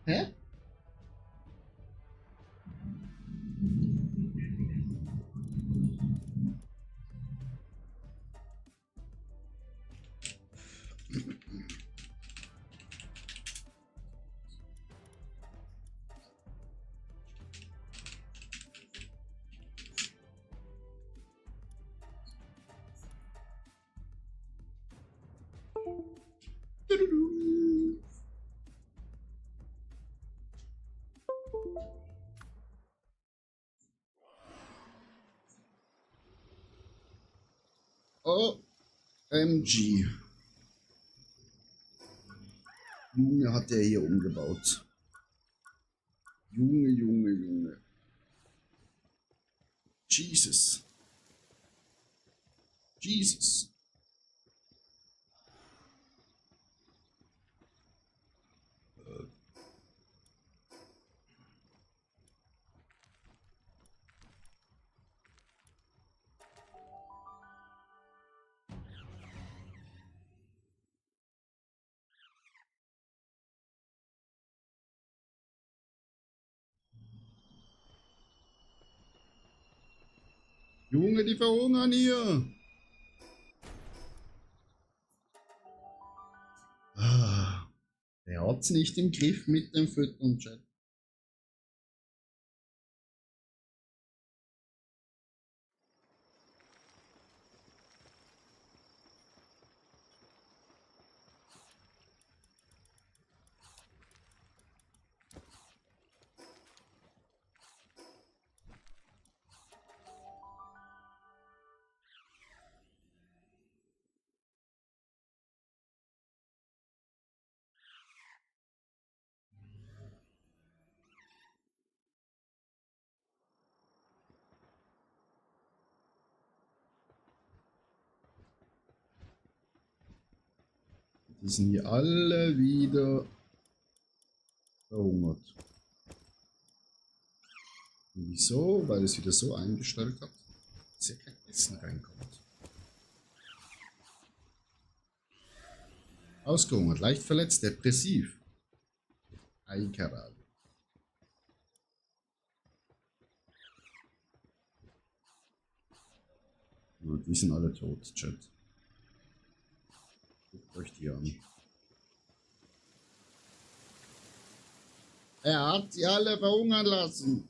Hä? OMG. Junge, hat der hier umgebaut. Junge, Junge, Junge. Jesus. Jesus. Junge, die verhungern hier. Der hat's nicht im Griff mit dem Füttern, Chat. Die sind hier alle wieder verhungert. Und wieso? Weil es wieder so eingestellt hat, dass hier kein Essen reinkommt. Ausgehungert, leicht verletzt, depressiv. Egal. Ja, die sind alle tot, Chat. Guckt euch die an. Er hat sie alle verhungern lassen.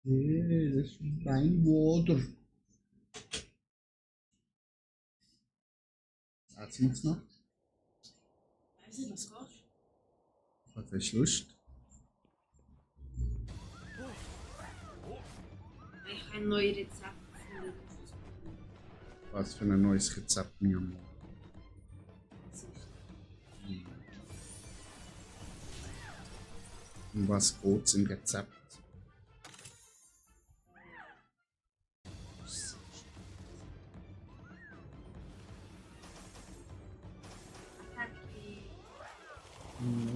Das ist mein Water. Sieht's noch? Weiß nicht, was kochst du? Hat echt Lust? Ich habe ein neues Rezept. Was für ein neues Rezept mir haben. Um was geht's im Rezept?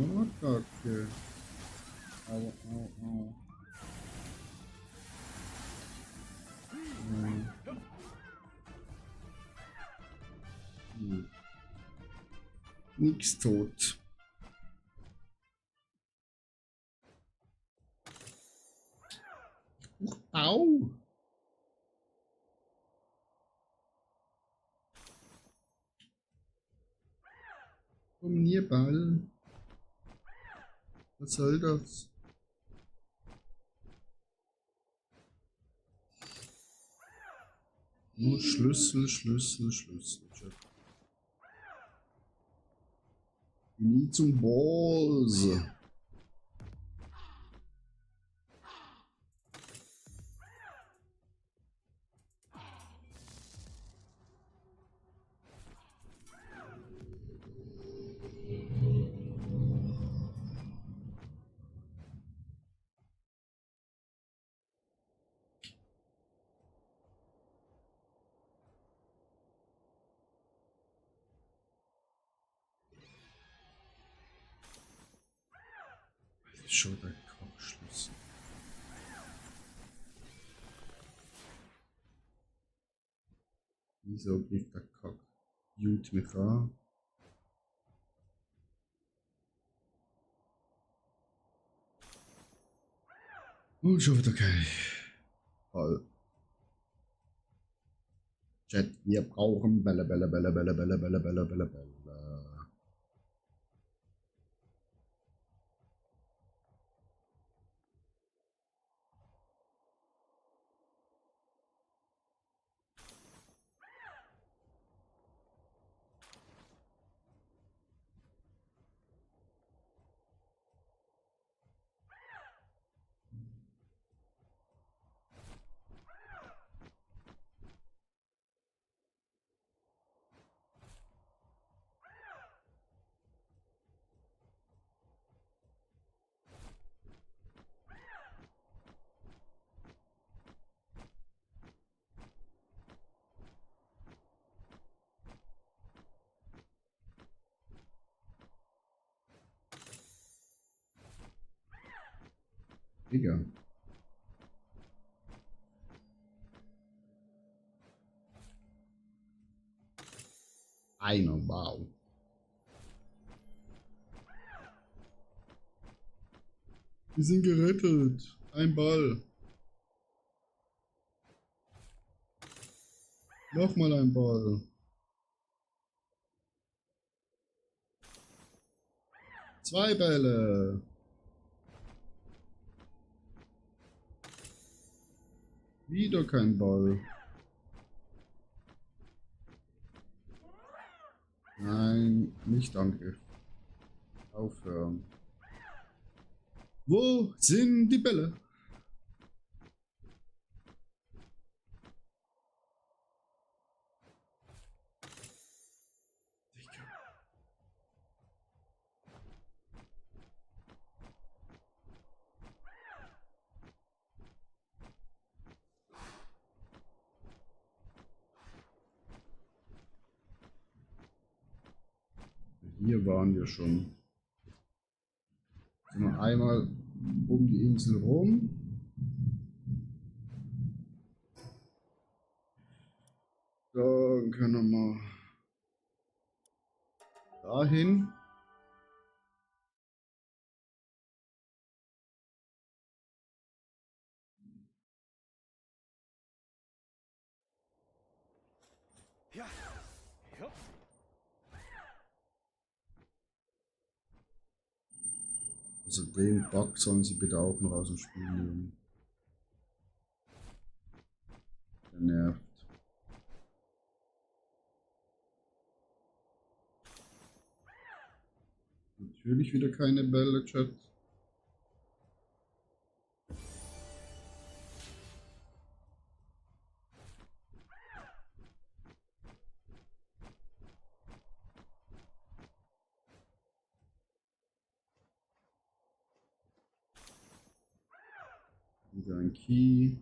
Oh, Kacke. Au, au, au. Nix tot. Au! Komm hier, Ball. Was soll das? Nur Schlüssel. Nie zum Balls. ist schon der Kochschluss. Wieso geht der Kack gut mich an? Und schon wieder okay. Voll. Chat, wir brauchen Bälle, Bälle, Bälle, Bälle, Bälle, Bälle, Bälle, Bälle, Bälle. Egal. Einer, wow. Wir sind gerettet. Ein Ball. Nochmal ein Ball. Zwei Bälle. Wieder kein Ball. Nein, nicht Angriff. Aufhören. Wo sind die Bälle? Hier waren wir schon. Sind wir einmal um die Insel rum. Dann können wir dahin. Ja. Ja. Also den Bug sollen sie bitte auch noch aus dem Spiel nehmen. Der nervt. Natürlich wieder keine Bälle, Chat. Wieder ein Key.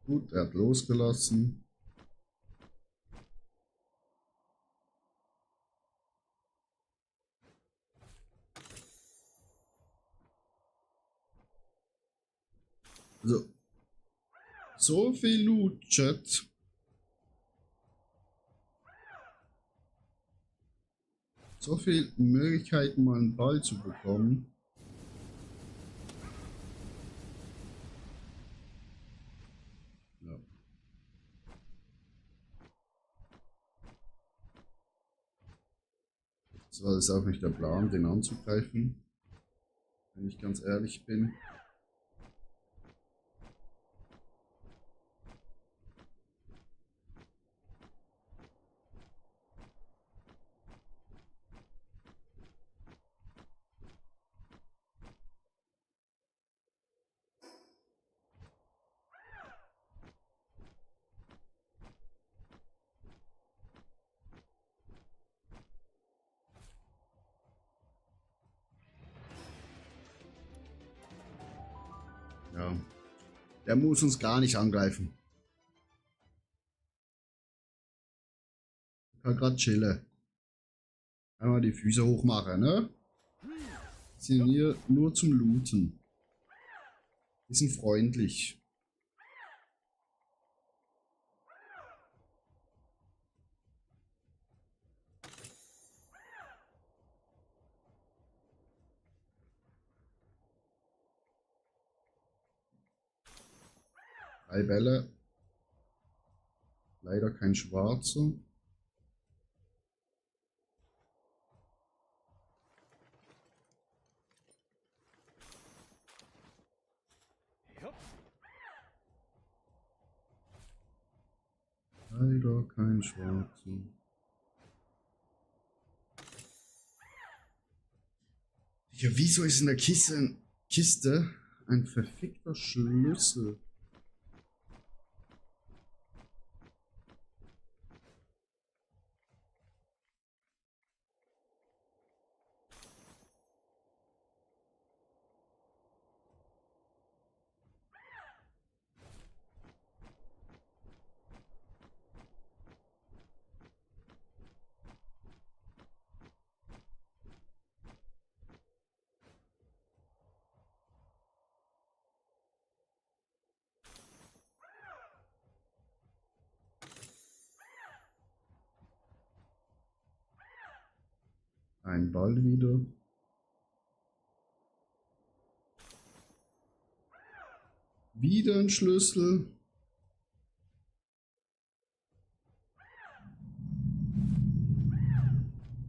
Gut, er hat losgelassen. Also, so viel Loot, Chat. So viele Möglichkeiten, mal einen Ball zu bekommen. Ja. Das war jetzt auch nicht der Plan, den anzugreifen, wenn ich ganz ehrlich bin. Ja. Der muss uns gar nicht angreifen. Ich kann gerade chillen. Einmal die Füße hoch machen, ne? Sind hier nur zum Looten. Wir sind freundlich. Drei Bälle. Leider kein schwarzer. Ja. Leider kein schwarzer. Ja, wieso ist in der Kiste ein verfickter Schlüssel? Ein Ball wieder. Wieder ein Schlüssel.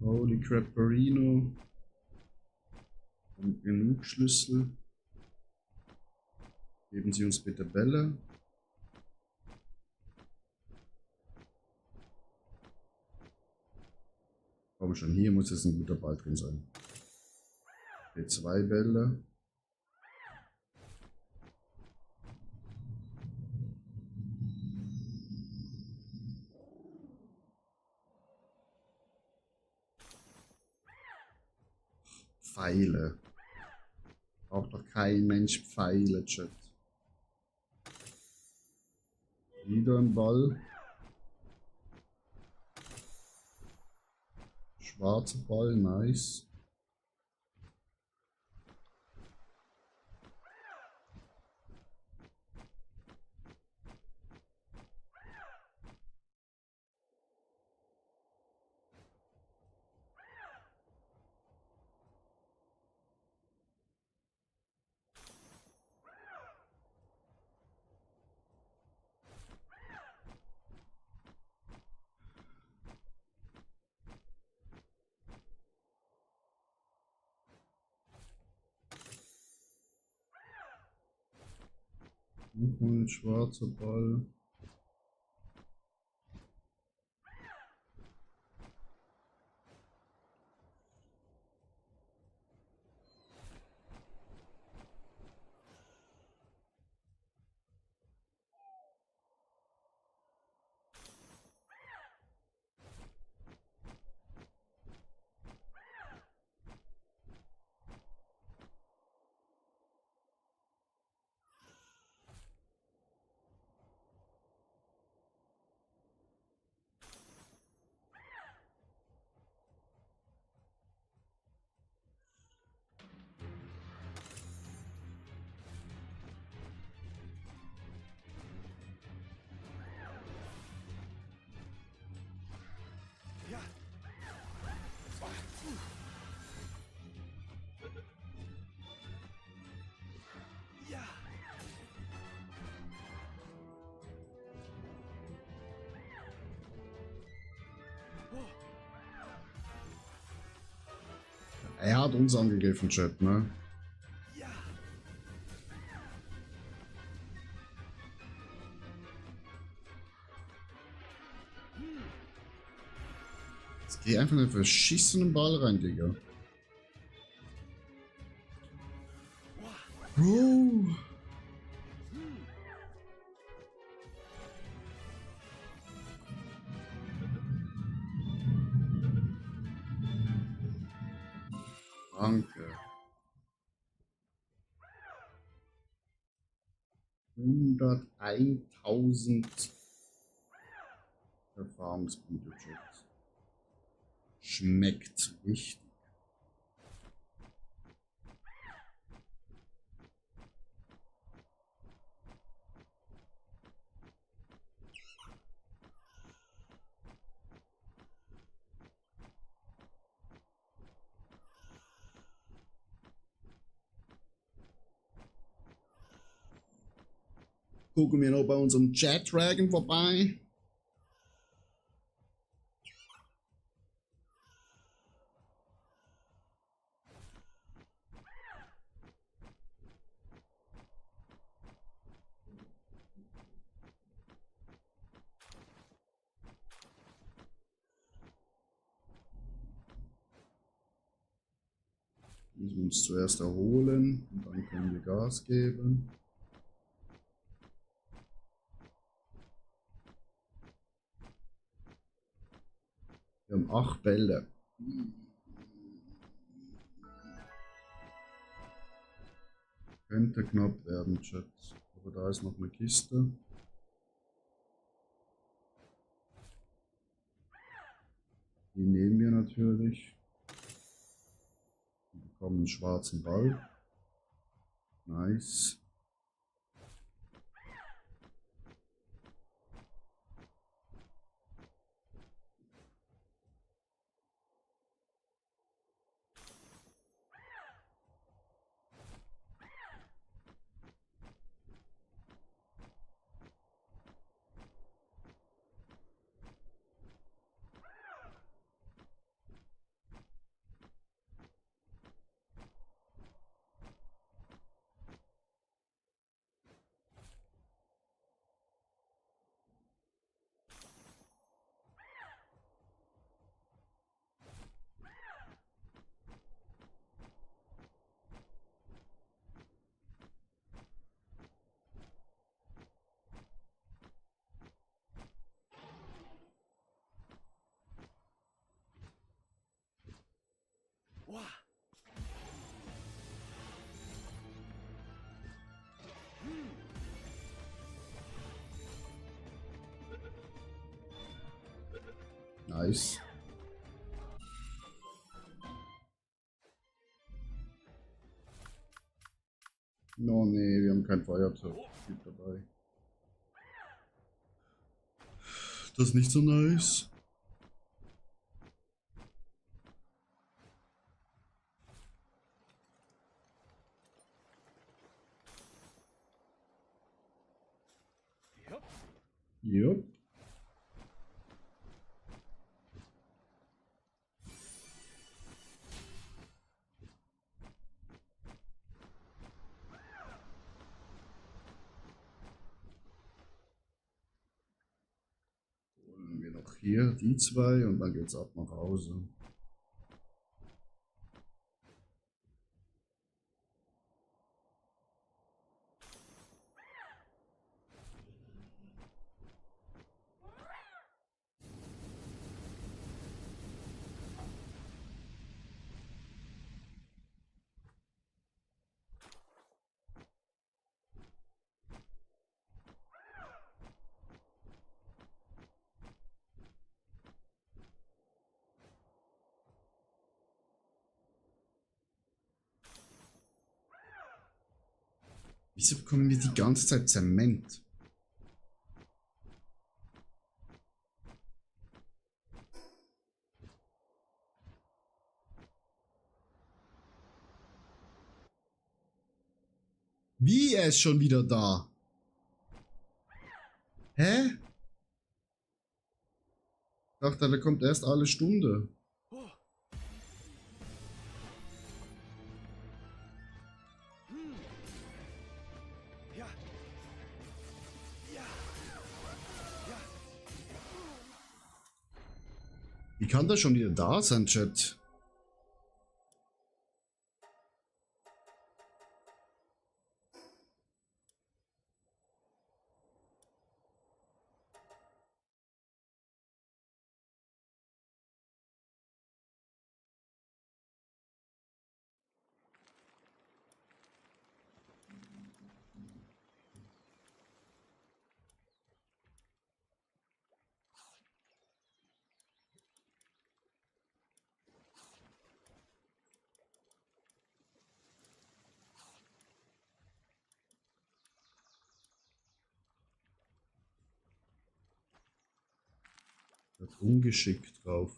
Holy Crapperino. Und genug Schlüssel. Geben Sie uns bitte Bälle. Komm schon, hier muss jetzt ein guter Ball drin sein. Okay, 2 Bälle. Pfeile. Braucht doch kein Mensch Pfeile, Chat. Wieder ein Ball. Schwarzer Ball, nice. Nochmal ein schwarzer Ball. Ja. Ja. Er hat uns angegriffen, Chat, ne? Ja. Jetzt geh einfach in den verschissenen Ball rein, Digga. Bro. Danke. 101.000 Erfahrungspunkte. Schmeckt richtig. Gucken wir noch bei unserem Chat Dragon vorbei. Müssen wir uns zuerst erholen und dann können wir Gas geben. Wir haben 8 Bälle. Könnte knapp werden, Chat. Aber da ist noch eine Kiste. Die nehmen wir natürlich. Wir bekommen einen schwarzen Ball. Nice. Wow. Nice. No, nee, wir haben kein Feuerzeug dabei. Das ist nicht so nice. Jupp. Holen wir noch hier die zwei und dann geht's ab nach Hause. Wieso bekommen wir die ganze Zeit Zement? Wie, er ist schon wieder da? Hä? Ich dachte, der kommt erst alle Stunde. Ja. Ja. Ja. Wie kann der schon wieder da sein, Chat? Hat ungeschickt drauf.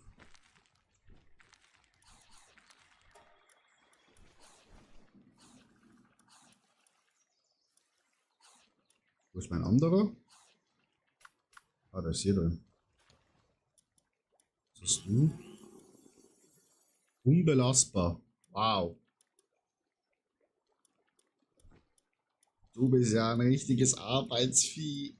Wo ist mein anderer? Ah, da ist hier drin. Was hast du? Unbelastbar. Wow. Du bist ja ein richtiges Arbeitsvieh.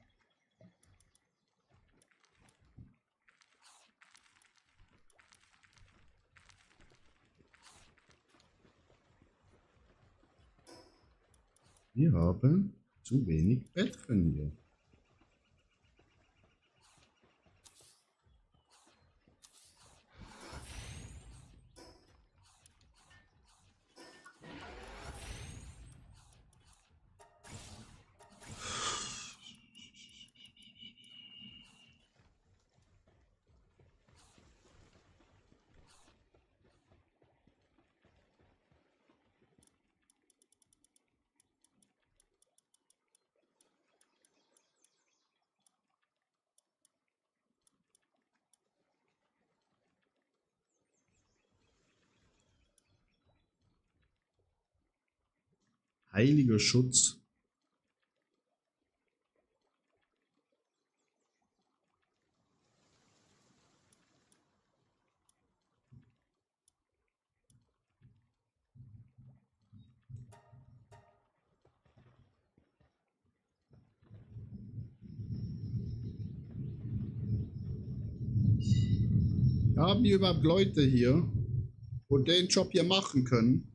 Wir haben zu wenig Bettchen hier. Heiliger Schutz. Haben wir überhaupt Leute hier, wo den Job hier machen können?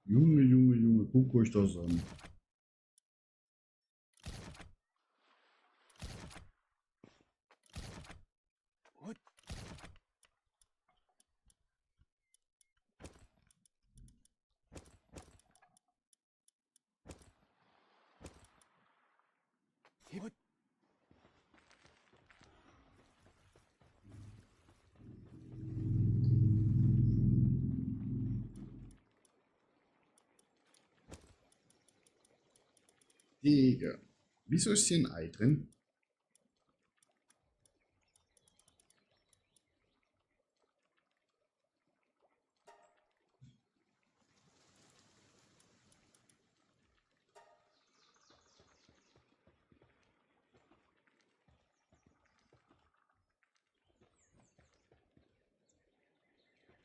Junge, Junge, Junge, guckt euch das an. Digga. Wieso ist hier ein Ei drin?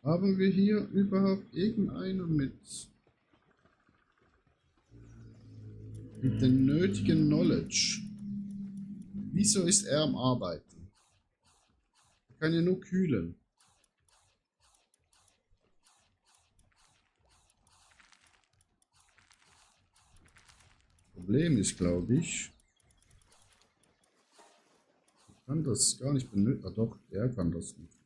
Haben wir hier überhaupt irgendeiner mit dem nötigen Knowledge? Wieso ist er am Arbeiten? Er kann ja nur kühlen. Problem ist, glaube ich, kann das gar nicht benutzen. Ah, doch, er kann das nicht.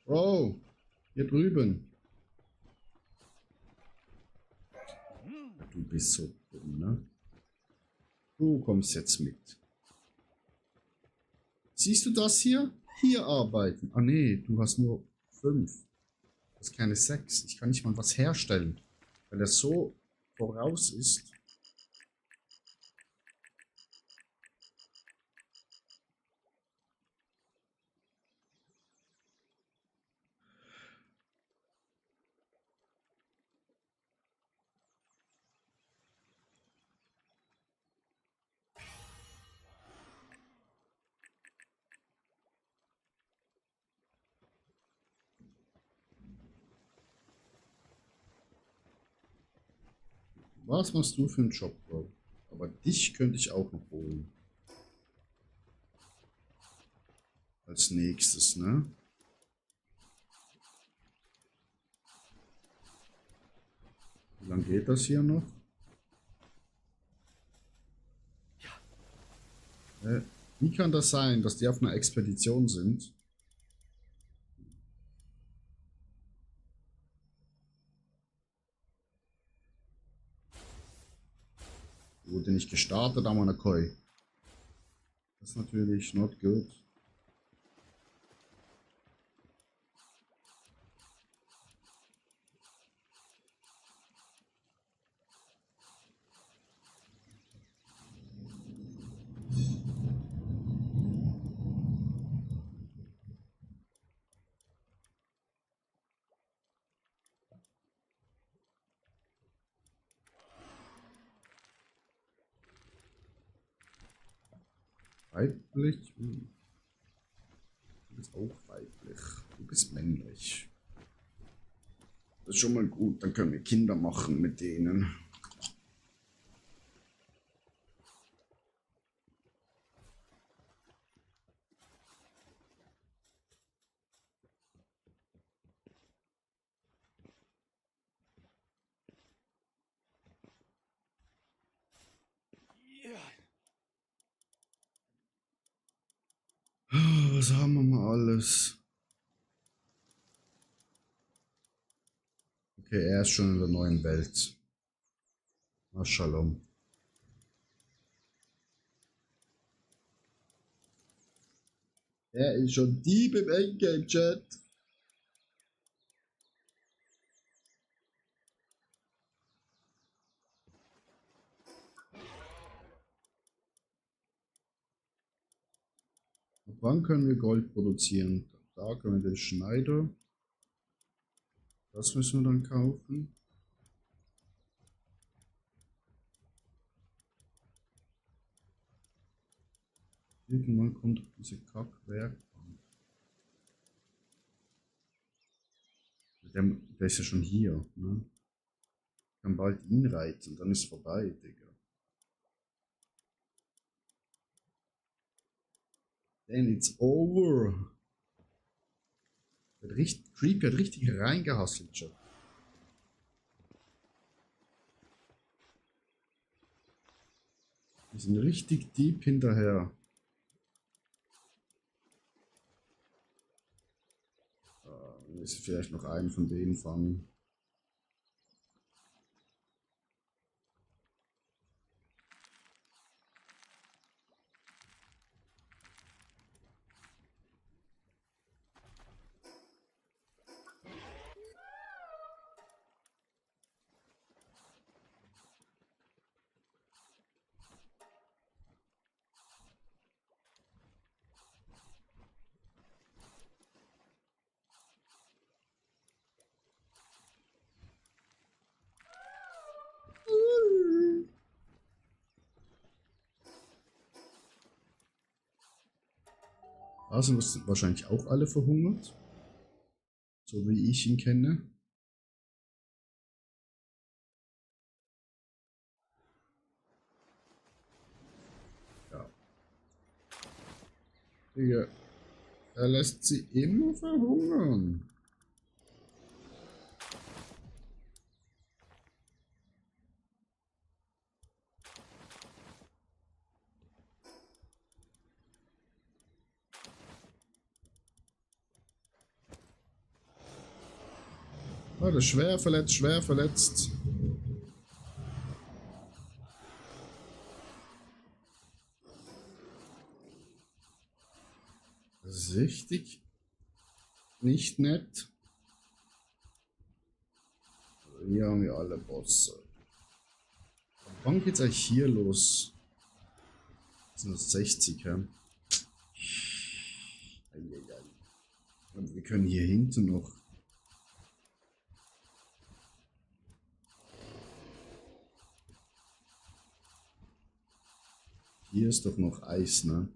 Oh, hier drüben. Du bist so dumm, ne? Du kommst jetzt mit. Siehst du das hier? Hier arbeiten. Ah nee, du hast nur 5. Das ist keine 6. Ich kann nicht mal was herstellen, weil er so voraus ist. Was machst du für einen Job, Bro? Aber dich könnte ich auch noch holen. als nächstes, ne? Wie lange geht das hier noch? Wie kann das sein, dass die auf einer Expedition sind? Wurde nicht gestartet, aber eine Koi. Das ist natürlich not good. Weiblich? Du bist auch weiblich. Du bist männlich. Das ist schon mal gut. Dann können wir Kinder machen mit denen. Ja. Was haben wir mal alles? Okay, er ist schon in der neuen Welt. Na, Shalom. Er ist schon deep im Endgame-Chat. Ab wann können wir Gold produzieren? Da können wir den Schneider. Das müssen wir dann kaufen. Irgendwann kommt diese Kackwerk. Der ist ja schon hier. Ne? Ich kann bald ihn reiten, dann ist vorbei, Digga. Then it's over. Creepy hat richtig reingehasselt schon. Wir sind richtig deep hinterher. Wir müssen vielleicht noch einen von denen fangen. Also sind wahrscheinlich auch alle verhungert. So wie ich ihn kenne. Ja. Digga, er lässt sie immer verhungern. Oh, das ist schwer verletzt, schwer verletzt. Das ist richtig nicht nett. Hier haben wir alle Bosse. Wann geht's eigentlich hier los? Das sind das 60, hä? Und wir können hier hinten noch. Hier ist doch noch Eis, ne?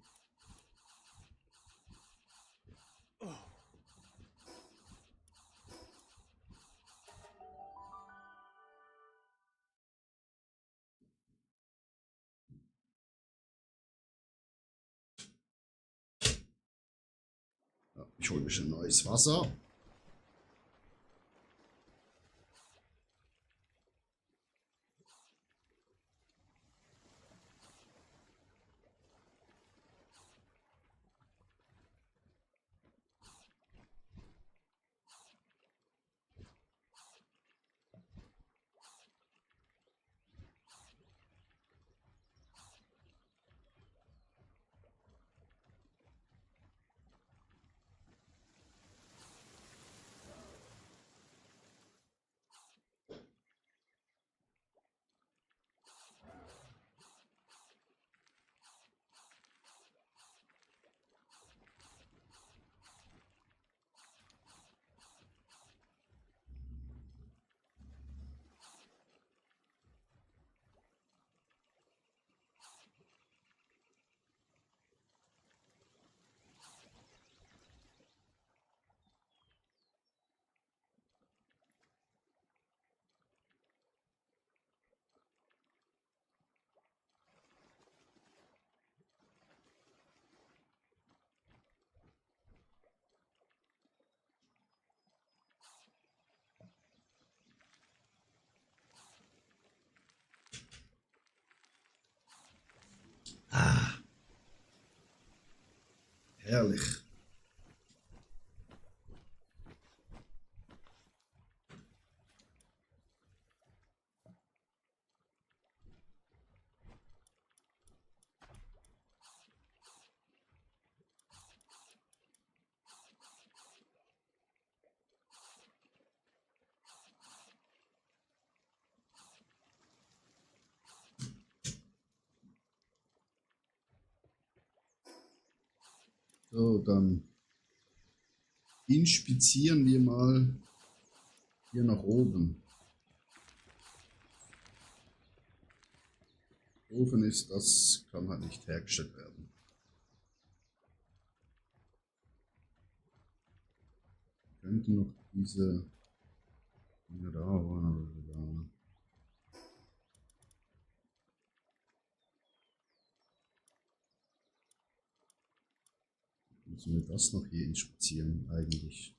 Ich hole mich ein neues Wasser. Ah, herrlich. So, dann inspizieren wir mal hier nach oben. Ofen ist, das kann halt nicht hergestellt werden. Könnte noch diese Dinge da waren oder da. Müssen wir das noch hier inspizieren eigentlich?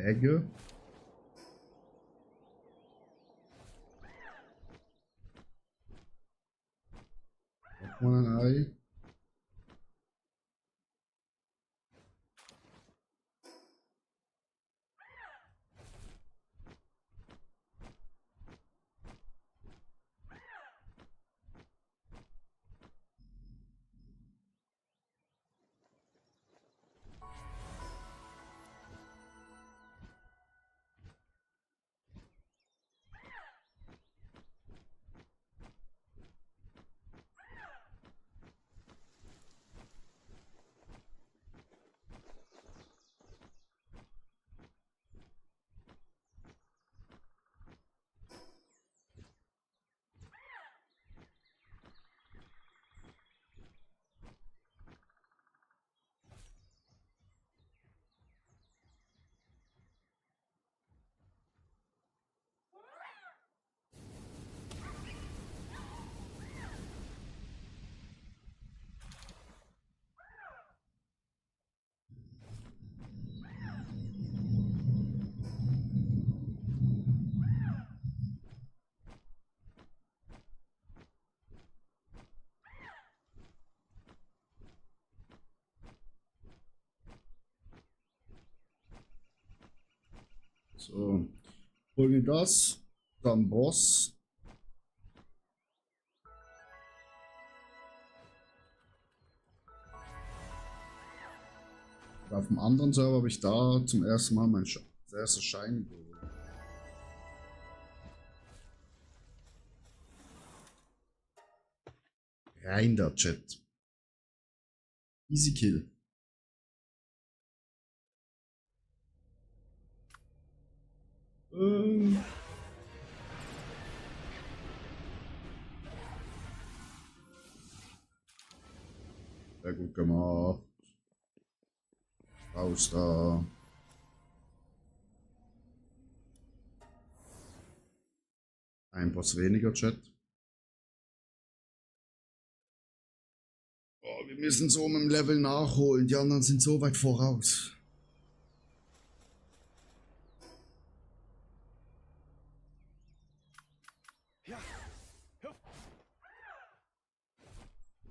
Äge. Nochmal ein Ei. So, holen wir das, dann Boss. Auf dem anderen Server habe ich da zum ersten Mal mein erstes Schein geholt. Rein der Chat. Easy Kill. Sehr gut gemacht. Raus da. Ein Boss weniger, Chat. Oh, wir müssen so mit dem Level nachholen. Die anderen sind so weit voraus.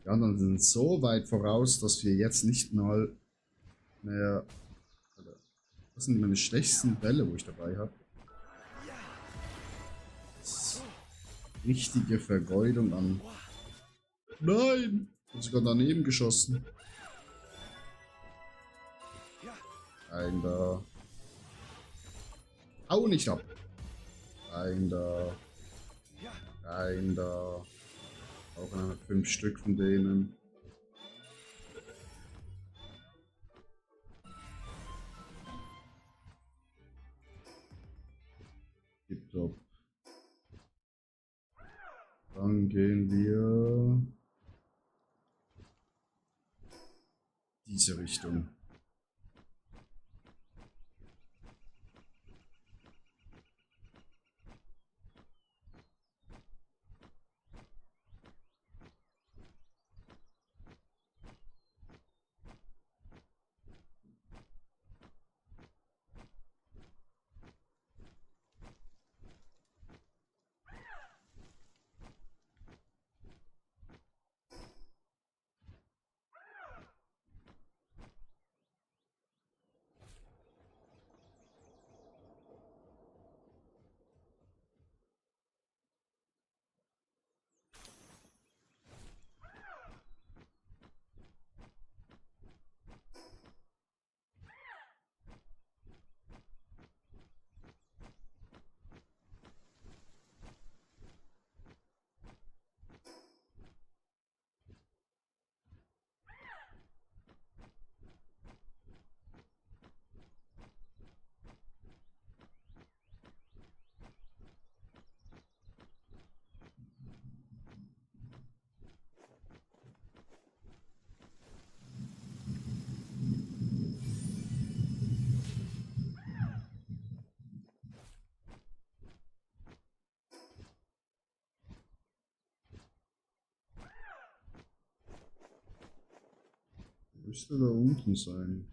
Die anderen sind so weit voraus, dass wir jetzt nicht mal mehr... Das sind meine schlechtesten Bälle, wo ich dabei habe. Richtige Vergeudung an... Nein! Ich habe sogar daneben geschossen. Ein da. Hau nicht ab. Ein da. Ein da. Auch 5 Stück von denen. Tipptopp. Dann gehen wir diese Richtung. Müsste da unten sein.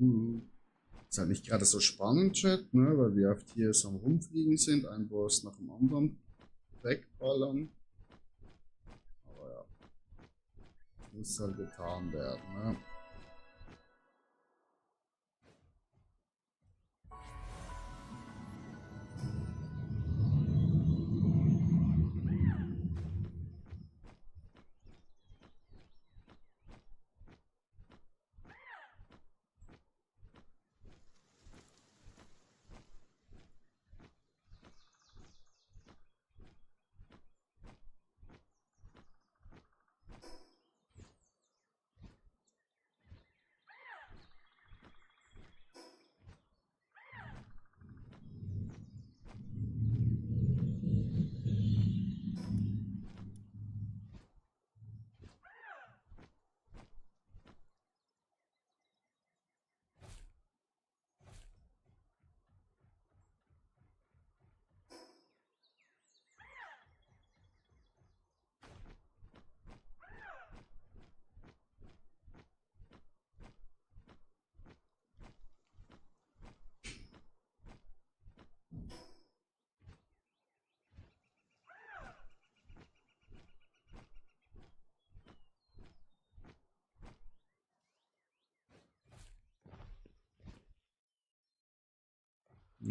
Ist halt nicht gerade so spannend, Chat, ne? Weil wir oft hier so am Rumfliegen sind, ein Boss nach dem anderen wegballern. Aber ja, muss halt getan werden, ne?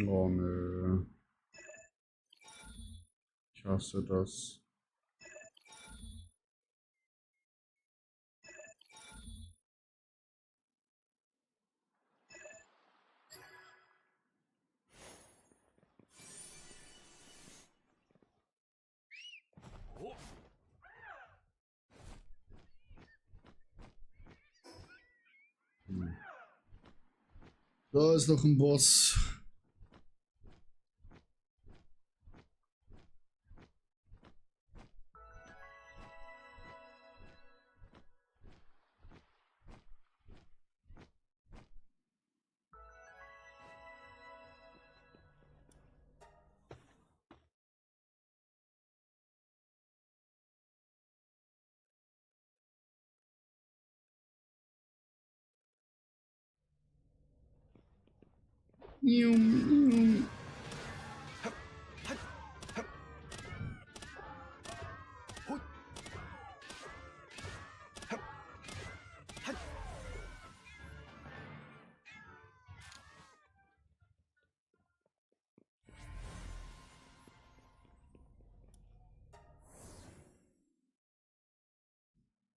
Oh nö. Ich hasse das. Da ist noch ein Boss.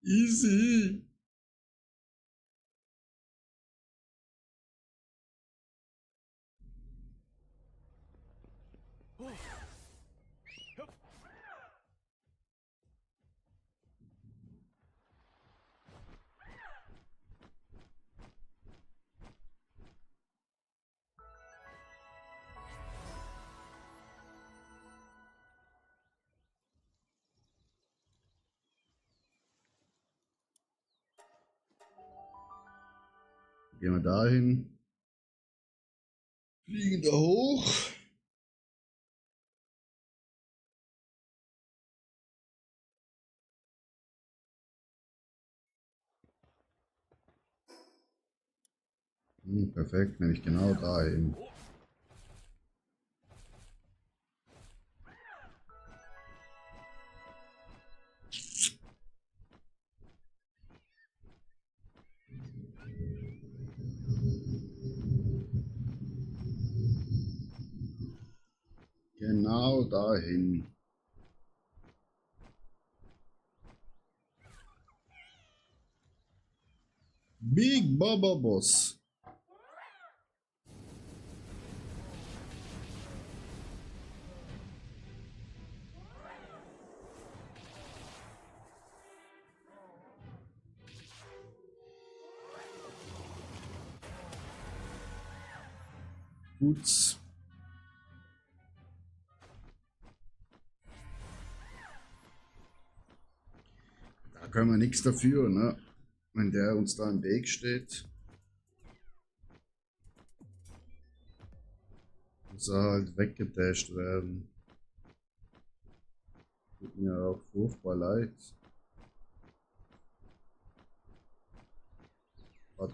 Easy. Gehen wir dahin. Fliegen da hoch. Perfekt, nämlich genau dahin. Genau dahin. Big Baba Boss. Gut. Da können wir nichts dafür, ne? Wenn der uns da im Weg steht. Muss er halt weggedasht werden. Tut mir auch furchtbar leid. Hat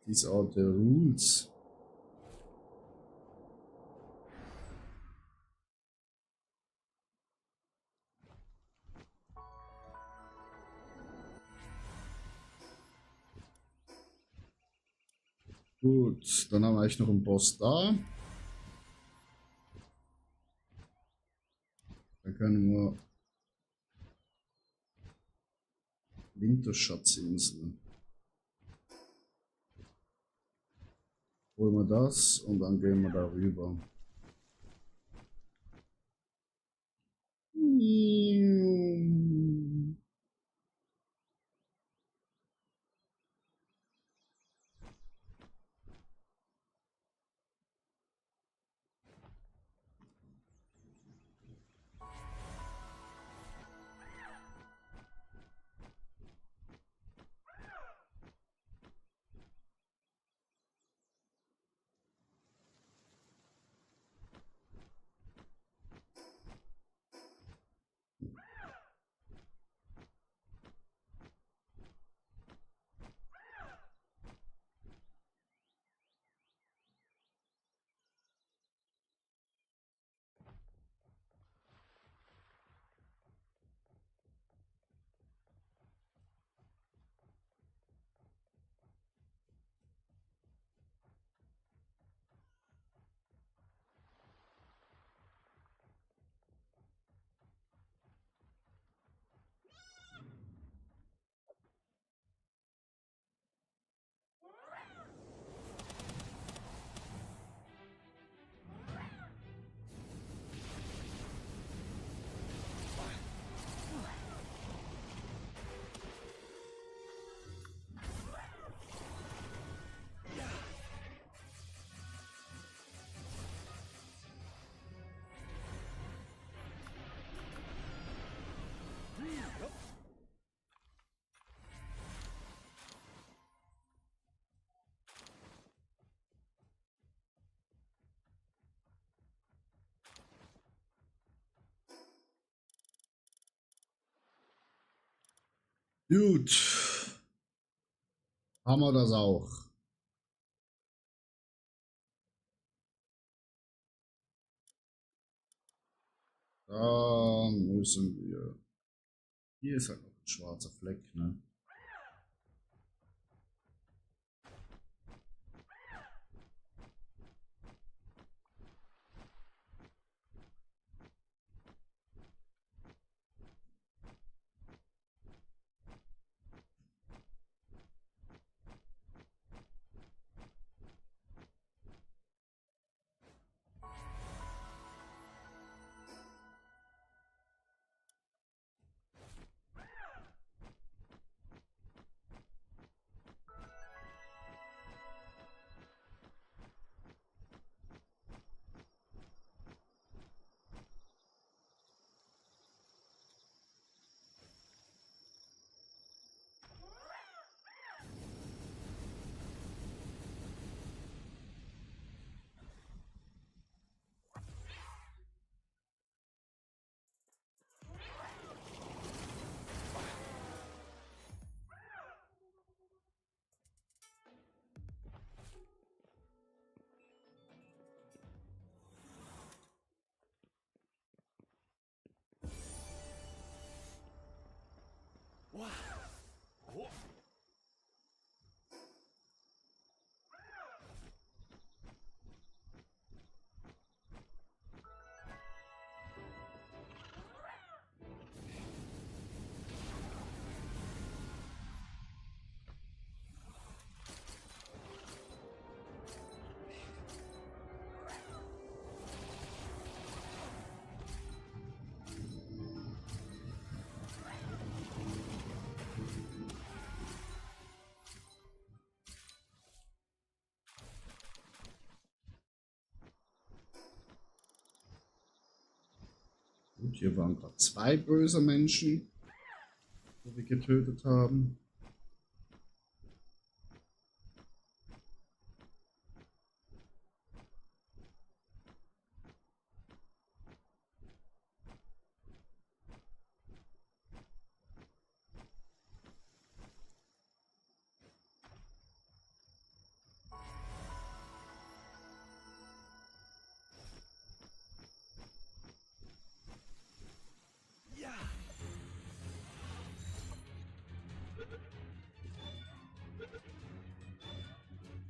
These are the rules. Gut, dann haben wir eigentlich noch einen Boss da. Dann können wir Winterschatzinsel. Holen wir das und dann gehen wir darüber. Gut. Haben wir das auch. Da müssen wir. Hier ist halt noch ein schwarzer Fleck, ne? Gut, hier waren gerade 2 böse Menschen, die wir getötet haben.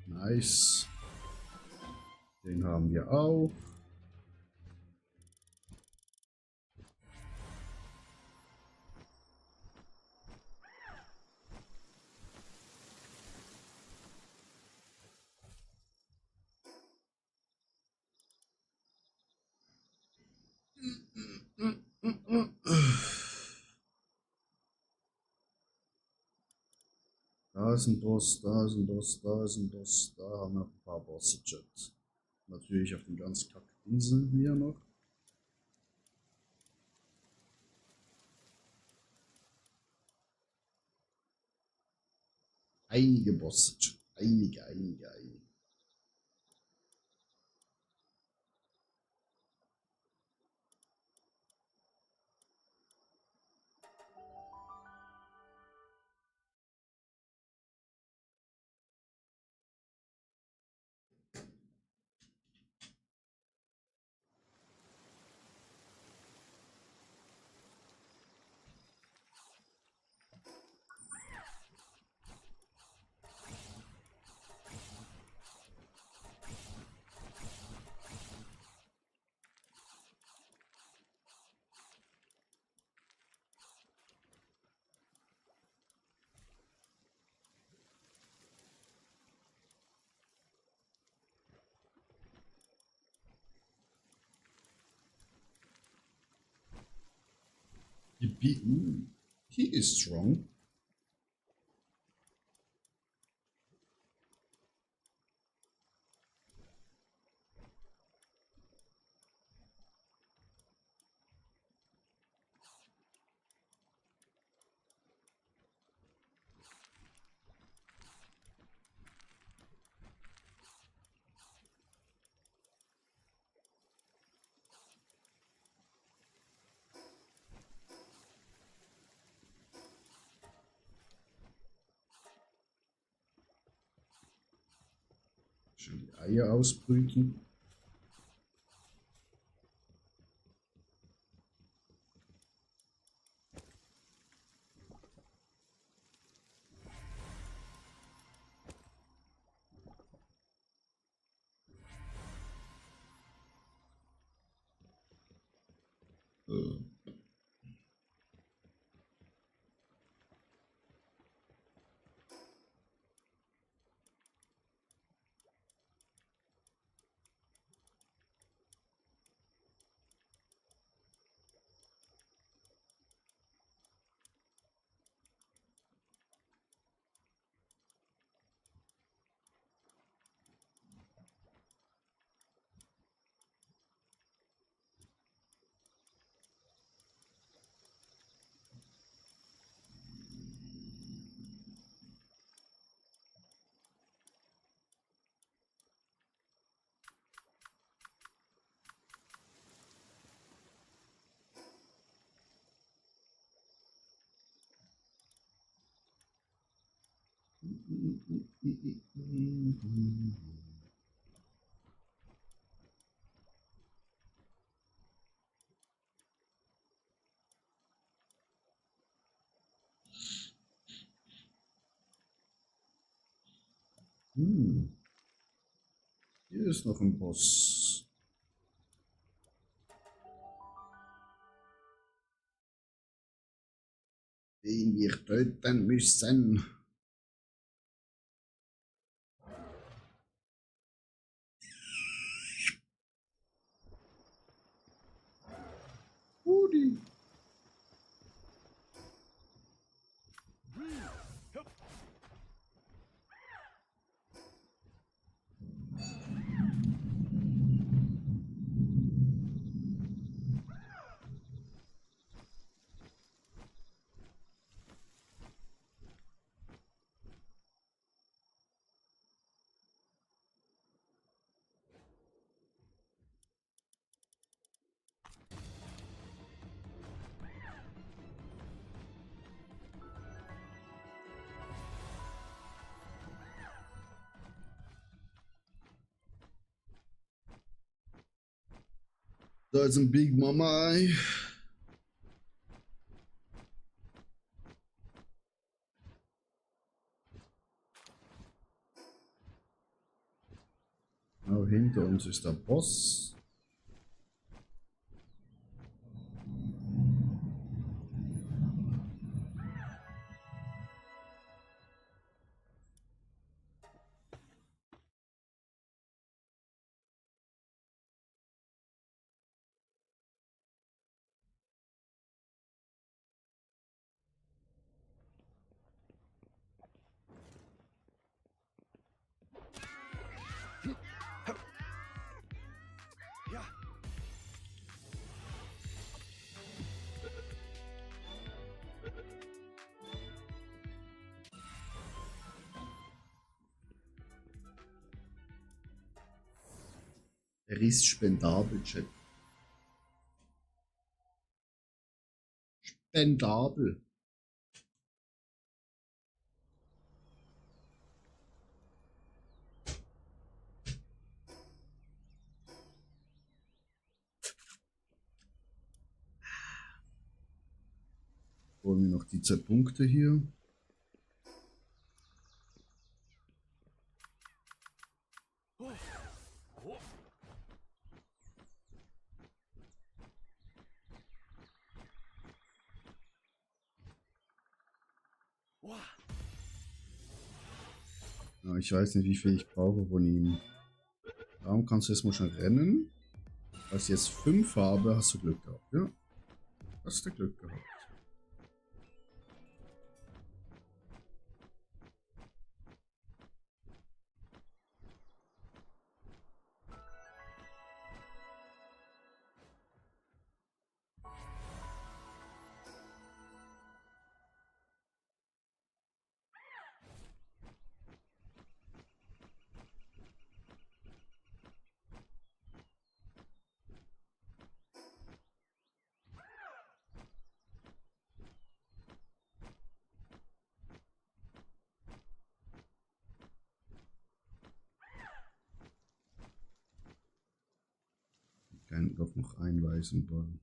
Nice. Den haben wir auch. Da ist ein Boss, da ist ein Boss, da ist ein Boss, da haben wir ein paar Bosse. Natürlich auf den ganz kacken Inseln hier noch. Einige Bosse, einige. He is strong. Schon die Eier ausbrüten. Hier ist noch ein Boss. Den wir töten müssen. Rudi. Da ist ein Big Mama Ei. hinter uns ist der Boss. Ja. Er ist spendabel, Chat. Spendabel. Holen wir noch die 2 Punkte hier. Oh. Oh. Wow. Ja, ich weiß nicht, wie viel ich brauche von ihm. Darum kannst du jetzt mal schon rennen. Als ich jetzt 5 habe, hast du Glück gehabt, ja? Hast du Glück gehabt. Ich kann doch noch einweisen wollen.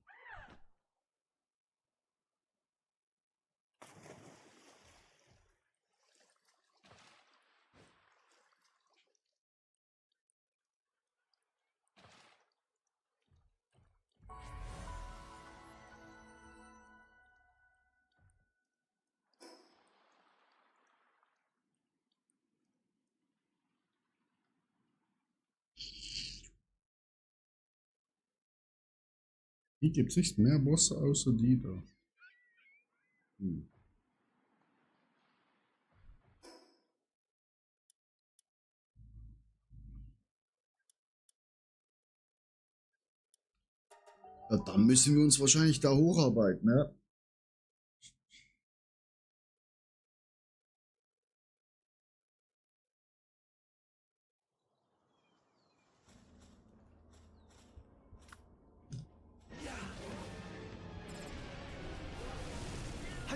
Hier gibt es nicht mehr Bosse außer die da. Hm. Ja, dann müssen wir uns wahrscheinlich da hocharbeiten, ne?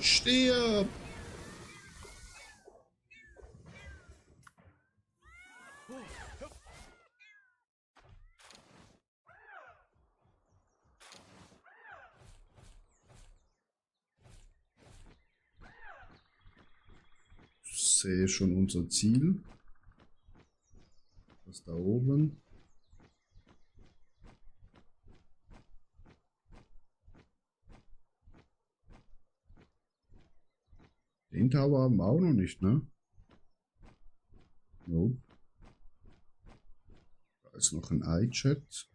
Stirb! Ich sehe schon unser Ziel. Das da oben. Den Tower haben wir auch noch nicht, ne? Nope. Da ist noch ein iChat.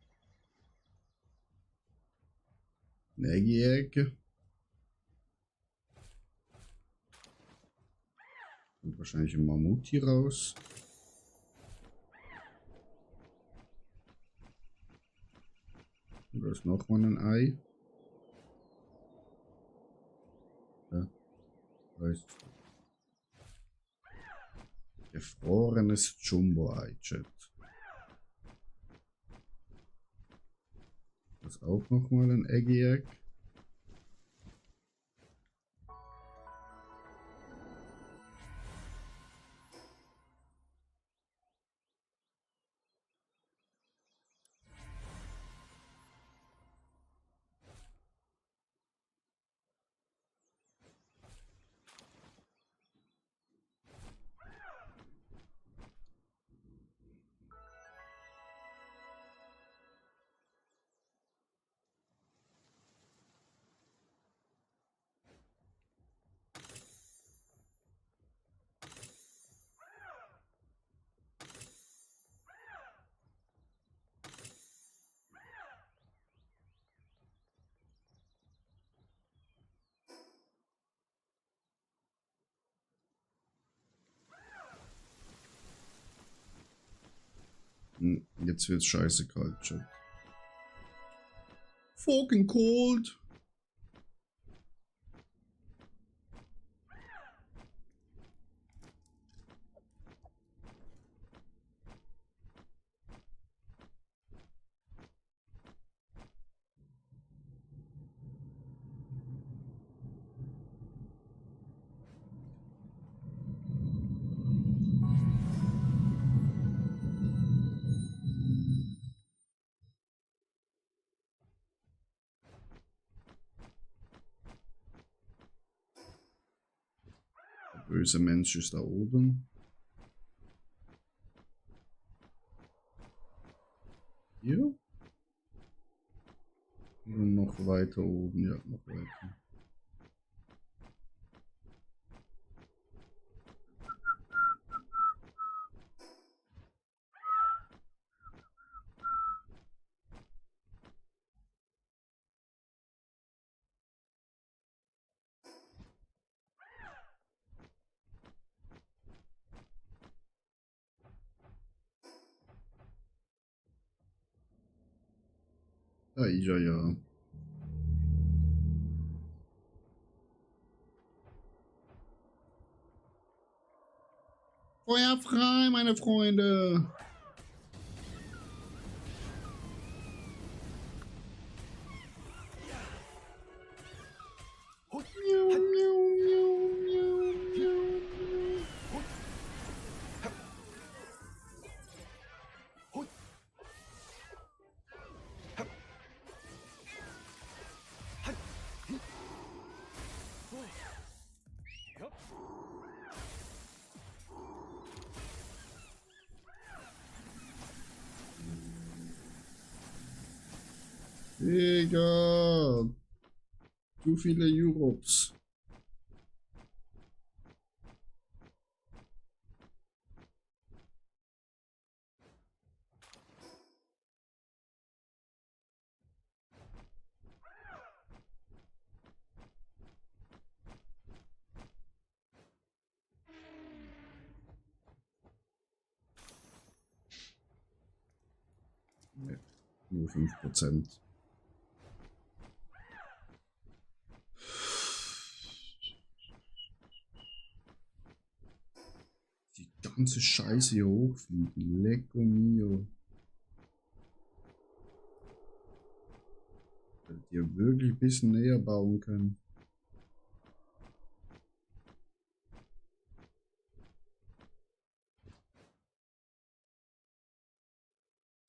Ein Egg. Kommt wahrscheinlich ein Mammut hier raus. Und da ist noch mal ein Ei. Ja. Weißt du. Gefrorenes Jumbo-Ei-Chat. Das ist auch noch mal ein Egg. Jetzt wird's scheiße kalt, Chat. Fucking cold! Der böse Mensch ist da oben. Hier? Und noch weiter oben, ja, noch weiter. Da ist er ja. Feuer frei, meine Freunde! Digga! Zu viele Europs. Nee, nur 5%. Die ganze Scheiße hier hochfliegen. Lecco mio. Hättet ihr wirklich ein bisschen näher bauen können.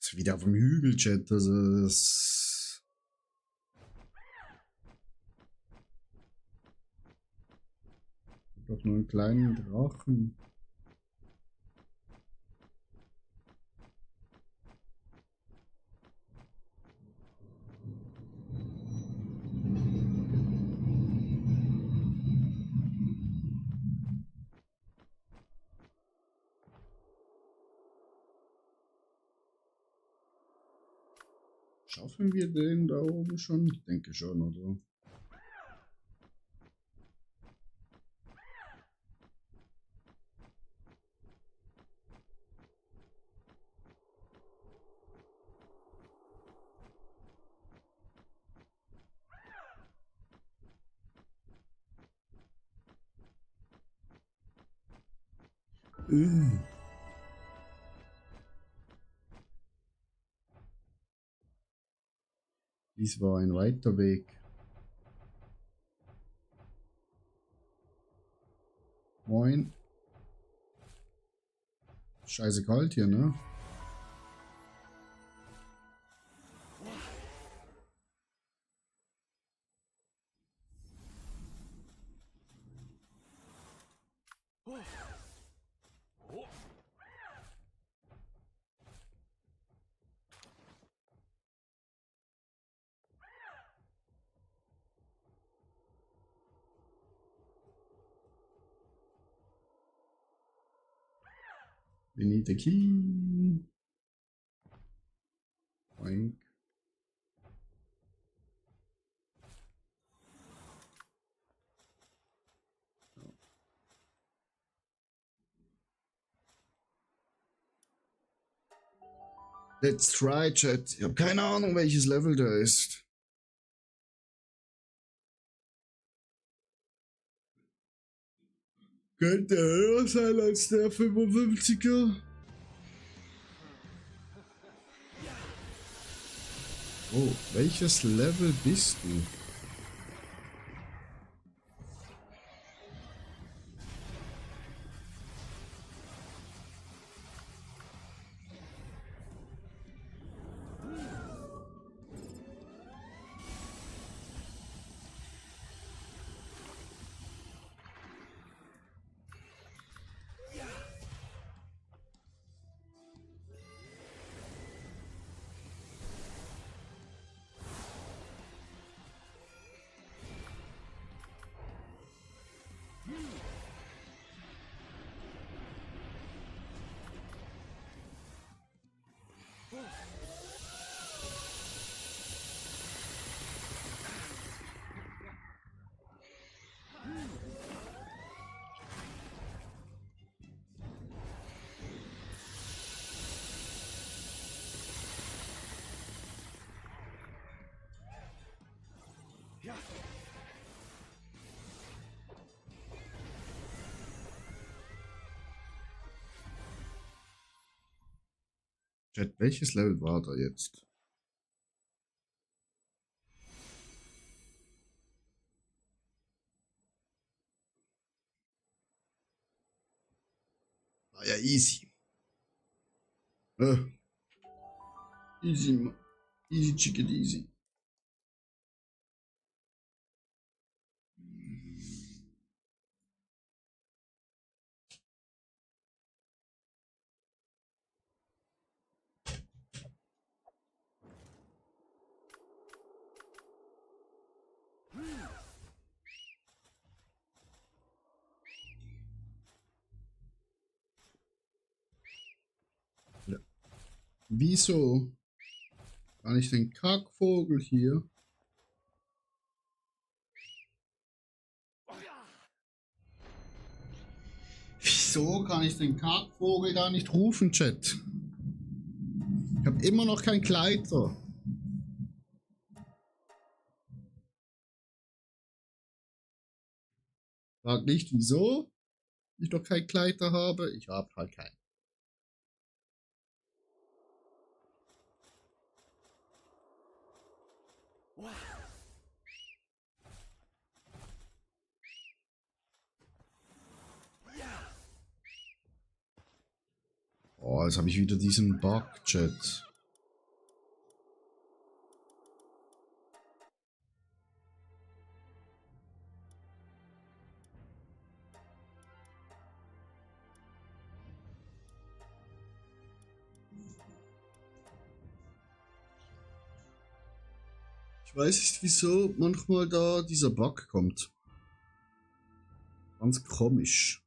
Ist wieder auf dem Hügel, Chat. Das ist. Doch nur einen kleinen Drachen. Schaffen wir den da oben schon? Ich denke schon, oder? Dies war ein weiter Weg. Moin. Scheiße kalt hier, ne? We need the key. Oink. Let's try, Chat. Ich habe keine Ahnung, welches Level der ist. Könnte höher sein als der 55er. Oh, welches Level bist du? Chat, welches Level war da jetzt? Ah ja, easy. Easy, easy chicken easy. Ja. Wieso kann ich den Kackvogel hier? Wieso kann ich den Kackvogel da nicht rufen, Chat? Ich habe immer noch kein Kleider. Frag nicht wieso ich noch kein Kleider habe. Ich habe halt keinen. Oh, jetzt habe ich wieder diesen Bug, Chat. Ich weiß nicht, wieso manchmal da dieser Bug kommt. Ganz komisch.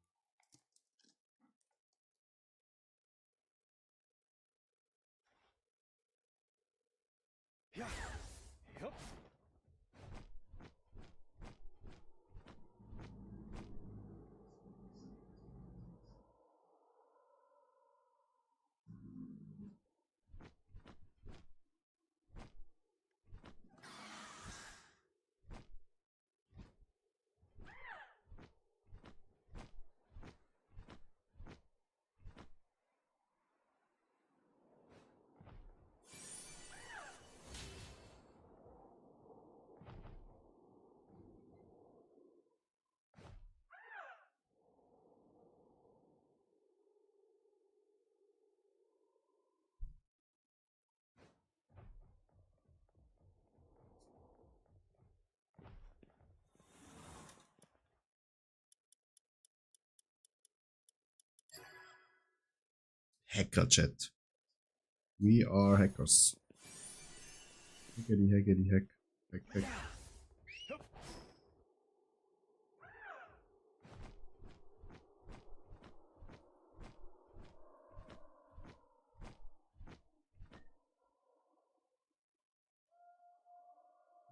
Hacker-Chat. We are hackers. Hackety, hackety, hack. Hack, hack.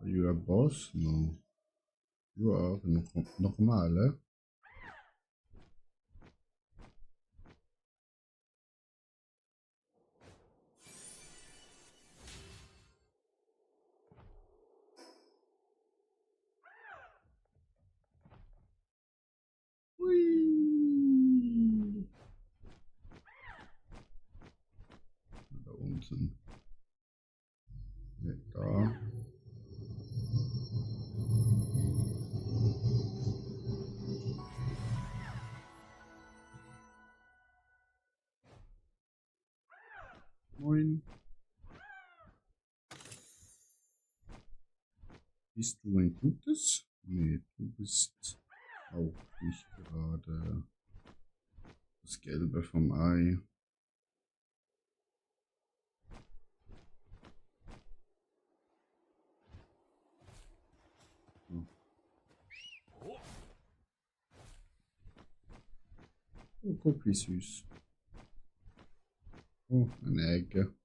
Are you a boss? No. You are normale. töten. Ne, da. Moin. Bist du ein Gutes? Nee, du bist auch nicht gerade das Gelbe vom Ei. Oh, guck, wie süß. Oh, eine Ecke.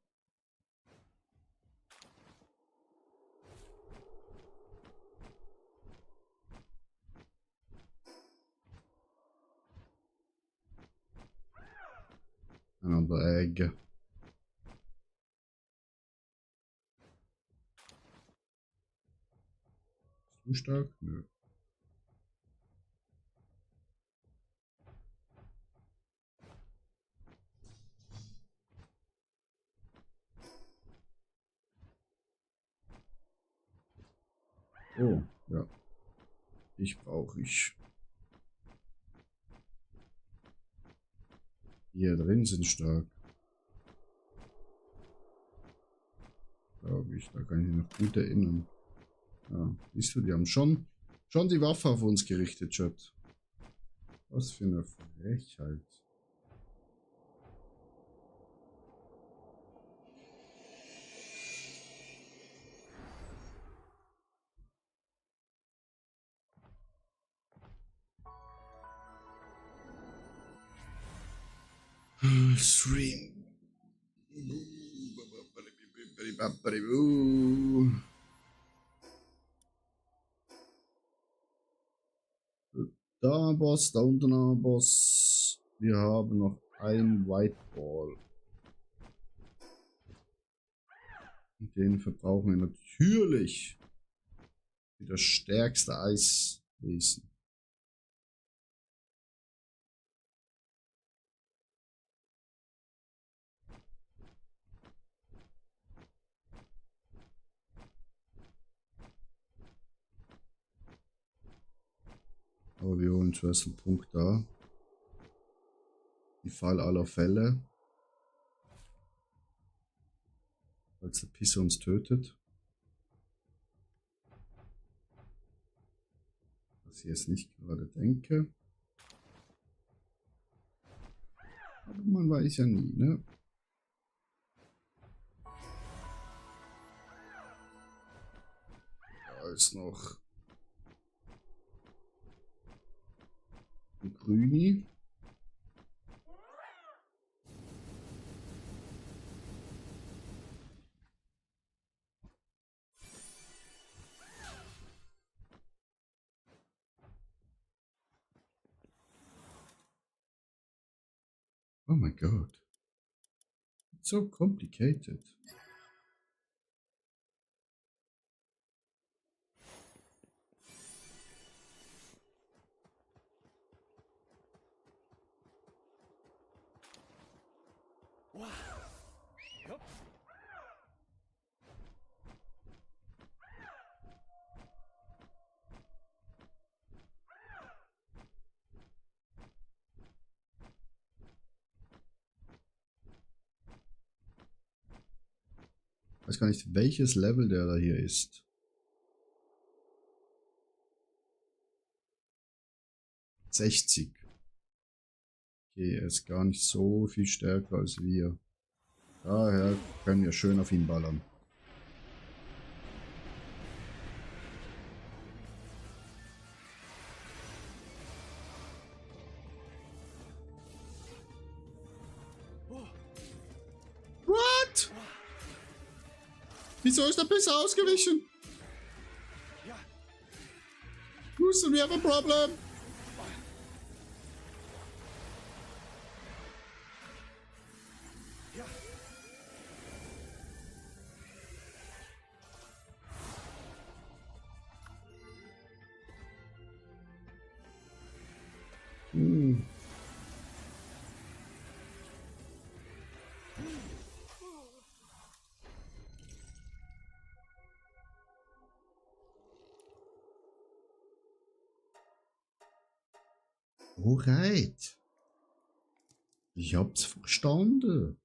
Another egg. Bist du stark? Nö. Oh, ja. Ich brauche ich. Die hier drin sind stark. Glaube ich. Da kann ich mich noch gut erinnern. Ja, siehst du, die haben schon die Waffe auf uns gerichtet, Chat. Was für eine Frechheit. Stream. Da ein Boss, da unten ein Boss. Wir haben noch ein White Ball. Und den verbrauchen wir natürlich wie das stärkste Eiswesen. Aber wir holen zuerst einen Punkt da. Die Fall aller Fälle. Falls der Pisser uns tötet. Was ich jetzt nicht gerade denke. Aber man weiß ja nie, ne? Da ist noch ein Grüni. Oh my god. It's so complicated. Wow. Yup. Ich weiß gar nicht, welches Level der da hier ist. 60. Okay, er ist gar nicht so viel stärker als wir. Daher können wir schön auf ihn ballern. What? Wieso ist der Pisser ausgewichen? Ja. Houston, we have a problem. Ja. Hm. Alright. Ich hab's verstanden.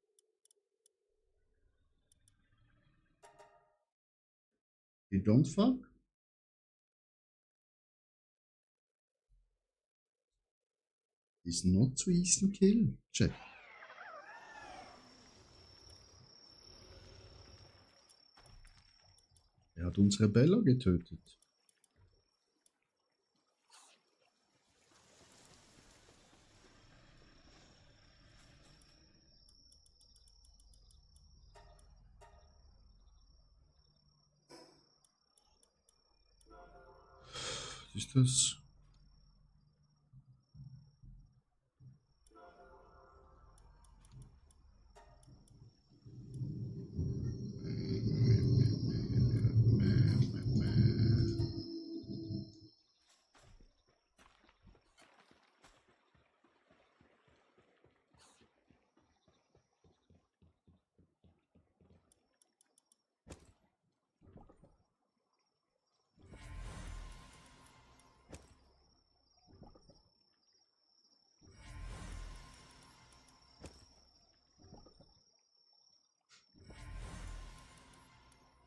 You don't fuck? Is not so easy to kill. Check. Er hat unsere Bella getötet. Was ist das?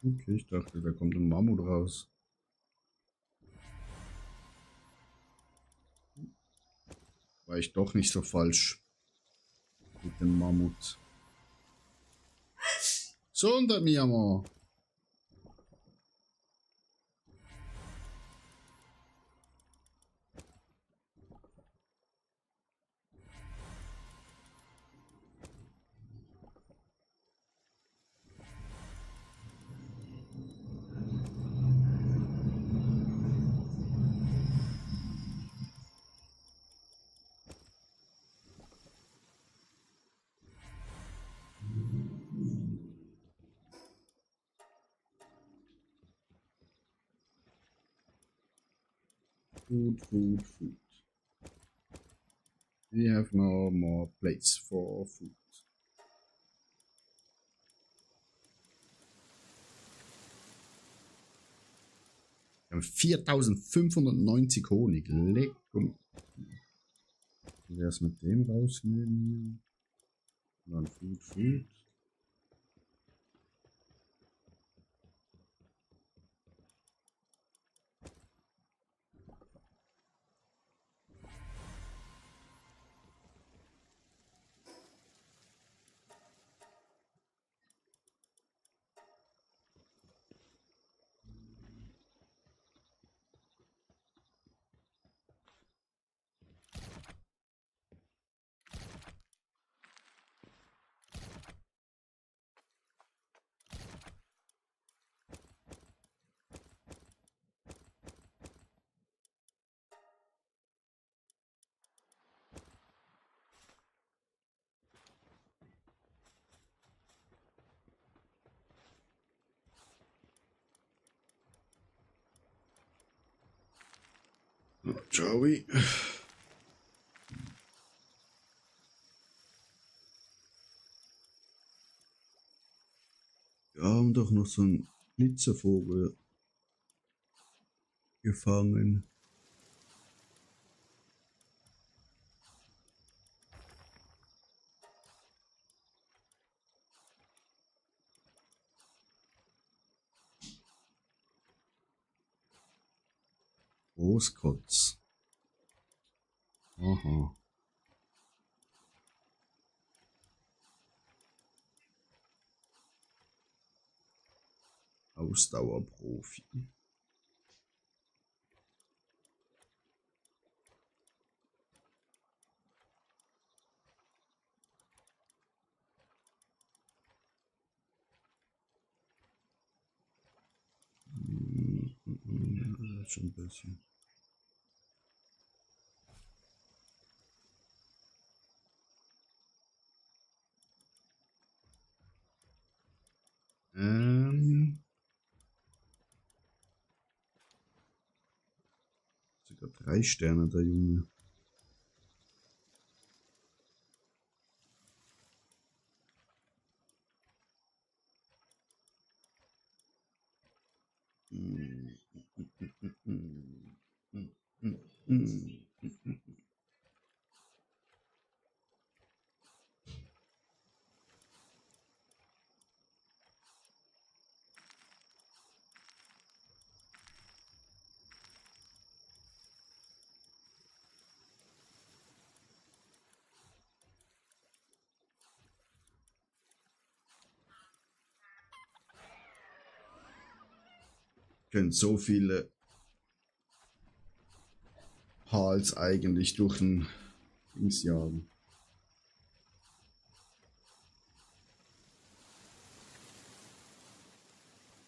Okay, ich dachte, da kommt ein Mammut raus. War ich doch nicht so falsch mit dem Mammut. Gesundheit, mi amor. Food. We have no more place for food. Wir haben 4590 Honig. Leck. Wie wär's mit dem rausnehmen? Und dann Food. Joey. Wir haben doch noch so einen Blitzervogel gefangen. Großkotz. Aha. Ausdauerprofi. Schon ein bisschen. Sogar 3 Sterne, der Junge. Können so viele Pals eigentlich durch ein Dings jagen.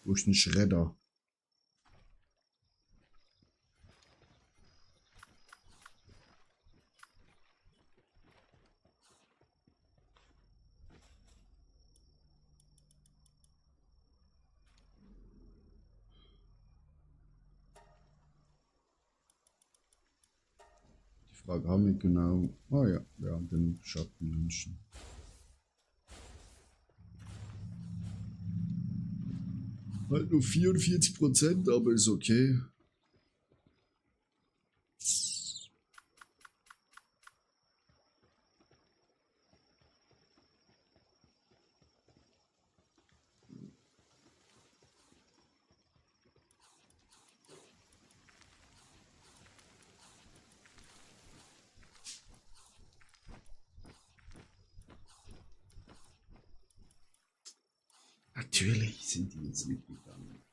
Durch den Schredder. Die Frage haben wir genau. Ah ja, wir haben den Schattenmenschen. Halt nur 44%, aber ist okay. Natürlich sind die jetzt mitgegangen.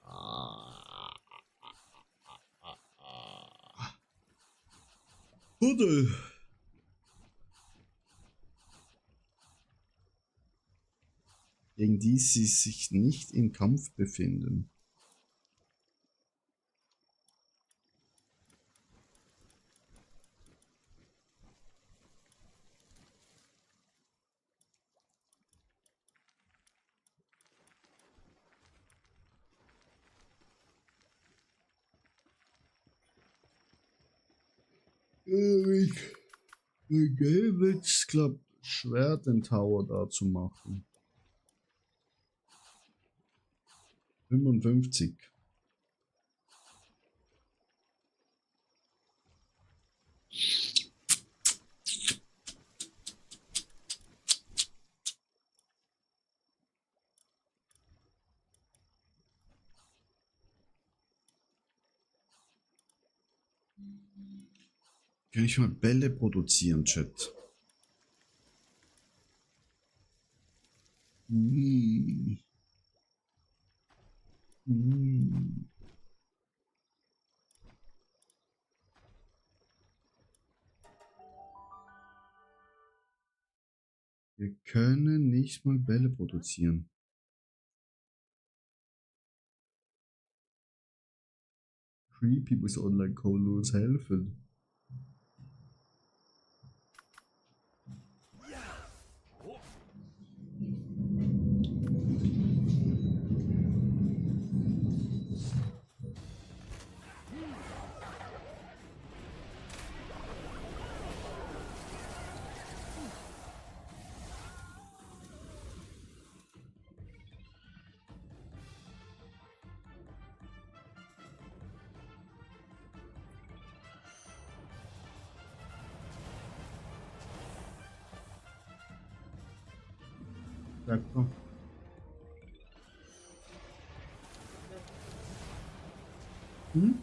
Huddel. Gegen die sie sich nicht im Kampf befinden. Egal, wird's klappt schwer, den Tower da zu machen. 55. Kann ich mal Bälle produzieren, Chat? Wir können nicht mal Bälle produzieren. Creepy muss Online-Call helfen. D'accord. Hm?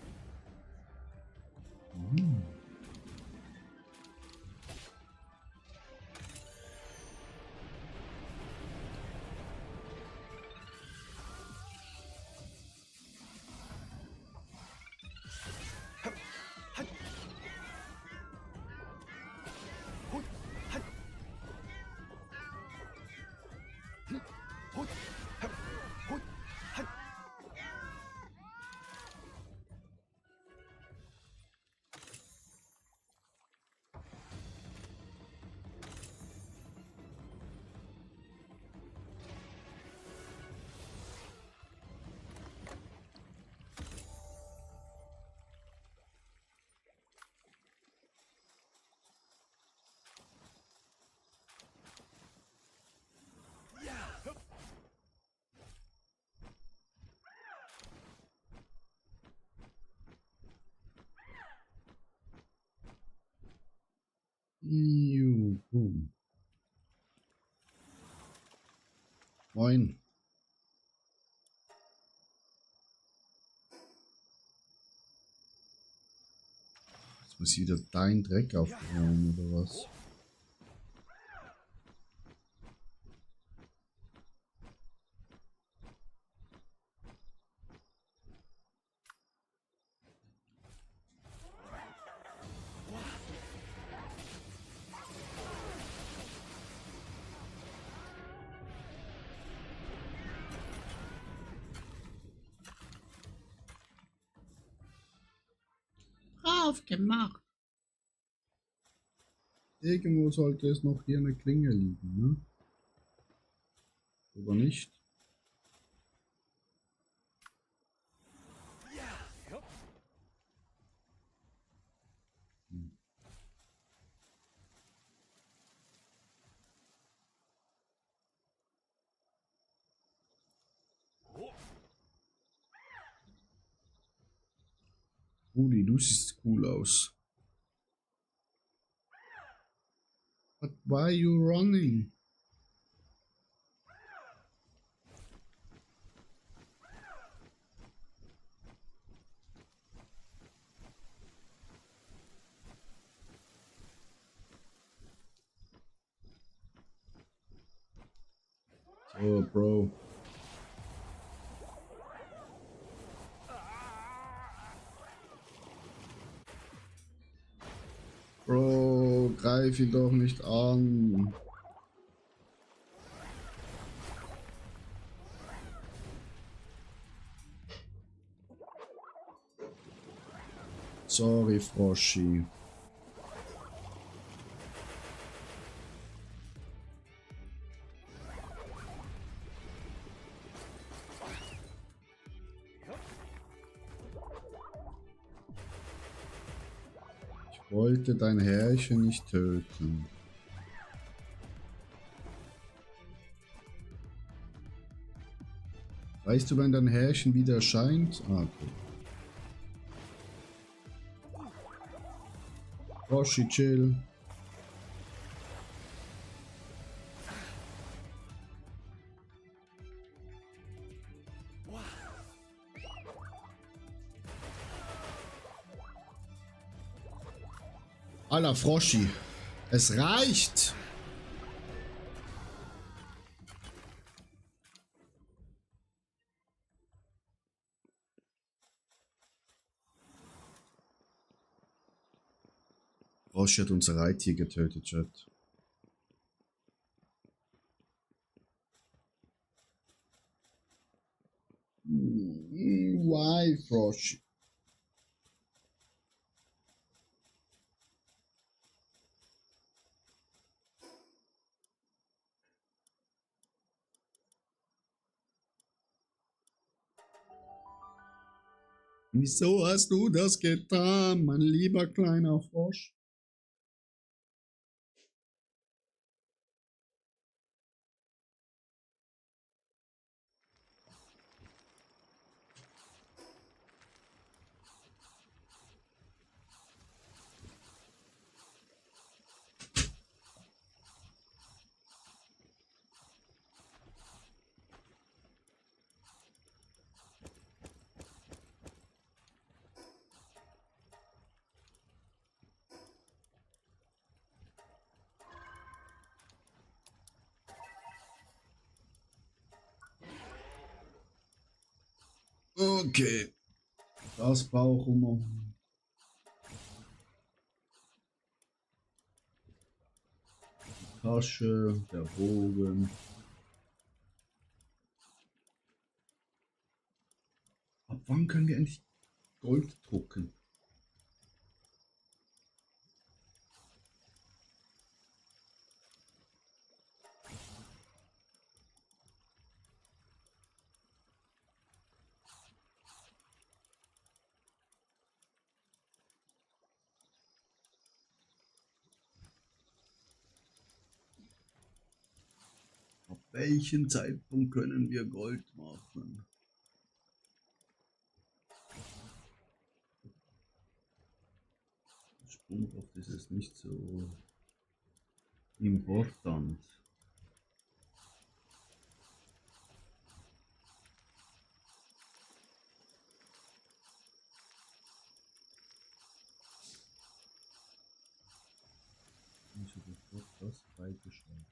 Juhu. Moin. Jetzt muss ich wieder dein Dreck aufräumen, oder was? aufgemacht. Irgendwo sollte es noch hier eine Klinge liegen, ne? Oder nicht? Ja. Oh. Rudi, du siehst cool aus. But why you running? So, Bro. Bro, greif ihn doch nicht an. Sorry, Froschi. Ich wollte dein Herrchen nicht töten. Weißt du, wenn dein Herrchen wieder erscheint? Ah, okay. Froschi, chill. Alter Froschi, es reicht! Froschi hat unser Reittier getötet, Chat. Why, Froschi? Wieso hast du das getan, mein lieber kleiner Frosch? Okay, das Bauchhummer. Tasche, der Bogen. Ab wann können wir endlich Gold drucken? Ab welchem Zeitpunkt können wir Gold machen? Sprungkraft ist es nicht so important. Ich habe sofort das freigeschaltet.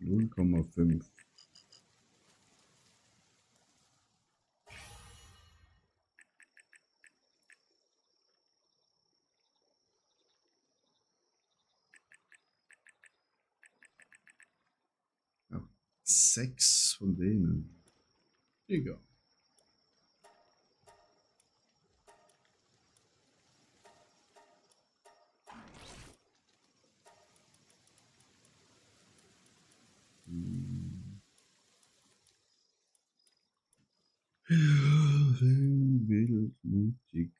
0,5. Ja, 6 von denen. Egal. Wildmutig.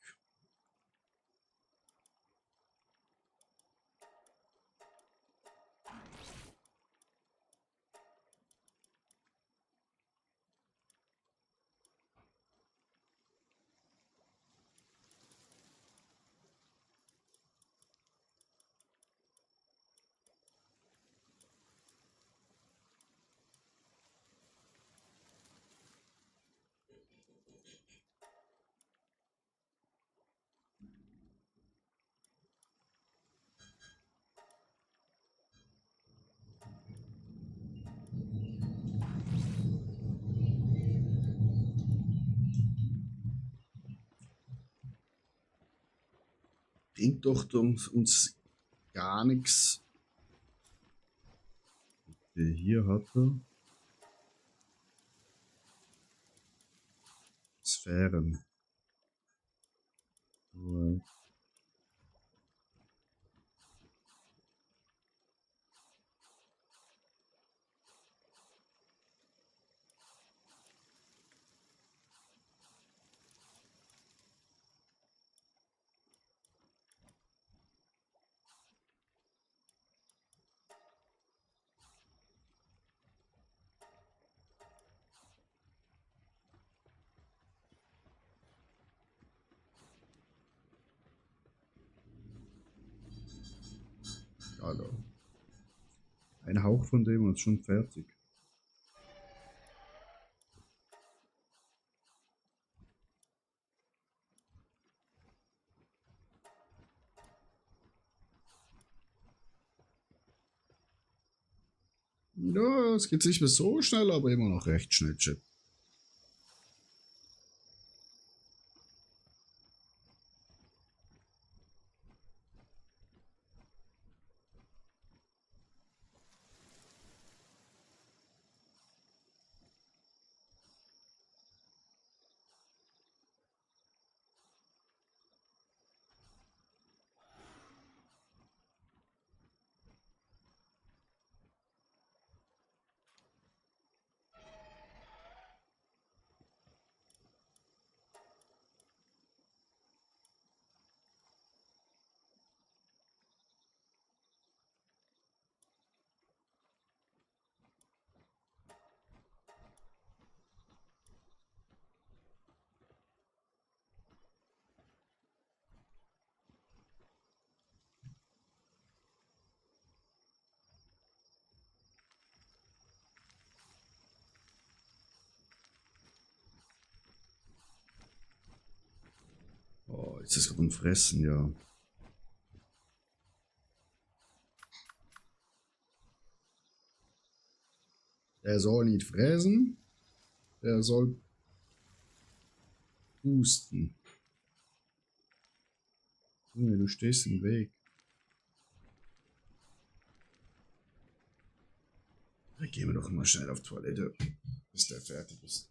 Bringt doch uns gar nichts. Der hier hatte Sphären. Right. Also, ein Hauch von dem und schon fertig. Ja, es geht nicht mehr so schnell, aber immer noch recht schnell, Chat. Oh, jetzt ist es am Fressen, ja. Der soll nicht fressen, der soll pusten. Junge, du stehst im Weg. Dann gehen wir doch mal schnell auf Toilette, bis der fertig ist.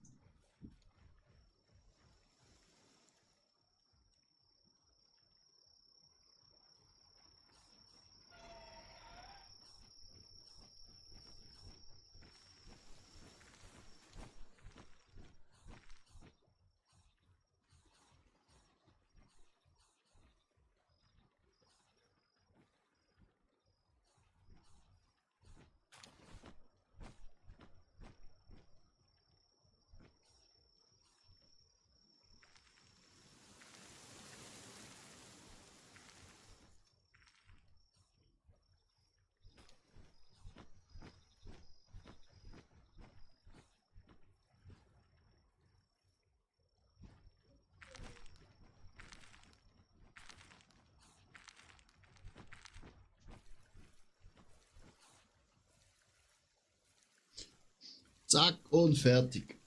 Zack und fertig.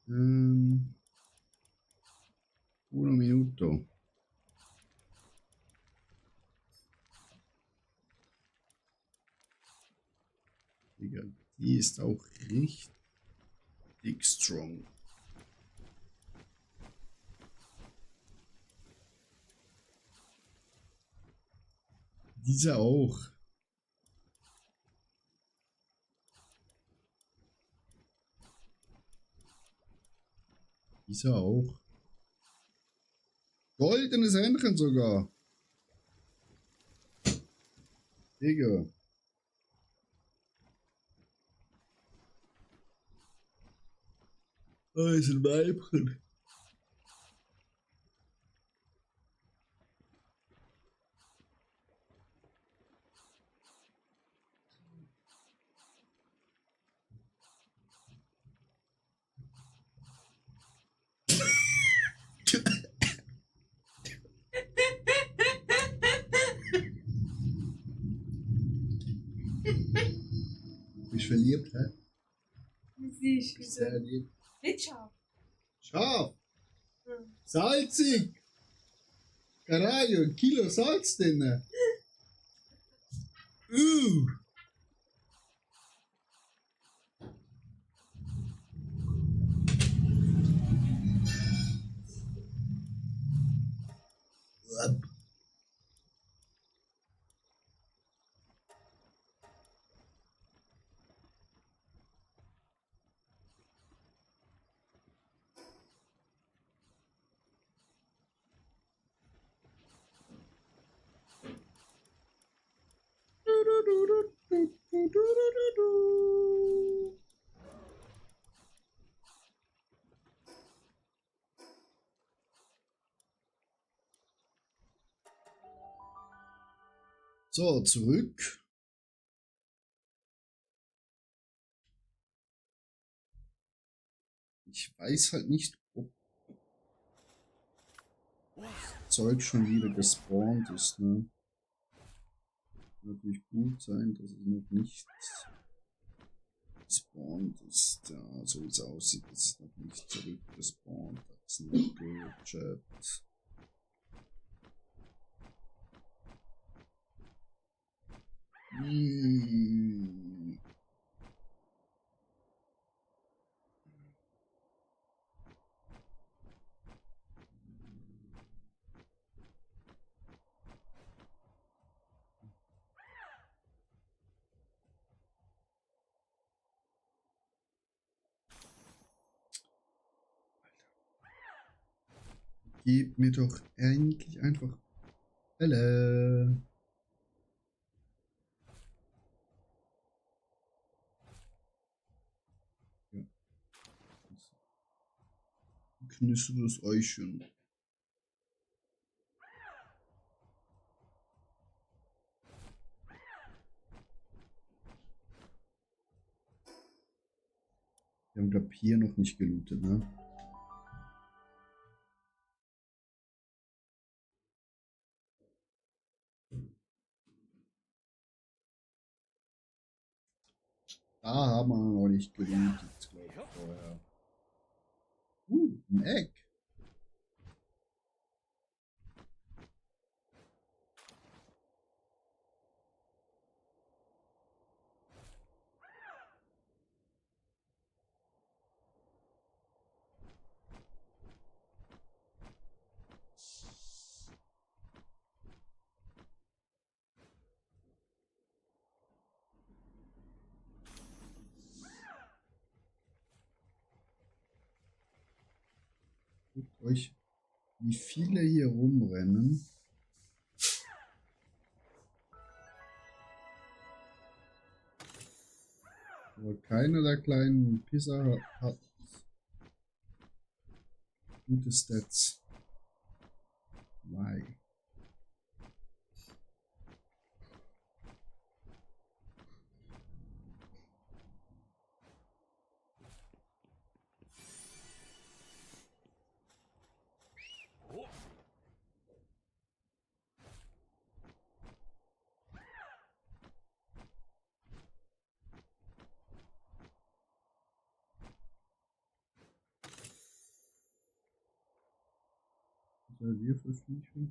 Uno minuto. Egal, die ist auch richtig strong. Diese auch. Dieser auch. Goldenes Händchen sogar. Digga. Oh, ist ein Weibchen. Bist verliebt, hä? Wie ist Bist sehr lieb. nicht scharf. Scharf. Hm. Salzig. Caralho, ein Kilo Salz drin. So, zurück. Ich weiß halt nicht, ob das Zeug schon wieder gespawnt ist, ne? Kann natürlich gut sein, dass es noch nicht gespawnt ist. Ja, so wie es aussieht, ist es noch nicht zurückgespawnt. Das ist noch gecheckt. Gib mir doch eigentlich einfach Bälle. Ja. Knisterndes Eichchen. Wir haben, glaube ich, hier noch nicht gelootet, ne? Da haben wir noch nicht gelootet, glaube ich, vorher. Ein Egg. Guckt euch, wie viele hier rumrennen. Aber keiner der kleinen Pisser hat gute Stats. Why? Oh. Was seid ihr für Viecher?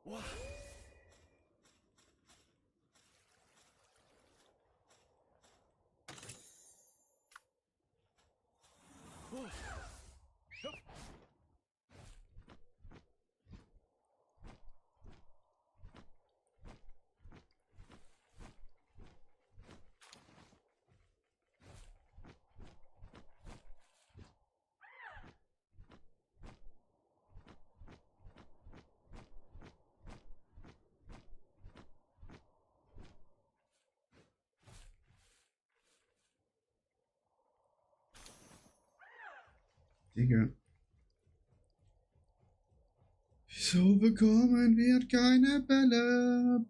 Wow. Oh. Hup. Digga. Wieso bekommen wir keine Bälle?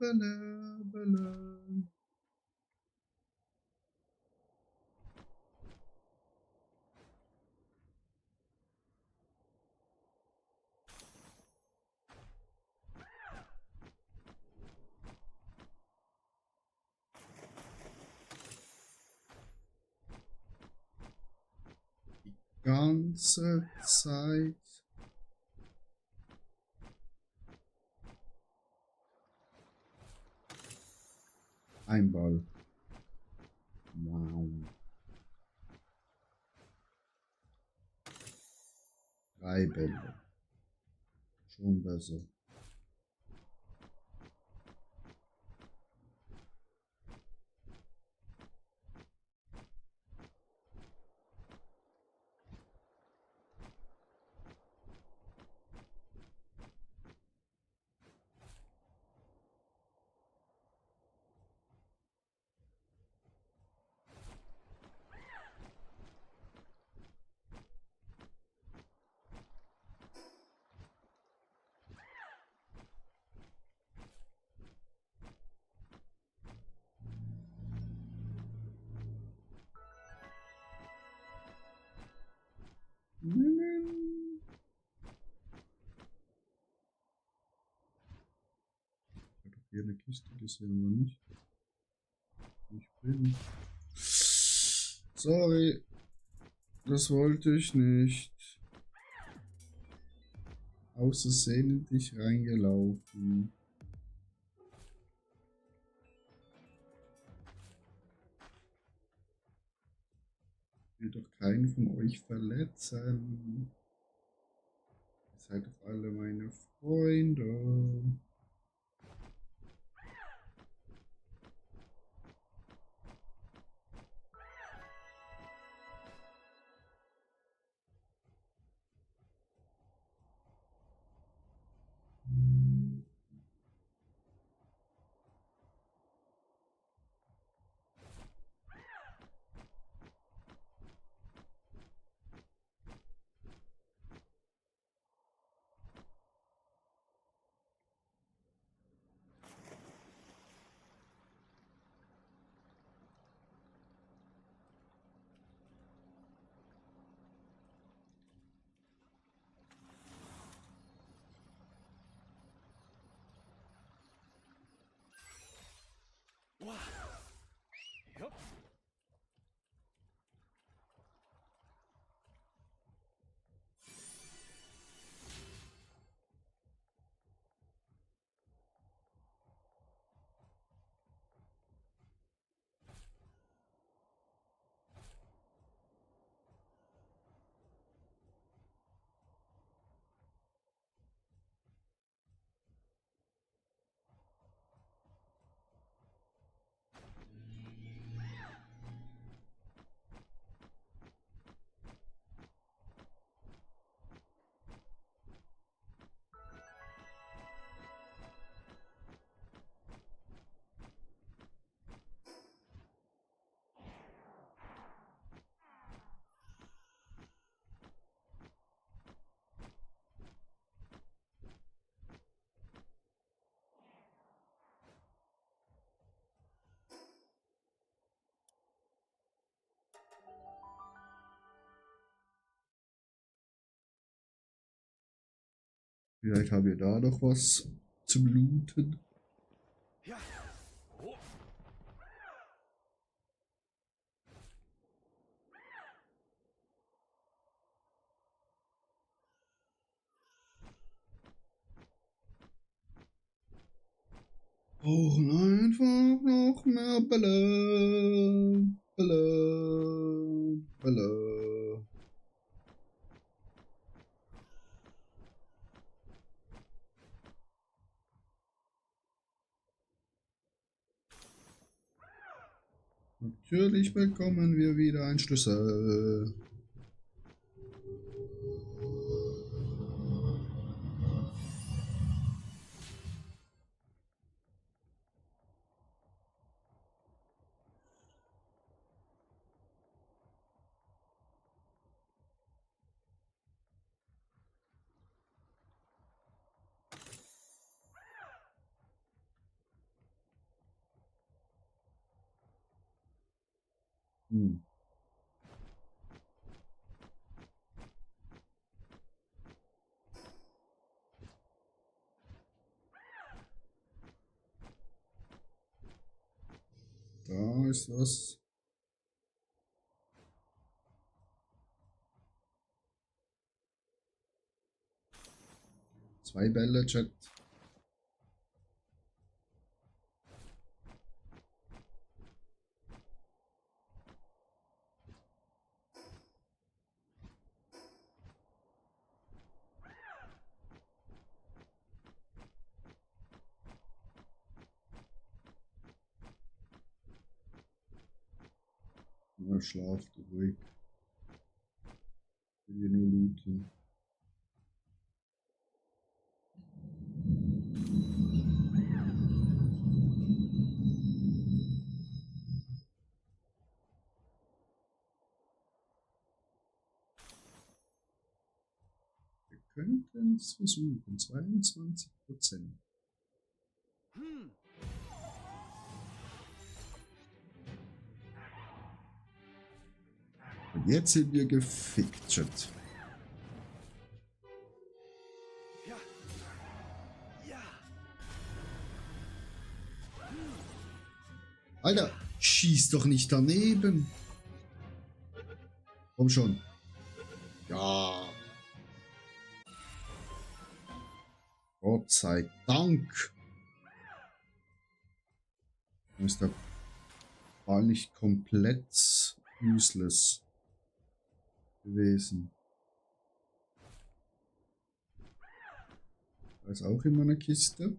Ganze Zeit. Ein Ball. Wow. 3 Bälle. Schon besser. Ich habe hier eine Kiste gesehen, oder nicht? Ich bin. Sorry. Das wollte ich nicht. Aus Versehen in dich reingelaufen. Ich will doch keinen von euch verletzen. Ihr seid doch alle meine Freunde. Vielleicht haben wir da noch was zum Looten. Ja. Oh. Brauchen einfach noch mehr Bälle. Bälle. Bälle. Natürlich bekommen wir wieder einen Schlüssel. Hm. Da ist was. Zwei Bälle, Chat. Na, schlaft ruhig. Ich will hier nur looten. Wir könnten es versuchen. 22%. Hm. Und jetzt sind wir gefickt, Chat. Ja. Ja. Alter, schieß doch nicht daneben. Komm schon. Ja. Gott sei Dank. Dann ist der Ball nicht komplett useless gewesen. Da ist auch immer eine Kiste.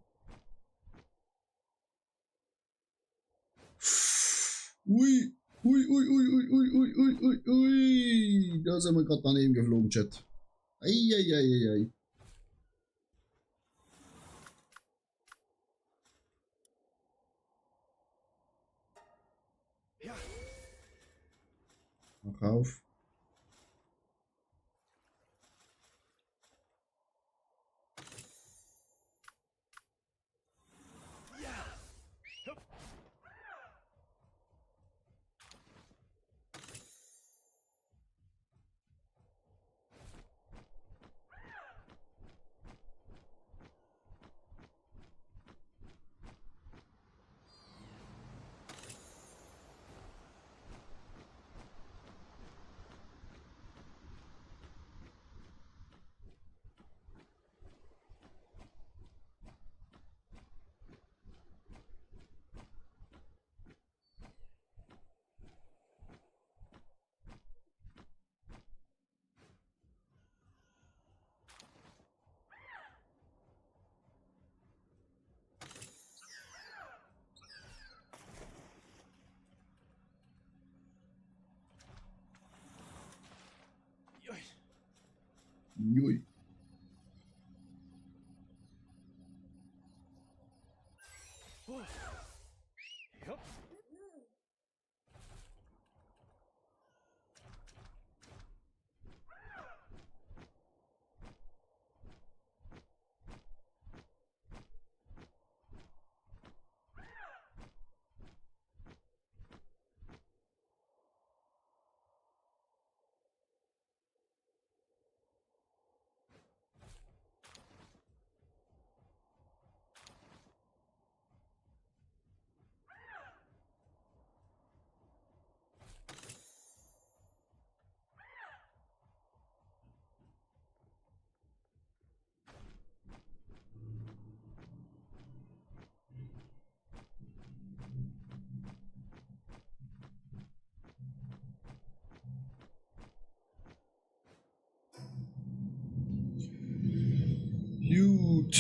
Ui, ui, ui, ui, ui, ui, ui, ui, ui, ui. Da sind wir gerade daneben geflogen, Chat. Eieieiei. Ja. Mach auf. Ui. Oh. Ja. Gut.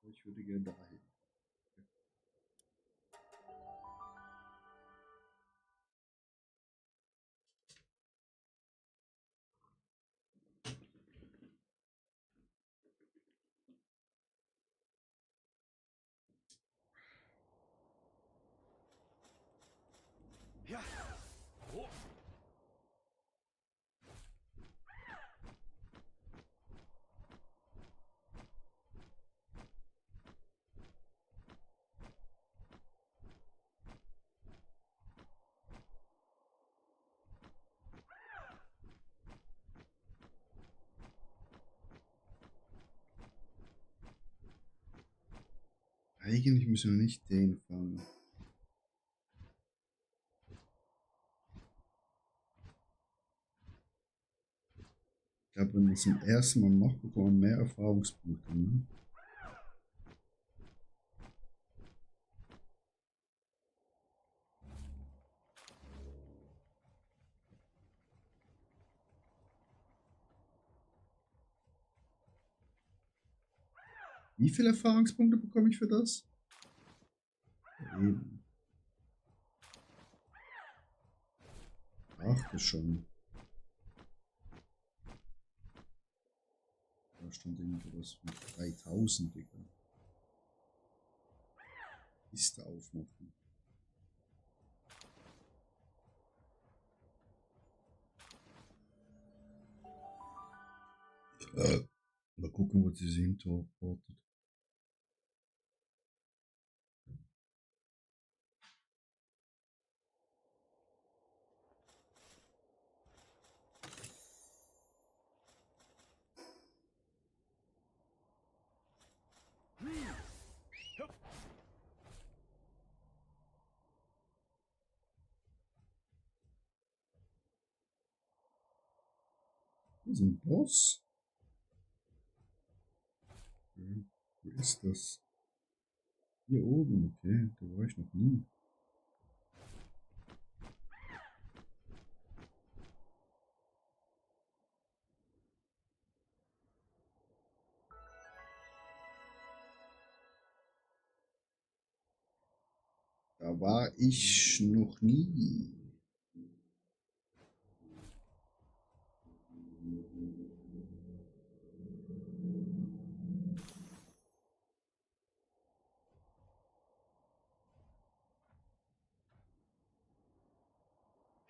Ich würde gerne dahin. Ja. Oh. Eigentlich müssen wir nicht den fangen. Ich glaube, wenn man es zum ersten Mal macht, bekommt man mehr Erfahrungspunkte. Ne? Wie viele Erfahrungspunkte bekomme ich für das? Ja, eben. Ach, das schon. Da stand irgendwas mit 3000, Digga. Kiste aufmachen. Mal gucken, was sie sind. Wartet. Das ist ein Boss. Okay. Wo ist das? Hier oben, okay. Da war ich noch nie. Da war ich noch nie.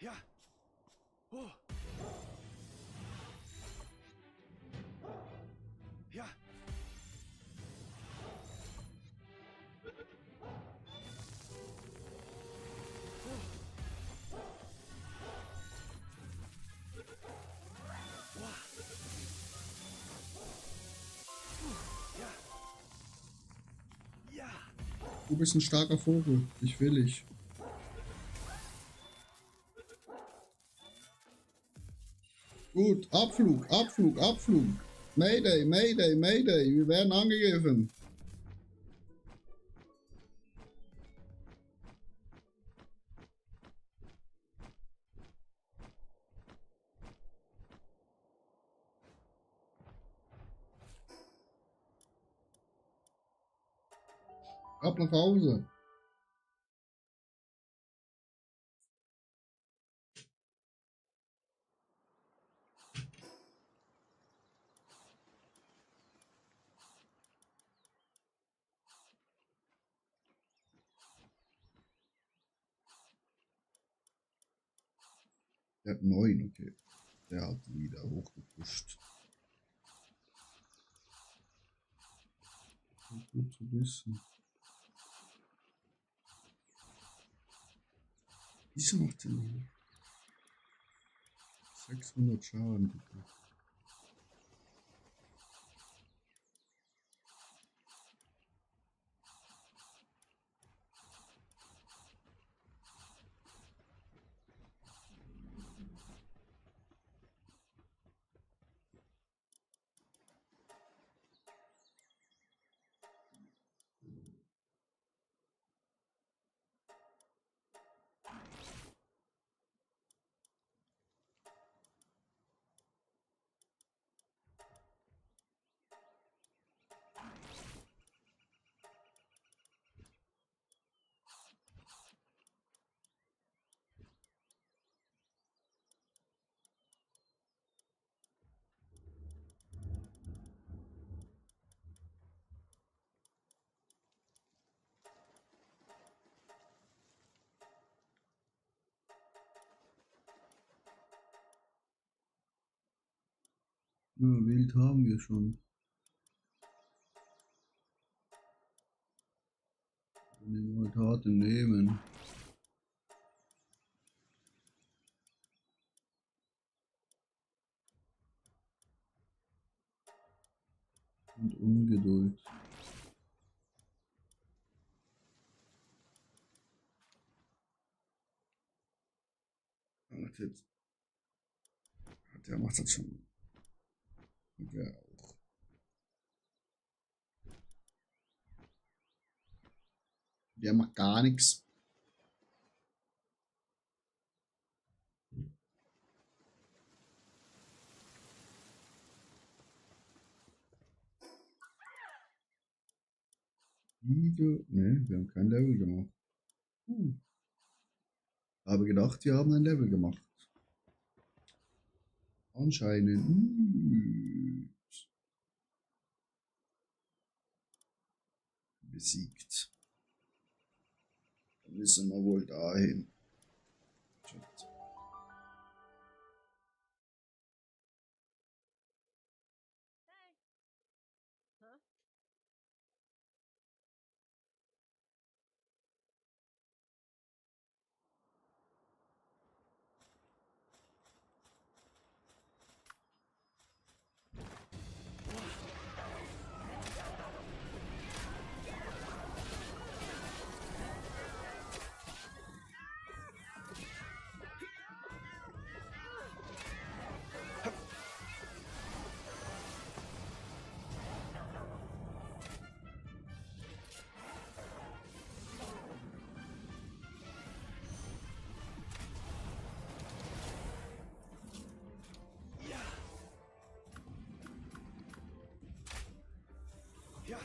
Ja. Oh. Ja. Ja. Du bist ein starker Vogel. Ich will dich. Gut, Abflug, Abflug, Abflug. Mayday, Mayday, Mayday. Wir werden angegriffen. Ab nach Hause. Der hat 9, okay. Der hat wieder hochgepusht. Gut zu wissen. Wieso macht er nur 600 Schaden, bitte? Ja, Wild haben wir schon. Den halt hart nehmen. Und Ungeduld. Jetzt. Der macht das schon. Der auch. Der macht gar nichts. Wieder. Ne, wir haben kein Level gemacht. Habe gedacht, wir haben ein Level gemacht. Anscheinend. Besiegt. Dann müssen wir wohl dahin. Ja.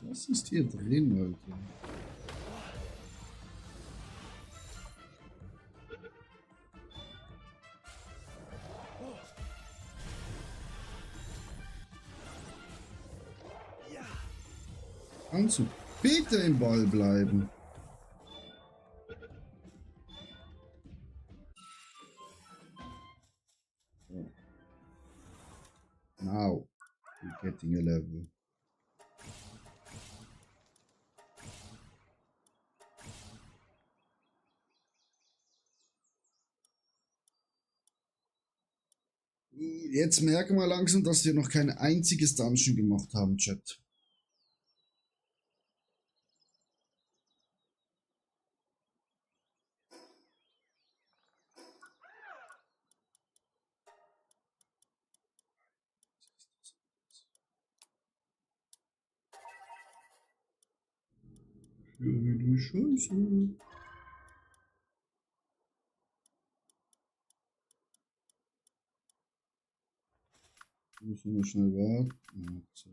Was ist hier drin, Leute? Kannst du bitte im Ball bleiben? Oh. Now we're getting a level. Jetzt merken wir langsam, dass wir noch kein einziges Dungeon gemacht haben, Chat. Ja, wie du Scheiße. Müssen wir schnell warten. So.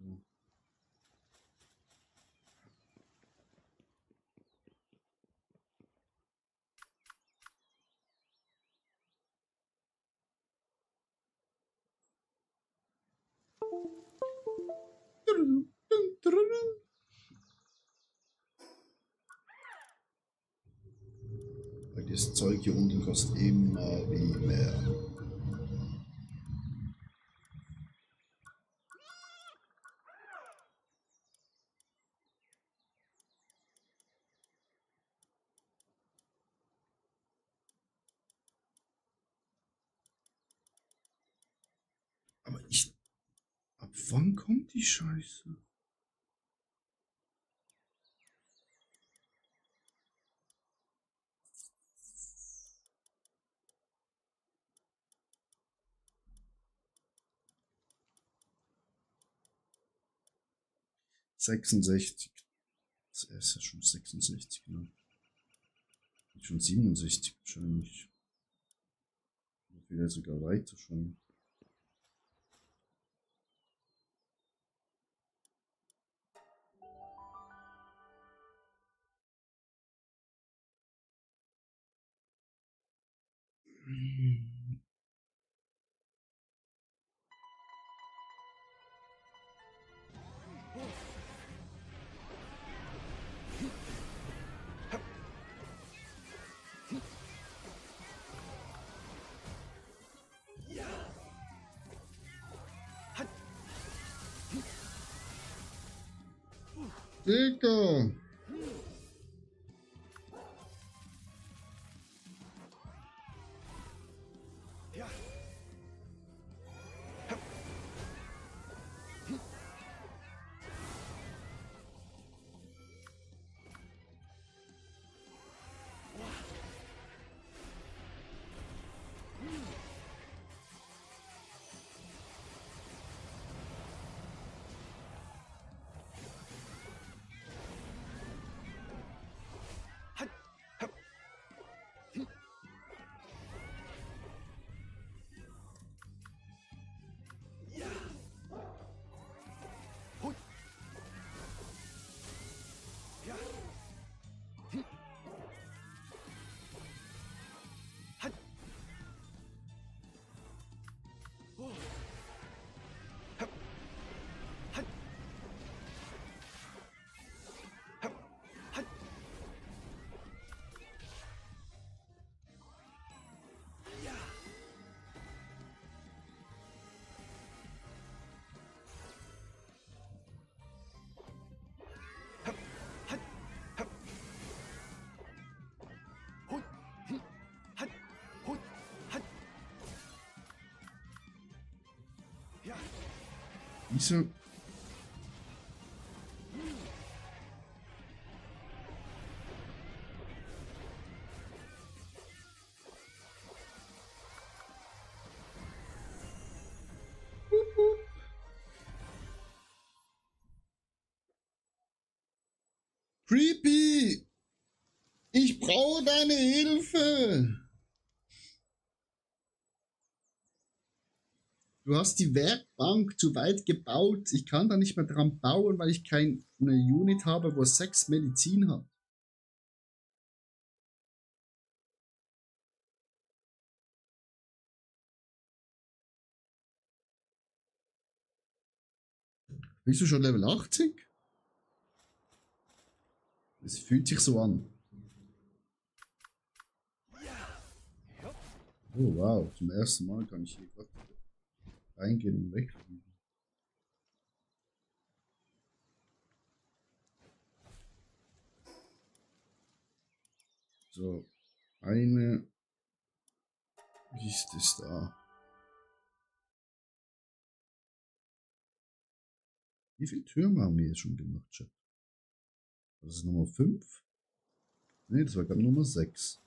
Weil das Zeug hier unten kostet immer wie mehr. Aber ab wann kommt die Scheiße? ...66. Das ist ja schon 66, ne? Schon 67 wahrscheinlich. Vielleicht sogar weiter schon. Digga! Ja. Wieso? Creepy! Ich brauche deine Hilfe! Du hast die Werkbank zu weit gebaut. Ich kann da nicht mehr dran bauen, weil ich keine Unit habe, wo 6 Medizin hat. Bist du schon Level 80? Es fühlt sich so an. Oh wow, zum ersten Mal kann ich hier gerade reingehen und wegfliegen. So, eine Liste ist da. Wie viele Türme haben wir jetzt schon gemacht, Chat? Das ist Nummer 5? Ne, das war gerade Nummer 6.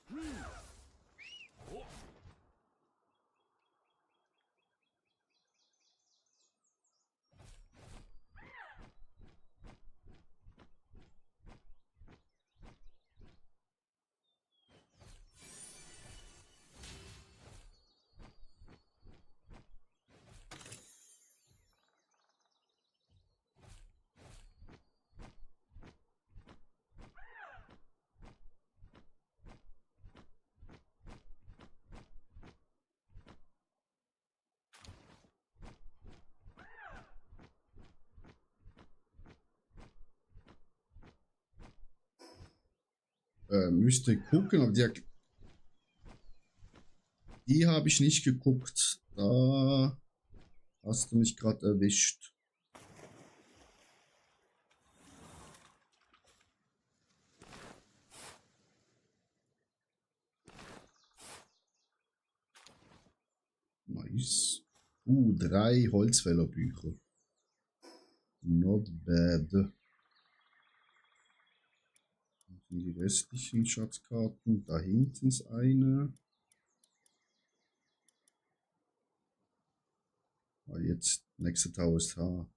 Müsste gucken, aber die habe ich nicht geguckt. Da hast du mich gerade erwischt. Nice. 3 Holzfällerbücher. Not bad. Die restlichen Schatzkarten. Da hinten ist eine. Ah, jetzt, nächste Tower ist H.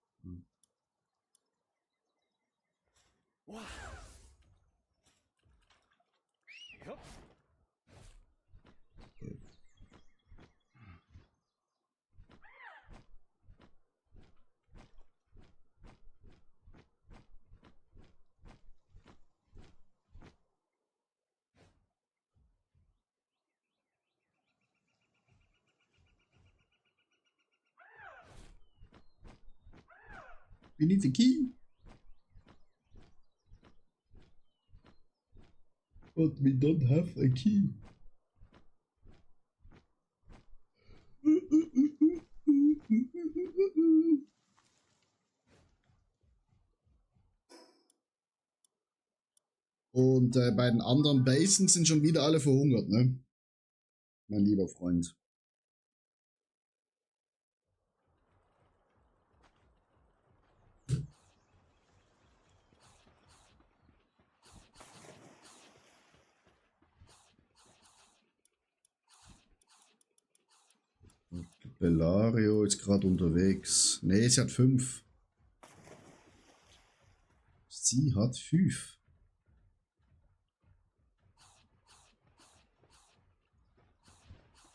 We need the key. But we don't have a key. Und bei den anderen Basen sind schon wieder alle verhungert, ne? Mein lieber Freund. Bellario ist gerade unterwegs. Ne, sie hat 5. Sie hat 5.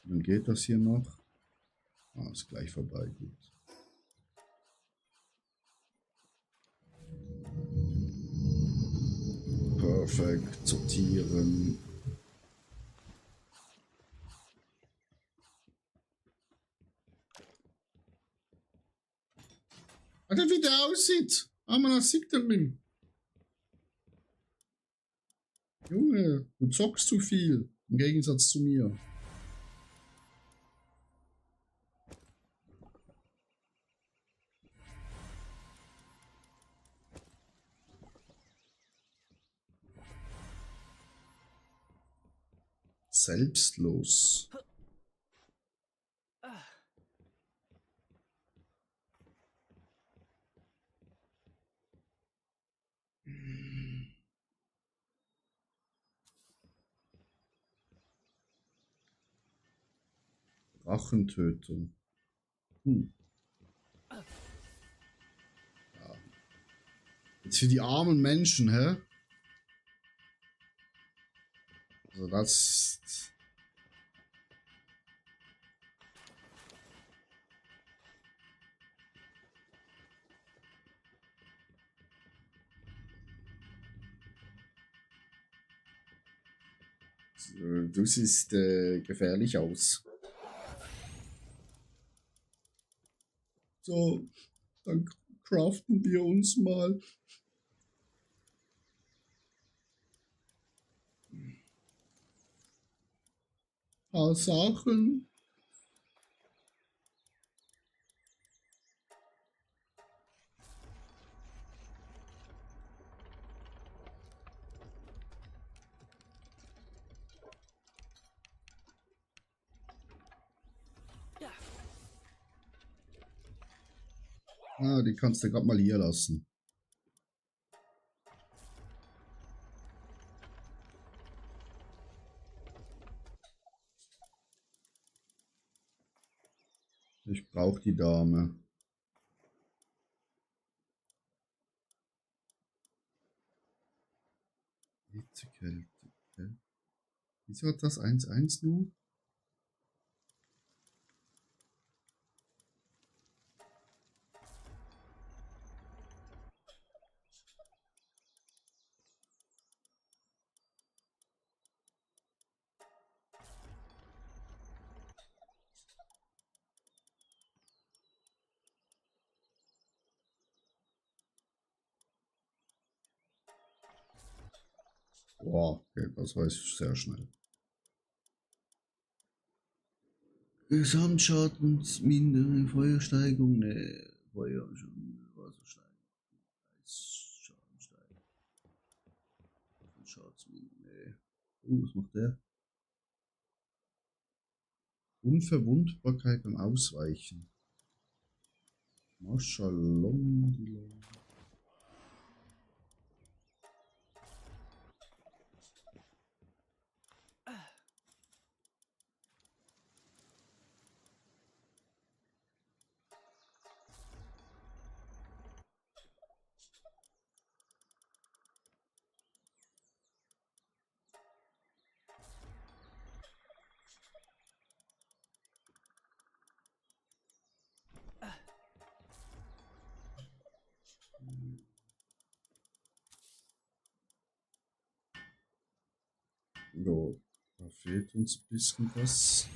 Dann geht das hier noch. Ah, ist gleich vorbei. Gut. Perfekt. Sortieren. Alter, wie der aussieht. Ah, man sieht den. Junge, du zockst zu viel. Im Gegensatz zu mir. Selbstlos. Drachentötung. Ja. Jetzt für die armen Menschen, hä? Also das... Du siehst gefährlich aus. So, dann craften wir uns mal. Ein paar Sachen. Ah, die kannst du gerade mal hier lassen. Ich brauche die Dame. Hitzekälte. Wieso hat das 1-1 nur? Boah, okay, das war jetzt sehr schnell. Gesamtschaden, mindere Feuersteigung, ne, Feuer schon, Wassersteigung, Eisschadensteigung, Schadensmine, ne. Was macht der? Unverwundbarkeit beim Ausweichen. Maschalom. So, da fehlt uns ein bisschen was.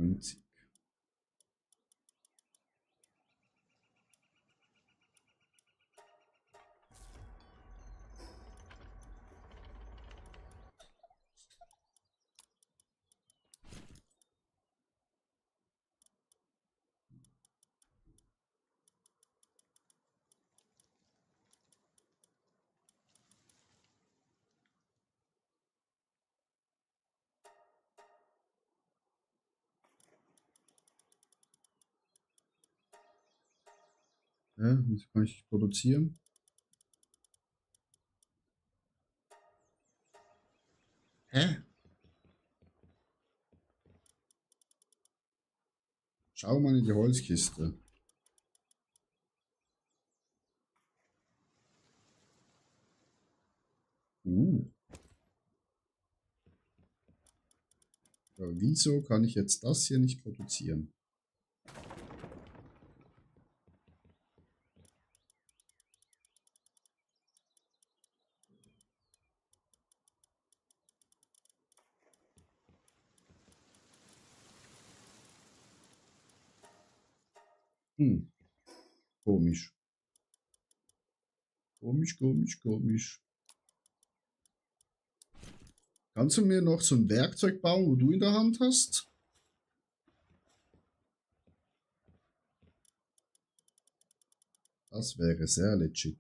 90. Ja, wieso kann ich nicht produzieren? Hä? Schau mal in die Holzkiste. Aber wieso kann ich jetzt das hier nicht produzieren? Komisch. Komisch. Kannst du mir noch so ein Werkzeug bauen, wo du in der Hand hast? Das wäre sehr legit.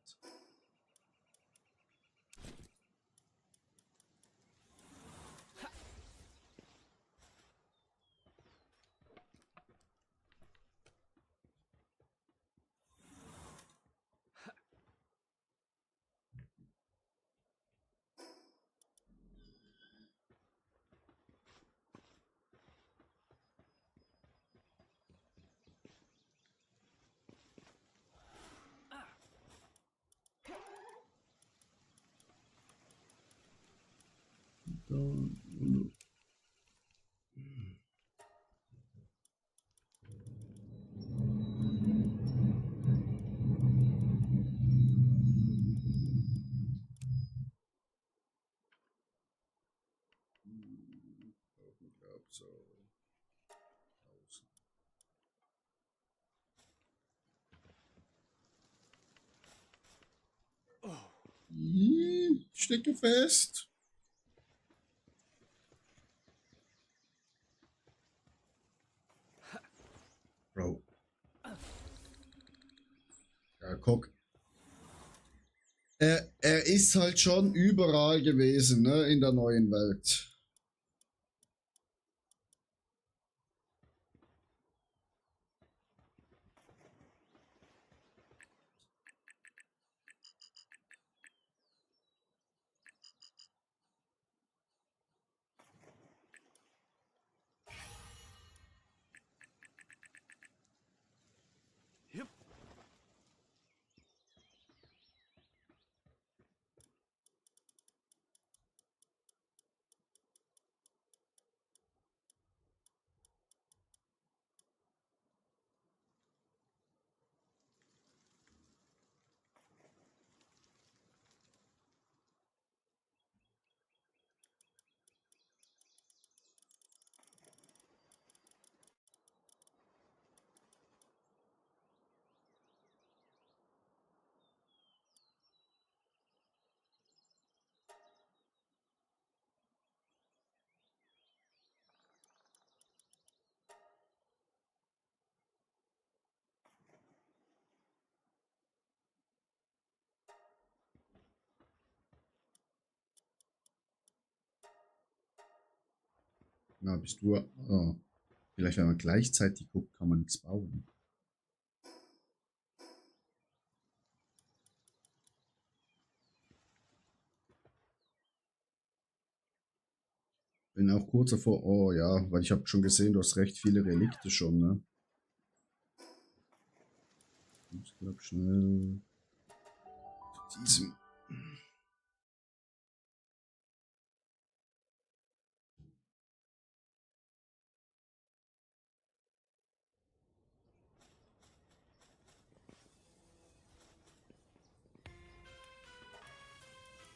So. Ich stecke fest. Bro. Ja, guck. Er ist halt schon überall gewesen, ne, in der neuen Welt. Jupp. Na, bist du. Oh. Vielleicht, wenn man gleichzeitig guckt, kann man nichts bauen. Bin auch kurz davor. Oh ja, weil ich habe schon gesehen, du hast recht viele Relikte schon, ne? Ich glaube schnell zu diesem.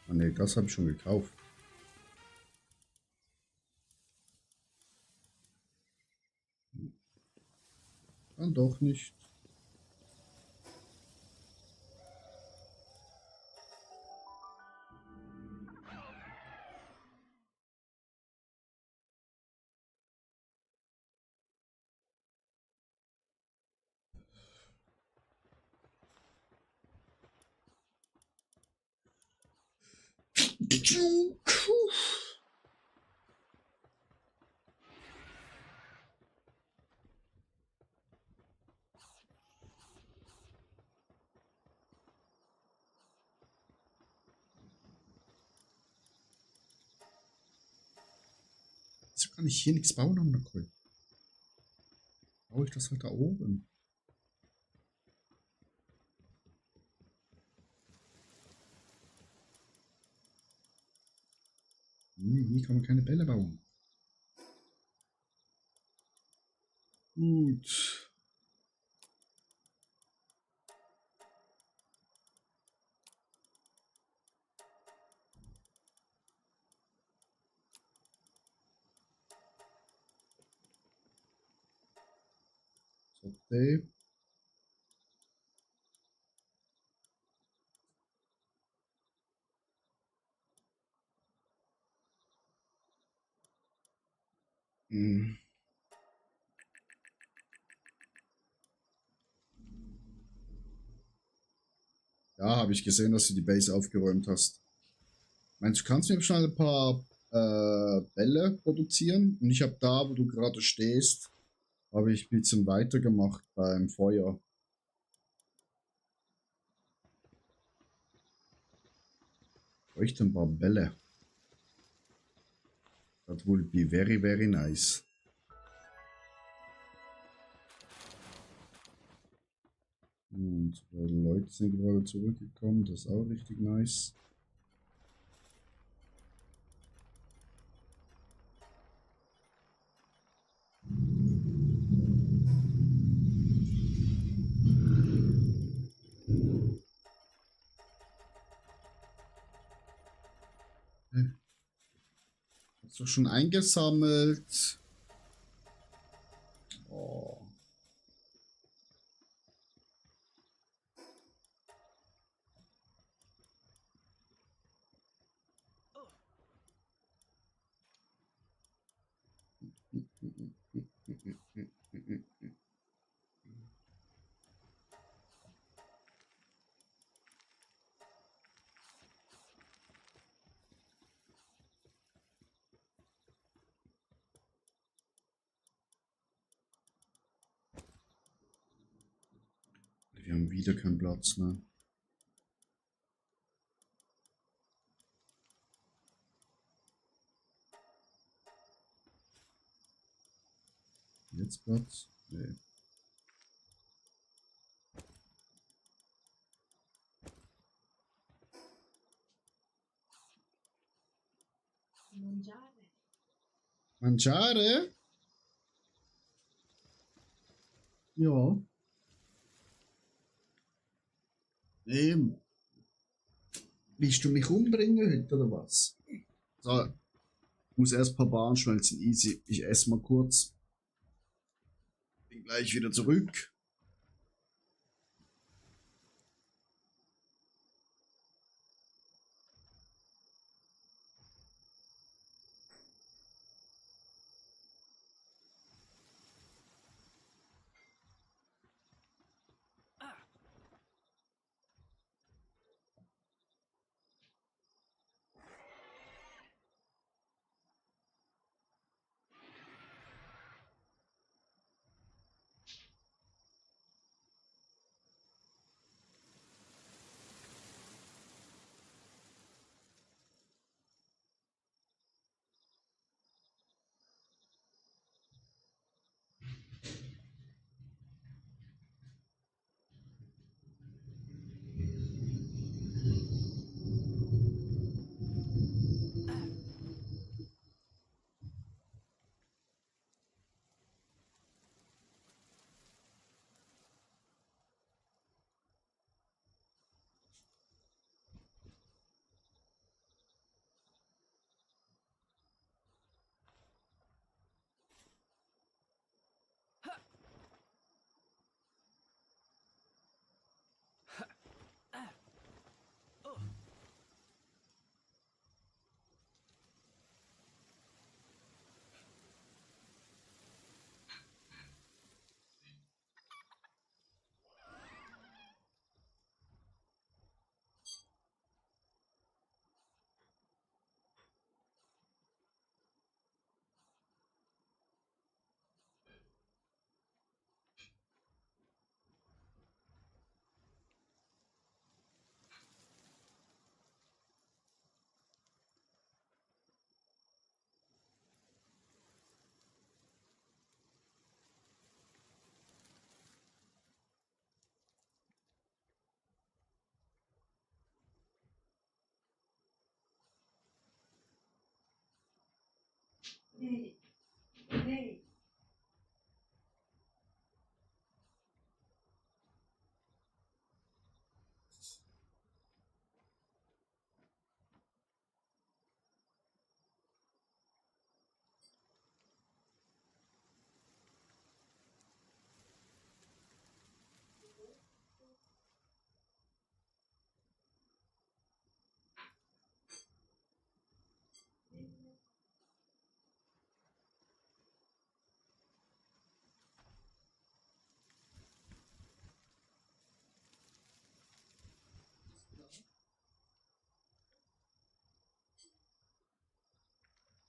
Ah ne, das habe ich schon gekauft. . Dann doch nicht. Wieso kann ich hier nichts bauen am Nackel? Baue ich das halt da oben? Hier kann man keine Bälle bauen. Gut. Okay. Hm. Ja, habe ich gesehen, dass du die Base aufgeräumt hast. Meinst du, kannst mir schnell ein paar Bälle produzieren? Und ich habe da, wo du gerade stehst, habe ich ein bisschen weitergemacht beim Feuer. Ich bräuchte ein paar Bälle. That would be very, very nice. Und zwei Leute sind gerade zurückgekommen, das ist auch richtig nice. Hast du schon eingesammelt? Oh. Wir haben wieder keinen Platz, ne? Jetzt Platz? Nee. Mangiare. Mangiare? Ja. Nee. Willst du mich umbringen heute oder was? So, ich muss erst ein paar Bahnen schmelzen. Easy. Ich esse mal kurz. Bin gleich wieder zurück. Nee. Nee.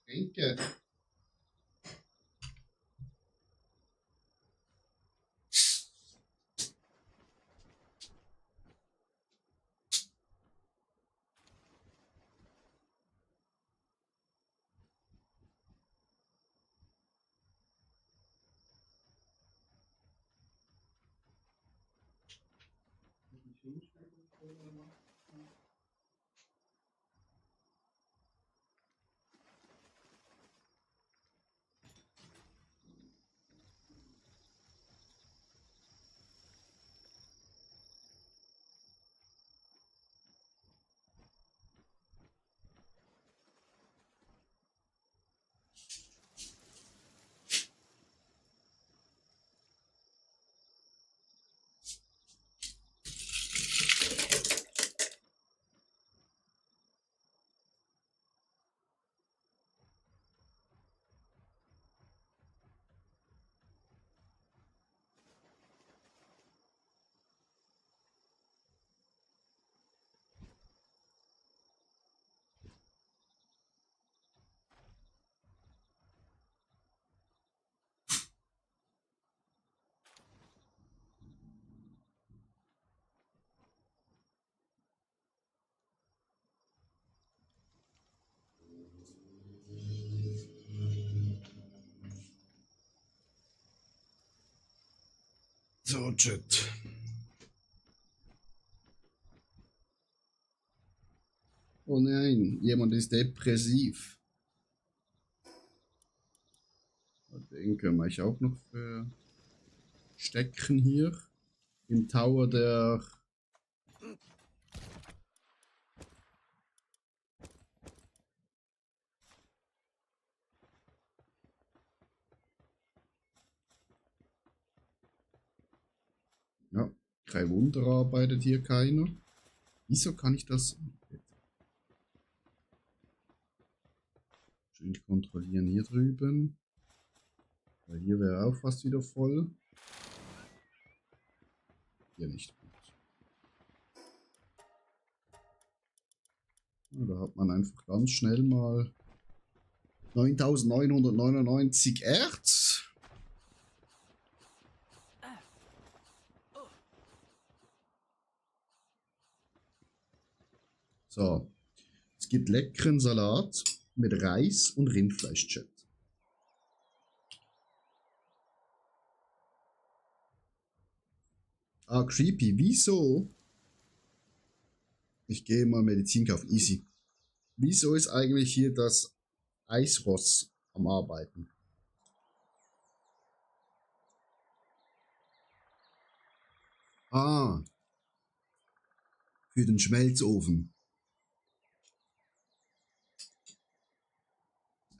Denke. So, Chat. Oh nein, jemand ist depressiv. Den können wir auch noch verstecken hier. Im Tower der... Ja, kein Wunder, arbeitet hier keiner. Wieso kann ich das... Schön kontrollieren hier drüben. Weil hier wäre auch fast wieder voll. Hier nicht gut. Ja, da hat man einfach ganz schnell mal 9999 Erz. So, es gibt leckeren Salat mit Reis und Rindfleischchat. Ah, creepy. Wieso? Ich gehe mal Medizin kaufen. Easy. Wieso ist eigentlich hier das Eisross am Arbeiten? Ah, für den Schmelzofen.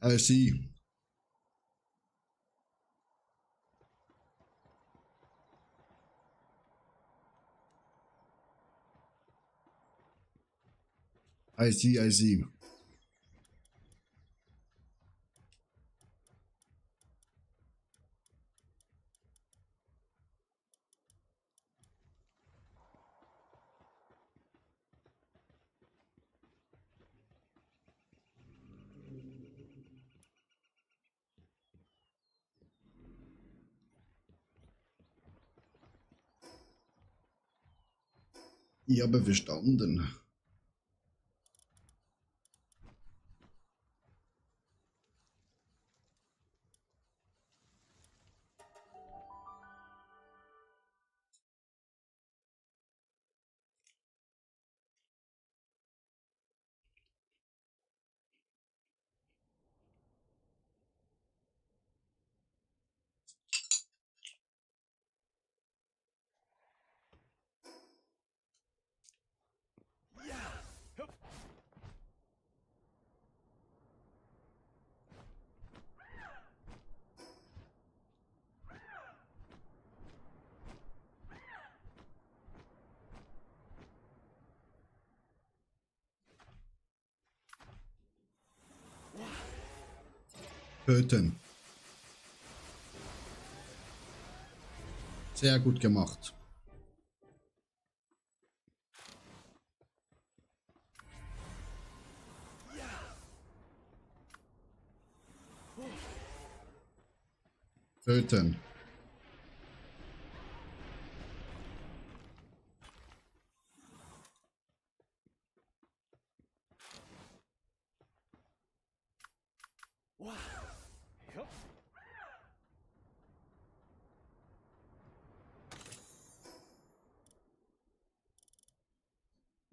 I see. I see, I see. Ich habe verstanden. Töten. Sehr gut gemacht. Töten. Jupp.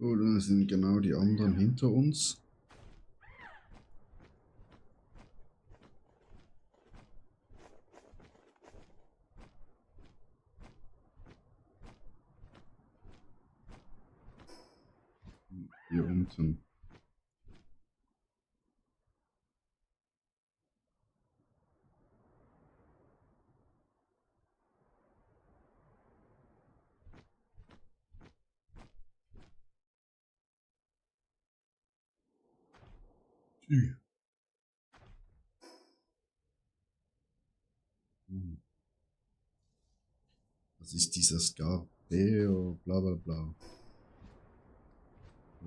Oh, dann sind genau die anderen hinter uns. Hier unten. Was ist dieser Scarpeo, bla bla bla.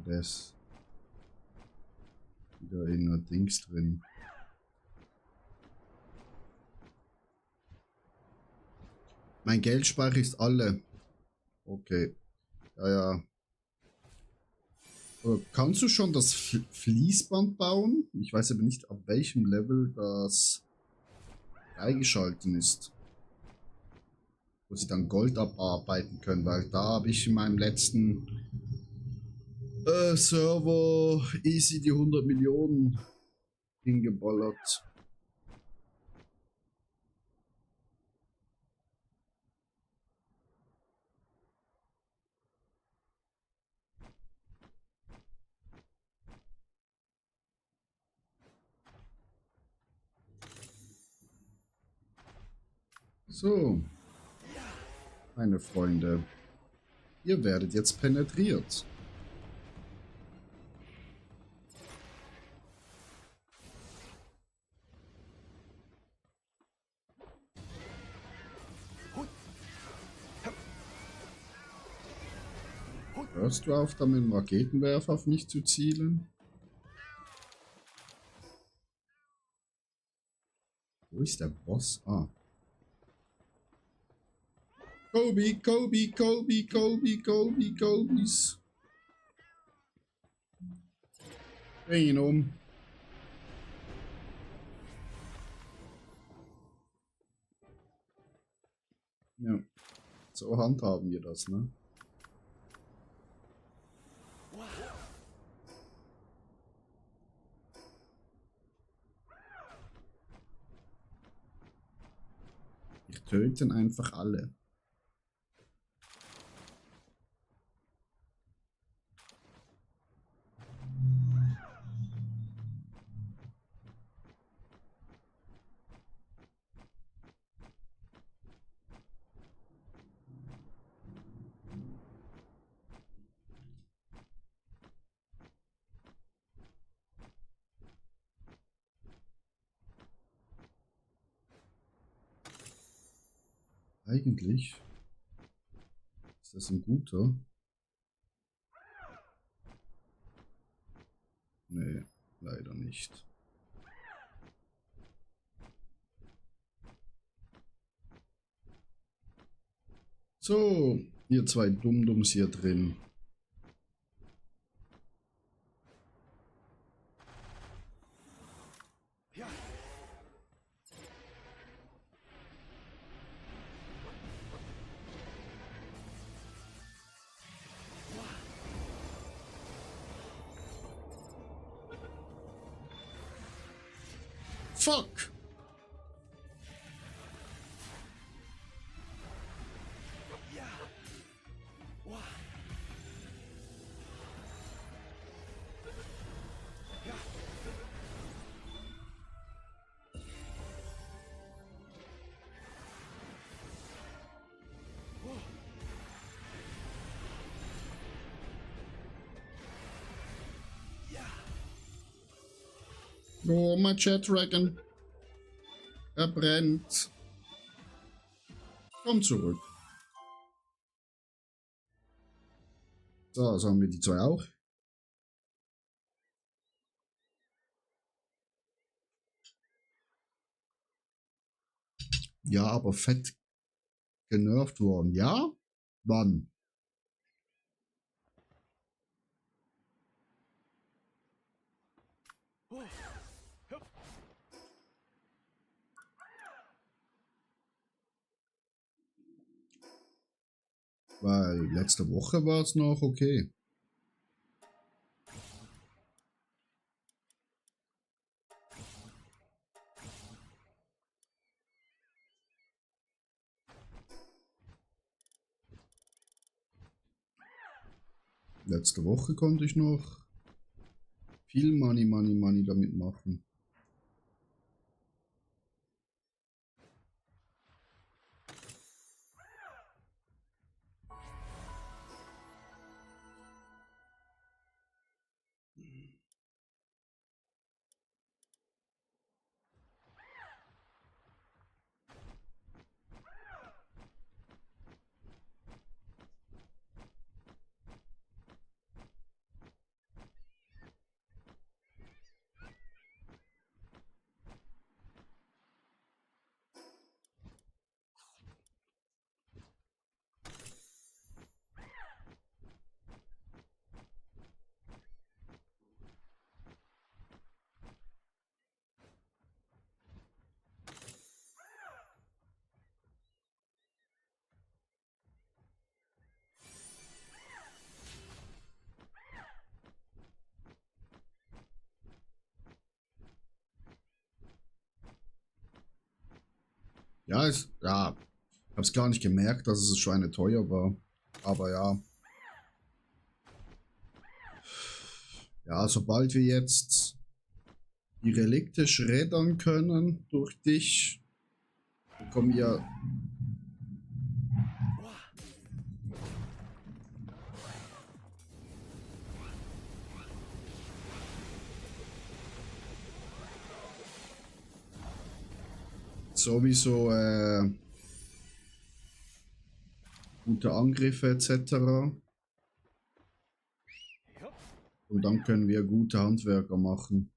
Der ist wieder in einer Dings drin. Mein Geldspeicher ist alle. Okay. Ja, ja. Kannst du schon das Fließband bauen? Ich weiß aber nicht, ab welchem Level das freigeschalten ist. Wo sie dann Gold abarbeiten können, weil da habe ich in meinem letzten Server easy die 100 Millionen hingeballert. So, meine Freunde, ihr werdet jetzt penetriert. Hörst du auf, da mit dem Raketenwerfer auf mich zu zielen? Wo ist der Boss? Ah. Kobe, Kobe, Kobe, Kobe, Kobe, Kobes. Bring ihn um. Ja, so handhaben wir das, ne? Wir töten einfach alle. Eigentlich ist das ein guter. Nee, leider nicht. So, ihr zwei Dummdums hier drin. Fuck! Oh, my chat dragon. Er brennt. Komm zurück. So, sagen wir die zwei auch. Ja, aber fett genervt worden. Ja? Wann? Weil letzte Woche war es noch okay. Letzte Woche konnte ich noch viel Money damit machen. Ja, hab's gar nicht gemerkt, dass es Schweine teuer war. Aber ja. Ja, sobald wir jetzt die Relikte schreddern können durch dich, bekommen wir sowieso gute Angriffe etc. Und dann können wir gute Handwerker machen.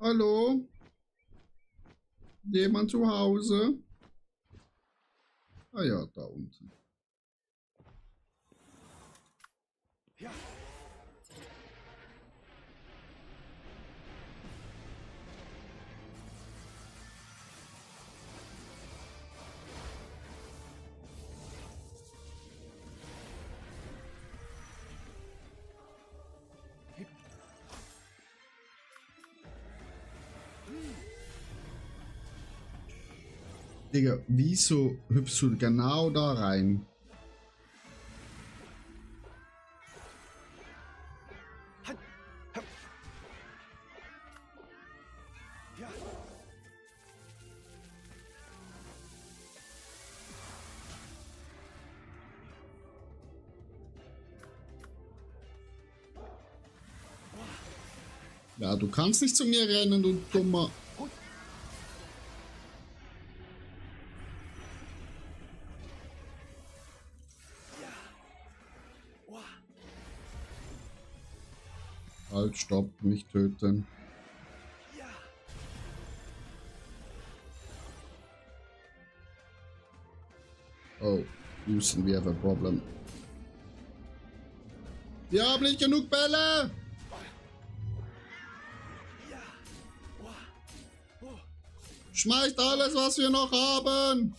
Hallo? Jemand zu Hause? Ah ja, da unten. Ja. Digga, wieso hüpfst du genau da rein? Ja, du kannst nicht zu mir rennen, du dummer. Halt, stopp, nicht töten. Oh, Houston, we have a problem. Wir haben nicht genug Bälle! Schmeißt alles, was wir noch haben!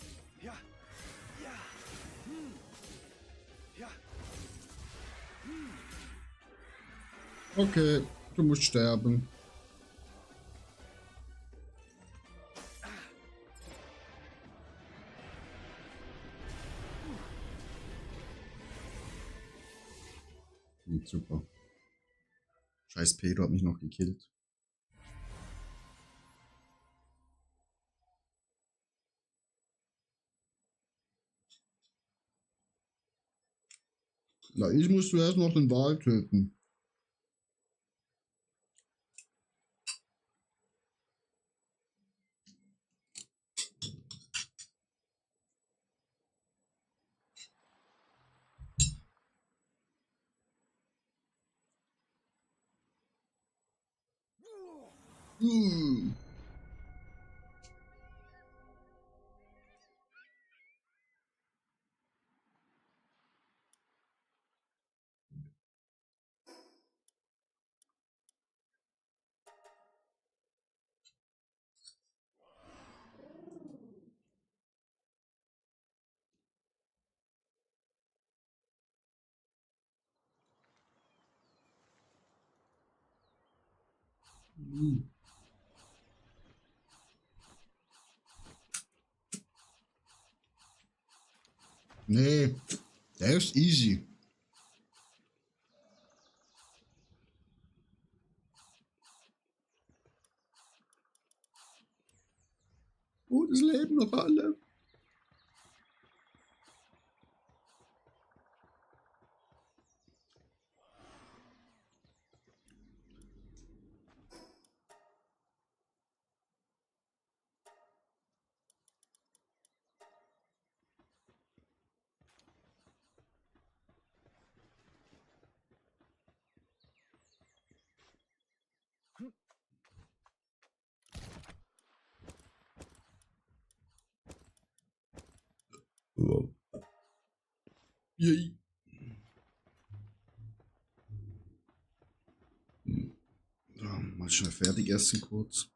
Okay, du musst sterben. Super. Scheiß Pedro hat mich noch gekillt. Na, ich muss zuerst noch den Wal töten. Nee, der ist easy. Gutes Leben noch alle. Yay. So, mal schnell fertig essen kurz.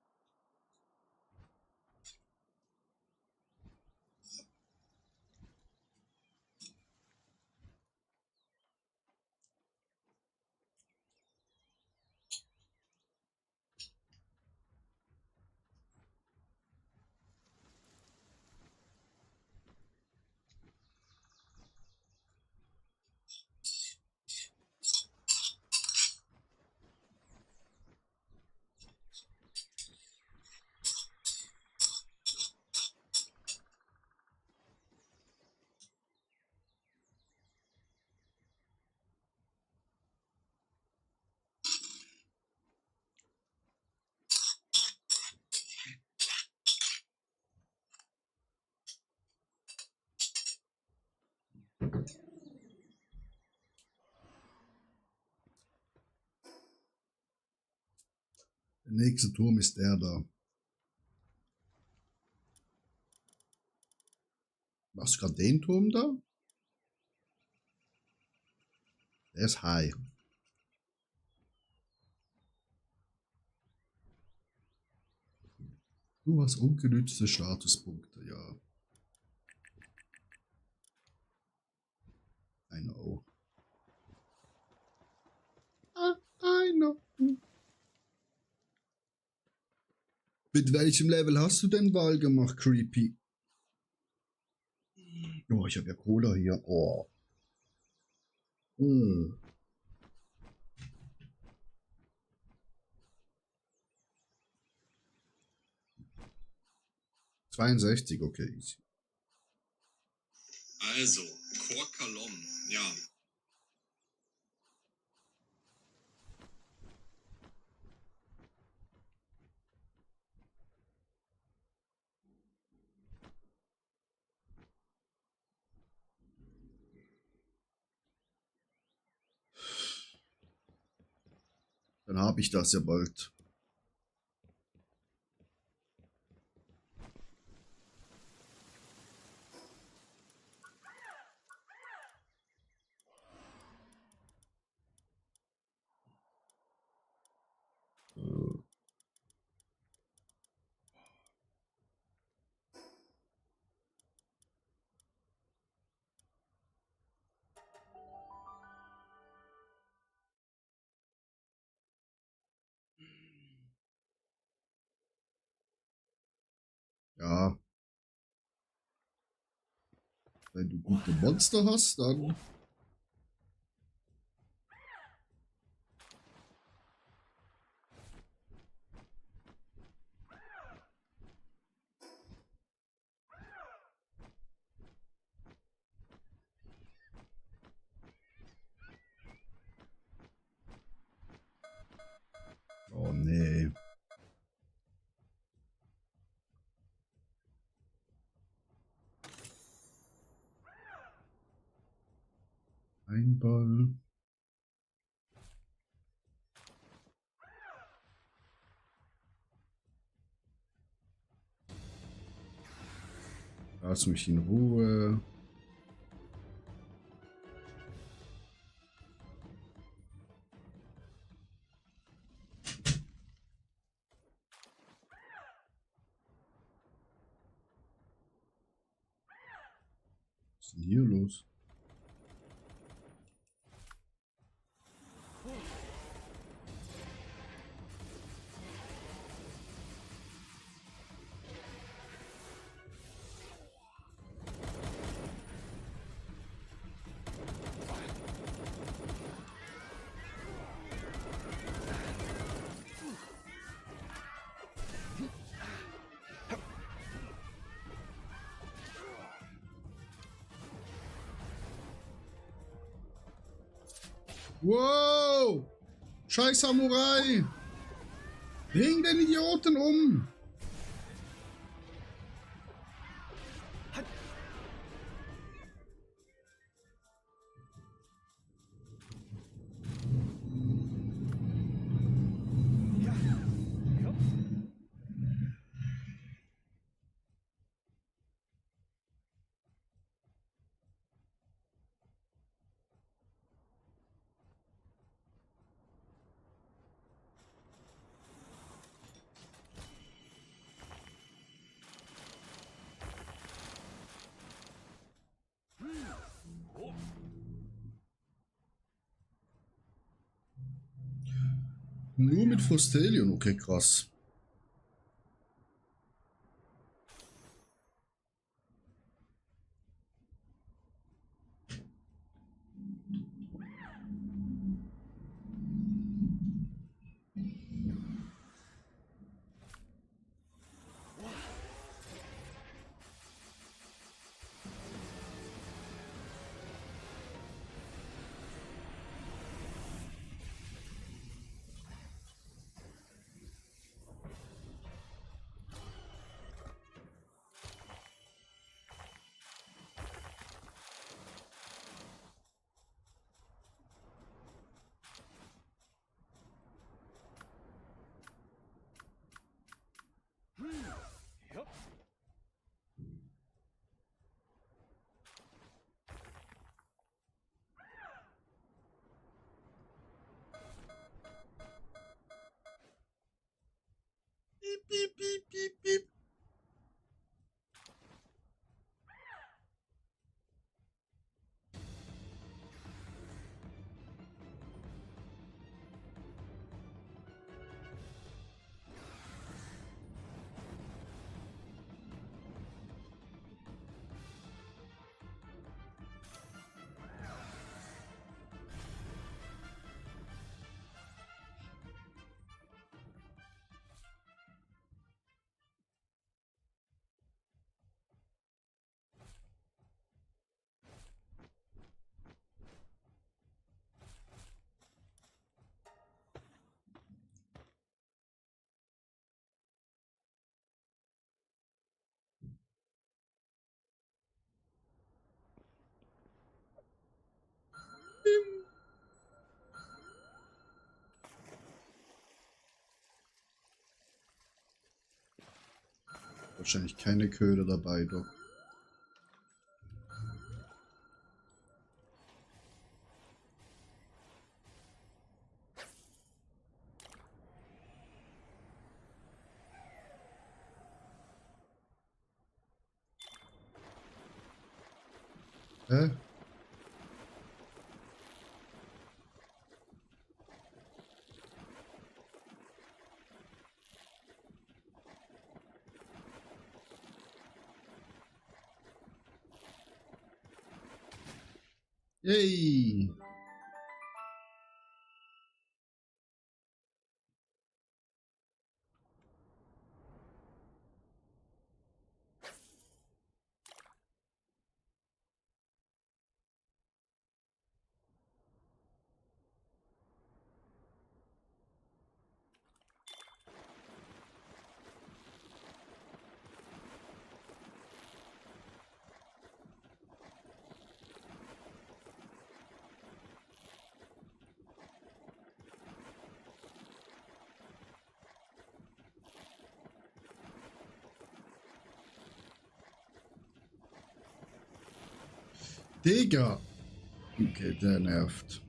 Der nächste Turm ist der da. Was, gerade den Turm da? Der ist high. Du hast ungenützte Statuspunkte, ja. I know. I know. Mit welchem Level hast du denn Wahl gemacht, Creepy? Oh, ich habe ja Cola hier. Oh. 62, okay. Easy. Also, Korkalom, ja. Dann habe ich das ja bald. Ja. Wenn du gute Monster hast, dann... Oh nee. Ein Ball. Lass mich in Ruhe. Was ist denn hier los? Wow! Scheiß Samurai! Bring den Idioten um! Nur mit Frustelion, okay, krass. Piep, piep, piep, piep, piep. Wahrscheinlich keine Köder dabei, doch. Hä? Yay! Digga! Okay, der nervt.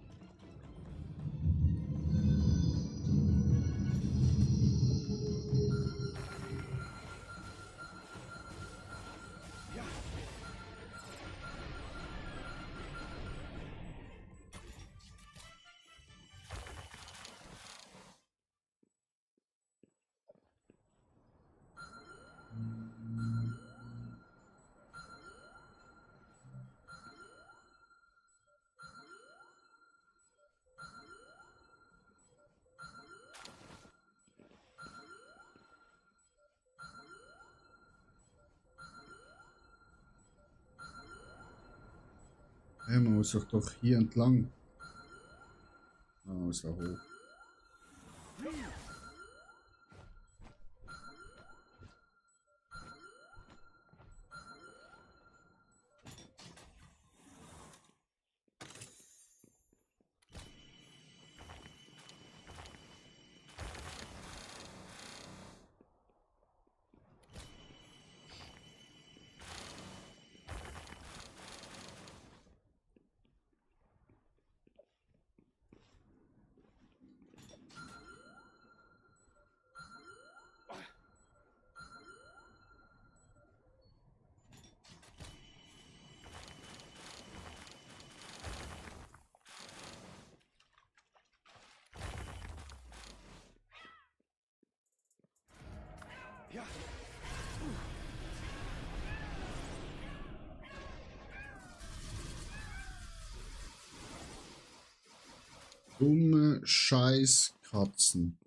Hey, man muss doch hier entlang. Man muss da hoch. Ja. Dumme Scheißkatzen.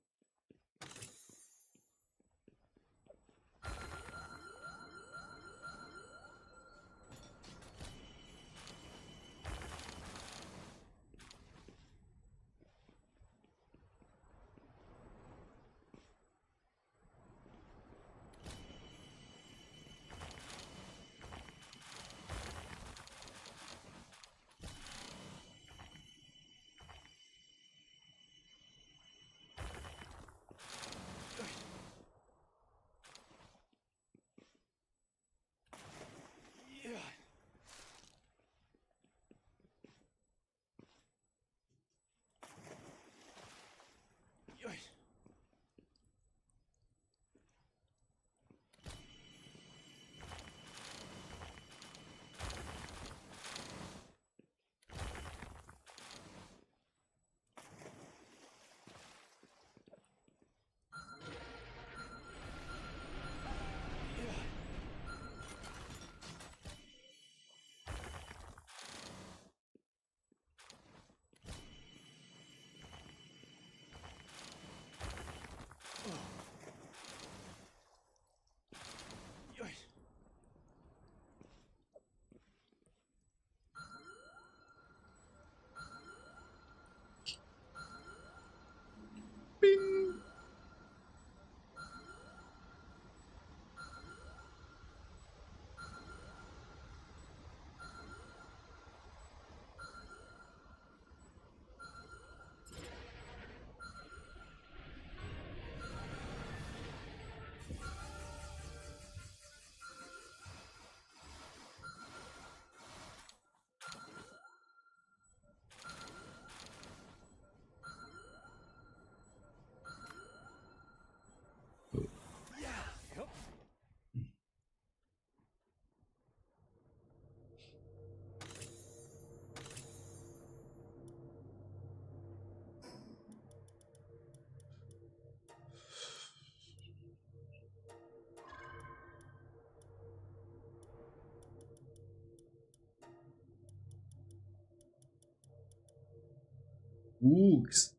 Ja. Ja. Bing!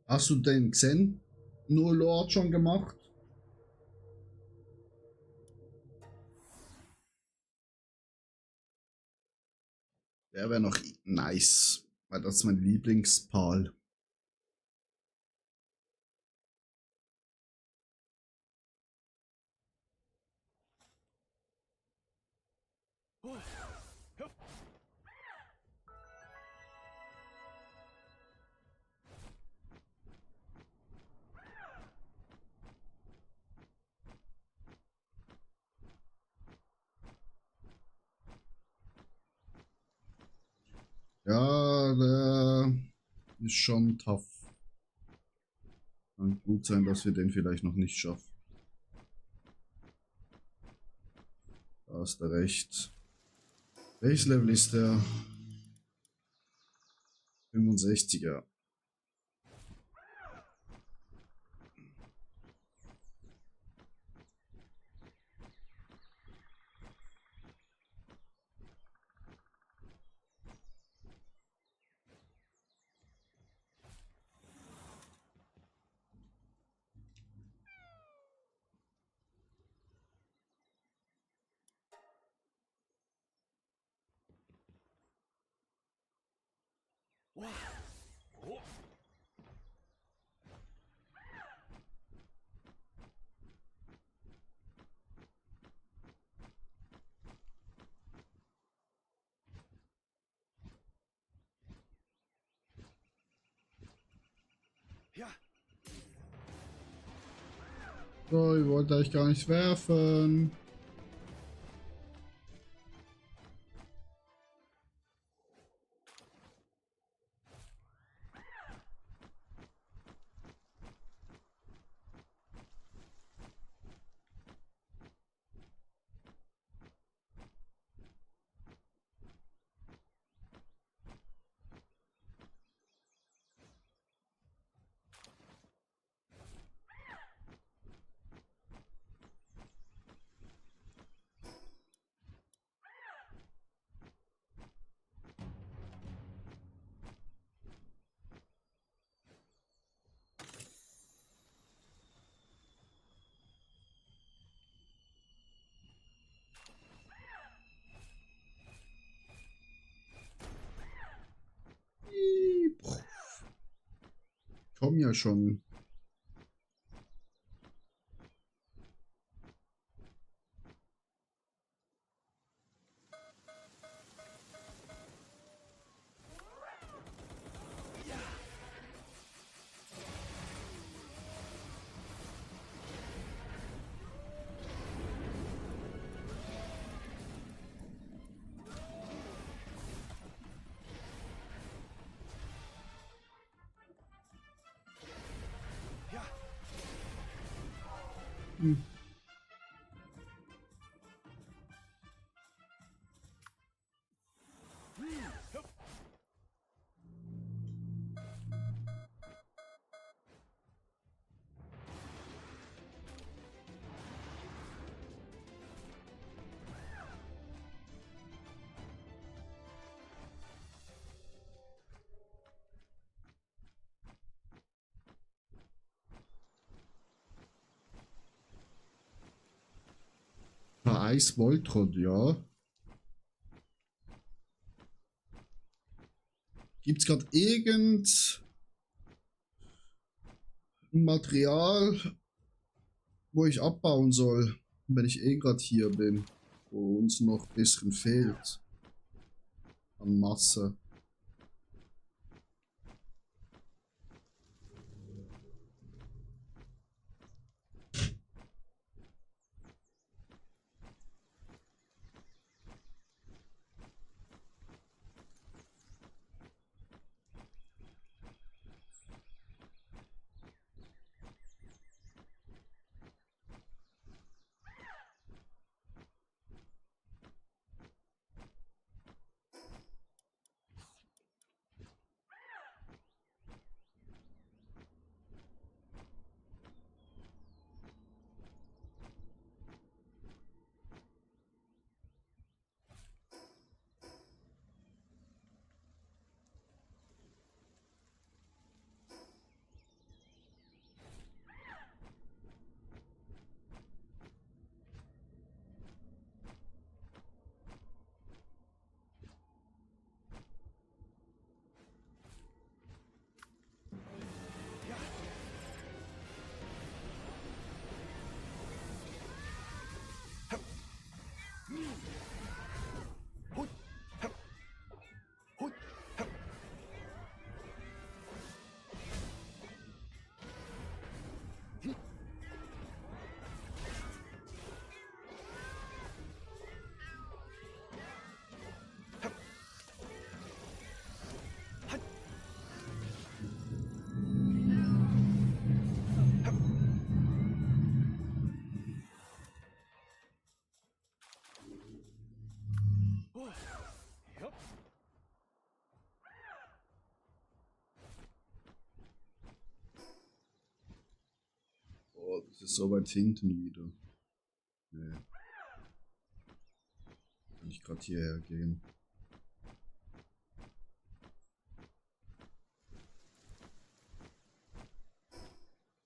Hast du den Xen nur Lord schon gemacht? Der wäre noch nice, weil das ist mein Lieblingspal. Ja, der ist schon tough. Kann gut sein, dass wir den vielleicht noch nicht schaffen. Da hast du recht. Welches Level ist der? 65er. Ja. So, ich wollte euch gar nicht werfen. Komm ja schon. Eis Voltrod, ja. Gibt es gerade irgend ein Material, wo ich abbauen soll, wenn ich eh gerade hier bin, wo uns noch ein bisschen fehlt an Masse? Oh, das ist so weit hinten wieder. Nee. Kann ich gerade hierher gehen?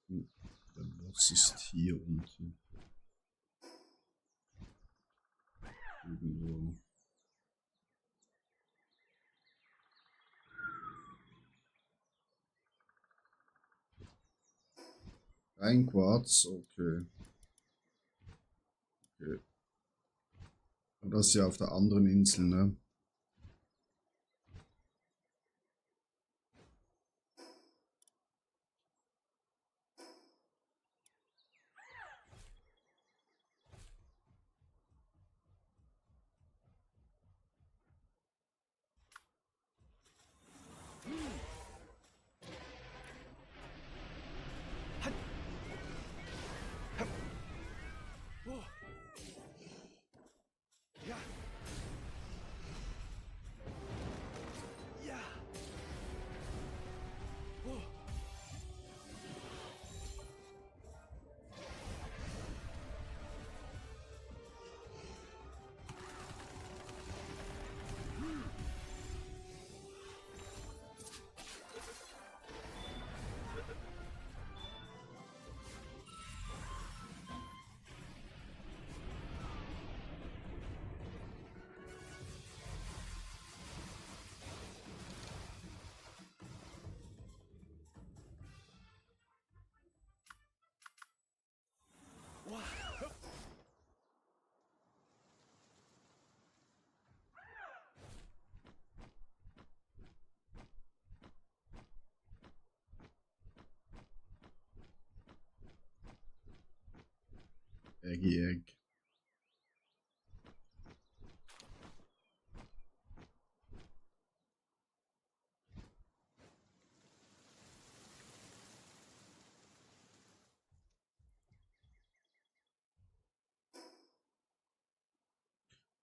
Der Boss ist hier unten. Irgendwo. Ein Quarz, okay. Okay. Und das ist ja auf der anderen Insel, ne? Ja. Ja. Oh. Egg.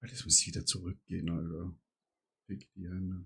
Das muss wieder zurückgehen, Alter. Fick die Hände.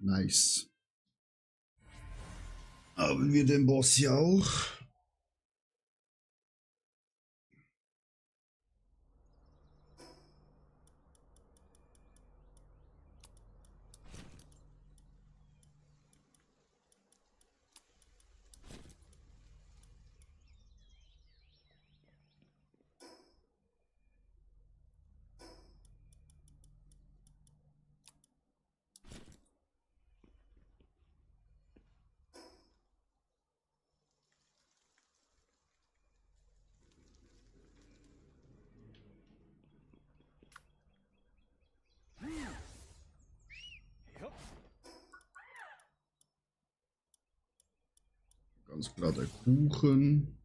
Nice. Haben wir den Boss hier auch? Ja. Ganz klar der Kuchen.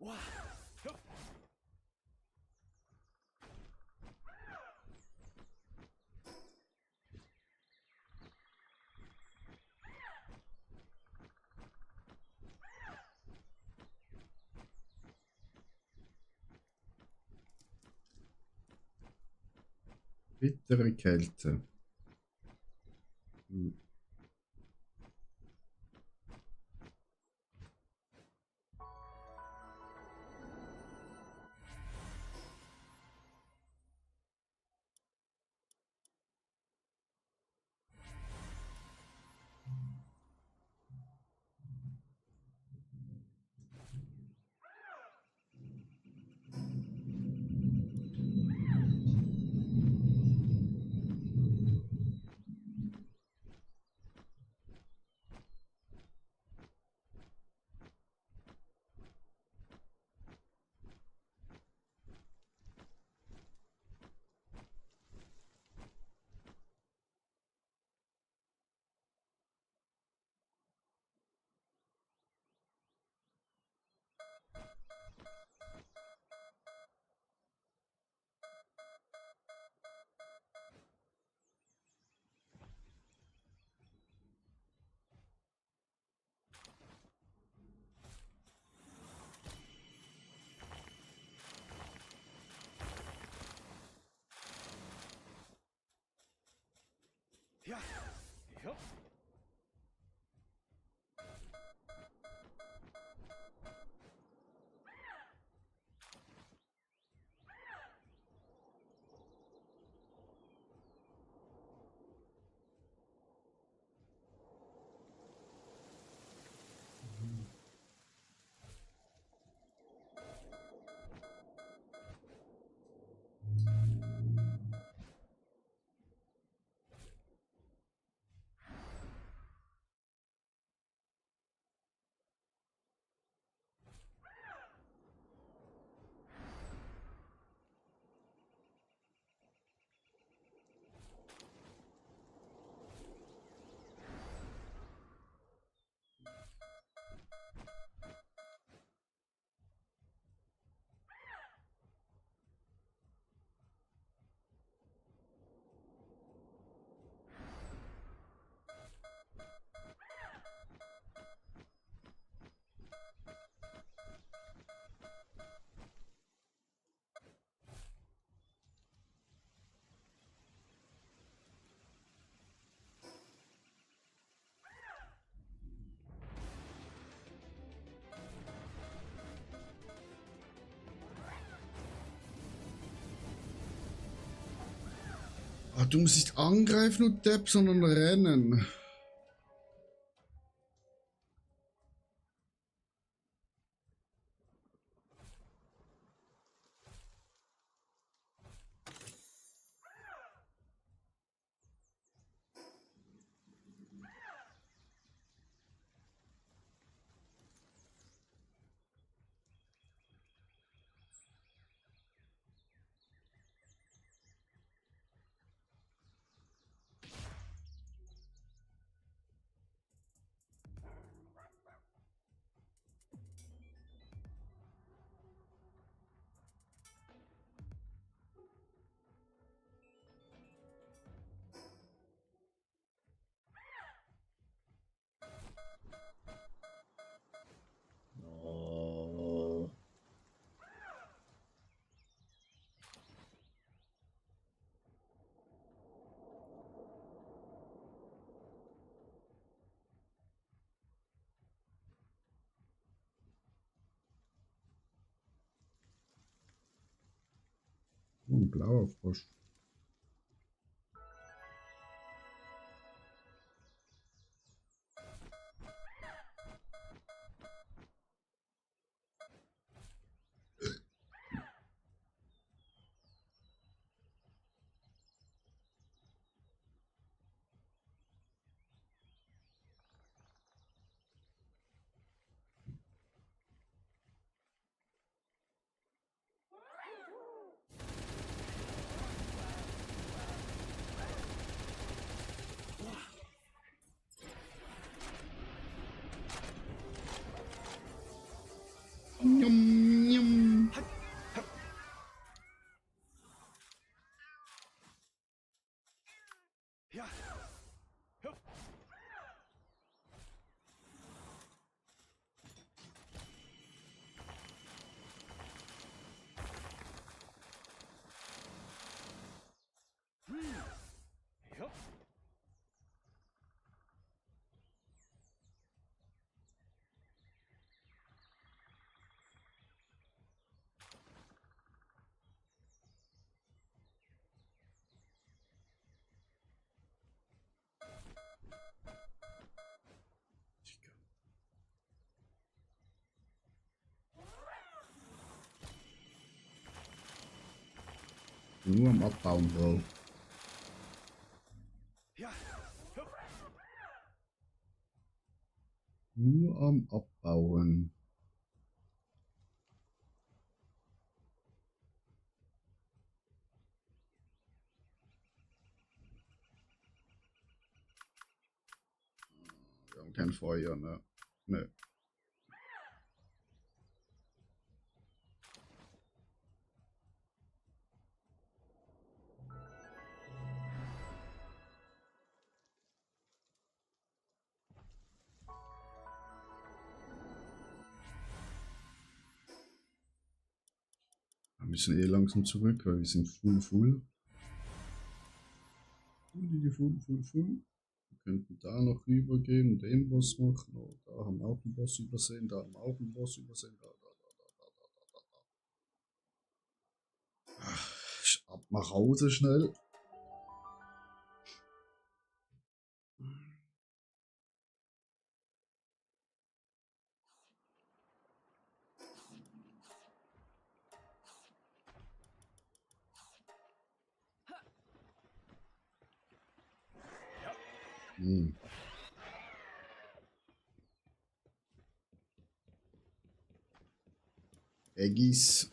Wow. Hup. Bittere Kälte. Ja. Hup. Ah, du musst nicht angreifen, du Depp, sondern rennen. Oh. Ein blauer Frosch. Nur am Abbauen, Bro. Ja. Hup. Nur am Abbauen. Wir haben kein Feuer, ne? Ne. Wir müssen eh langsam zurück, weil wir sind full. Full. Wir könnten da noch rübergehen, den Boss machen. Oh, da haben wir auch einen Boss übersehen, da haben wir auch einen Boss übersehen. Da. Ach, ab nach Hause schnell. Eggis.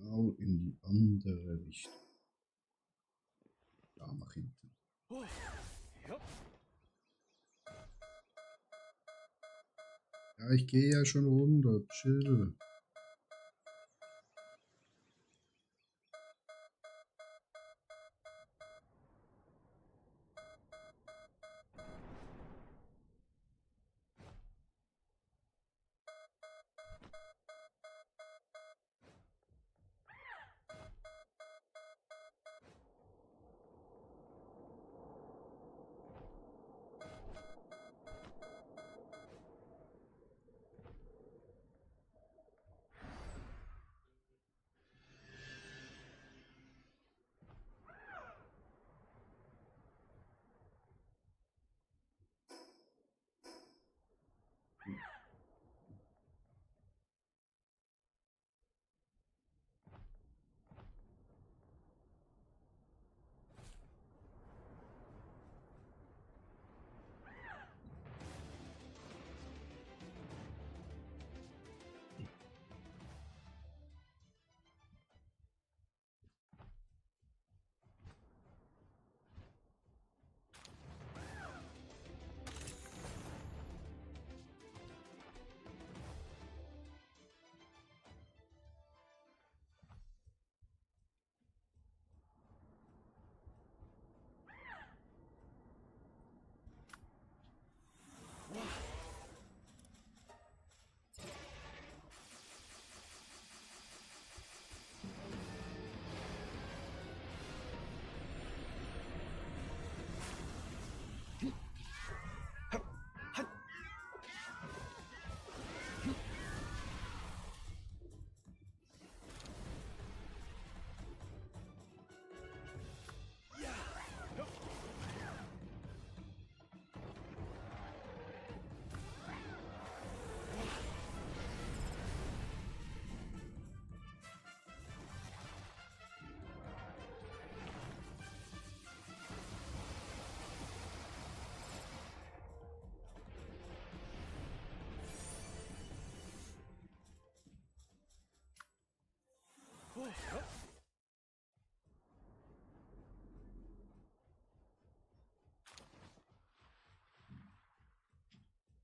Genau in die andere Richtung. Da nach hinten. Ja, ich gehe ja schon runter. Chill.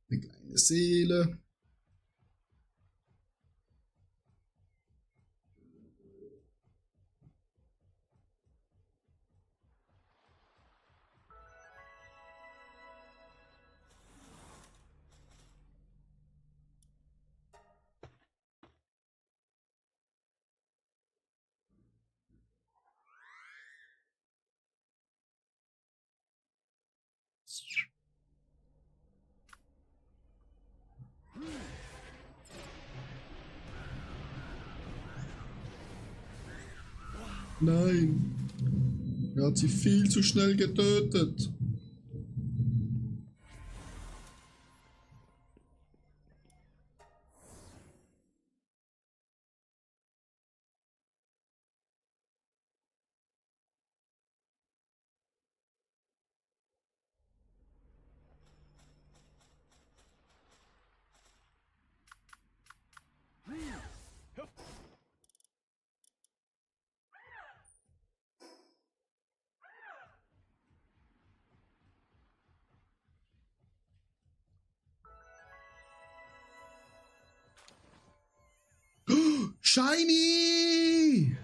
Eine kleine Seele. Nein. Er hat sie viel zu schnell getötet. Shiny!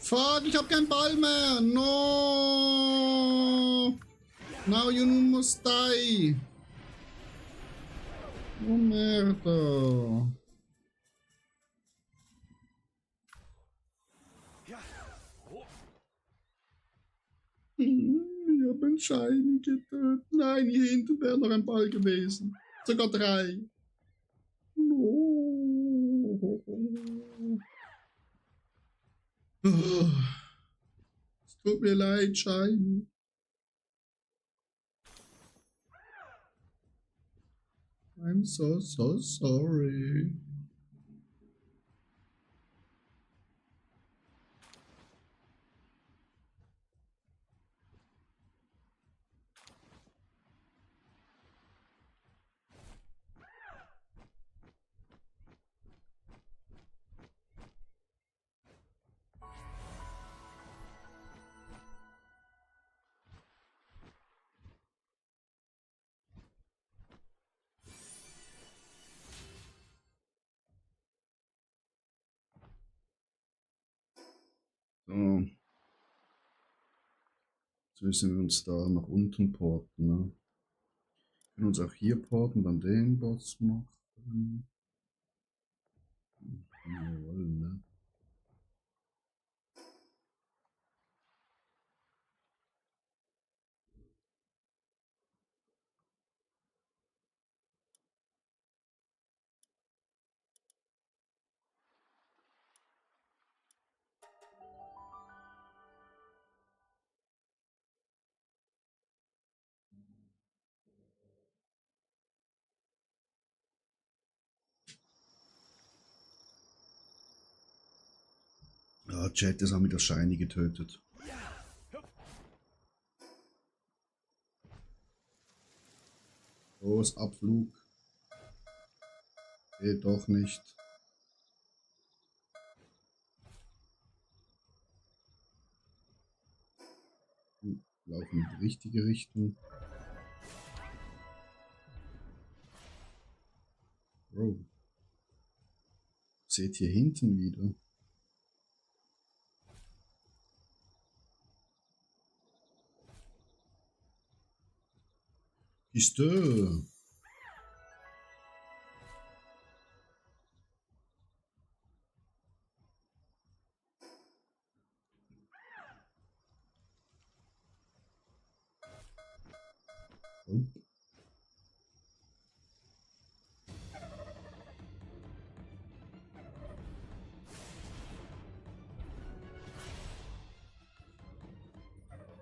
Fuck, ich hab keinen Ball mehr. No. Now you must die. Oh, merda. Ja. Oh. Ich hab einen Shiny getötet. Nein, hier hinten wäre noch ein Ball gewesen. Sogar 3. No. Es tut mir leid, Shiny. I'm so sorry. So. Jetzt müssen wir uns da nach unten porten. Ne? Wir können uns auch hier porten, dann den Boss machen. Jawohl, ne? Ja, Chat, das haben wir das Shiny getötet. Los, Abflug. Geht doch nicht. Laufen in die richtige Richtung. Bro. Seht hier hinten wieder. Kiste. Oh.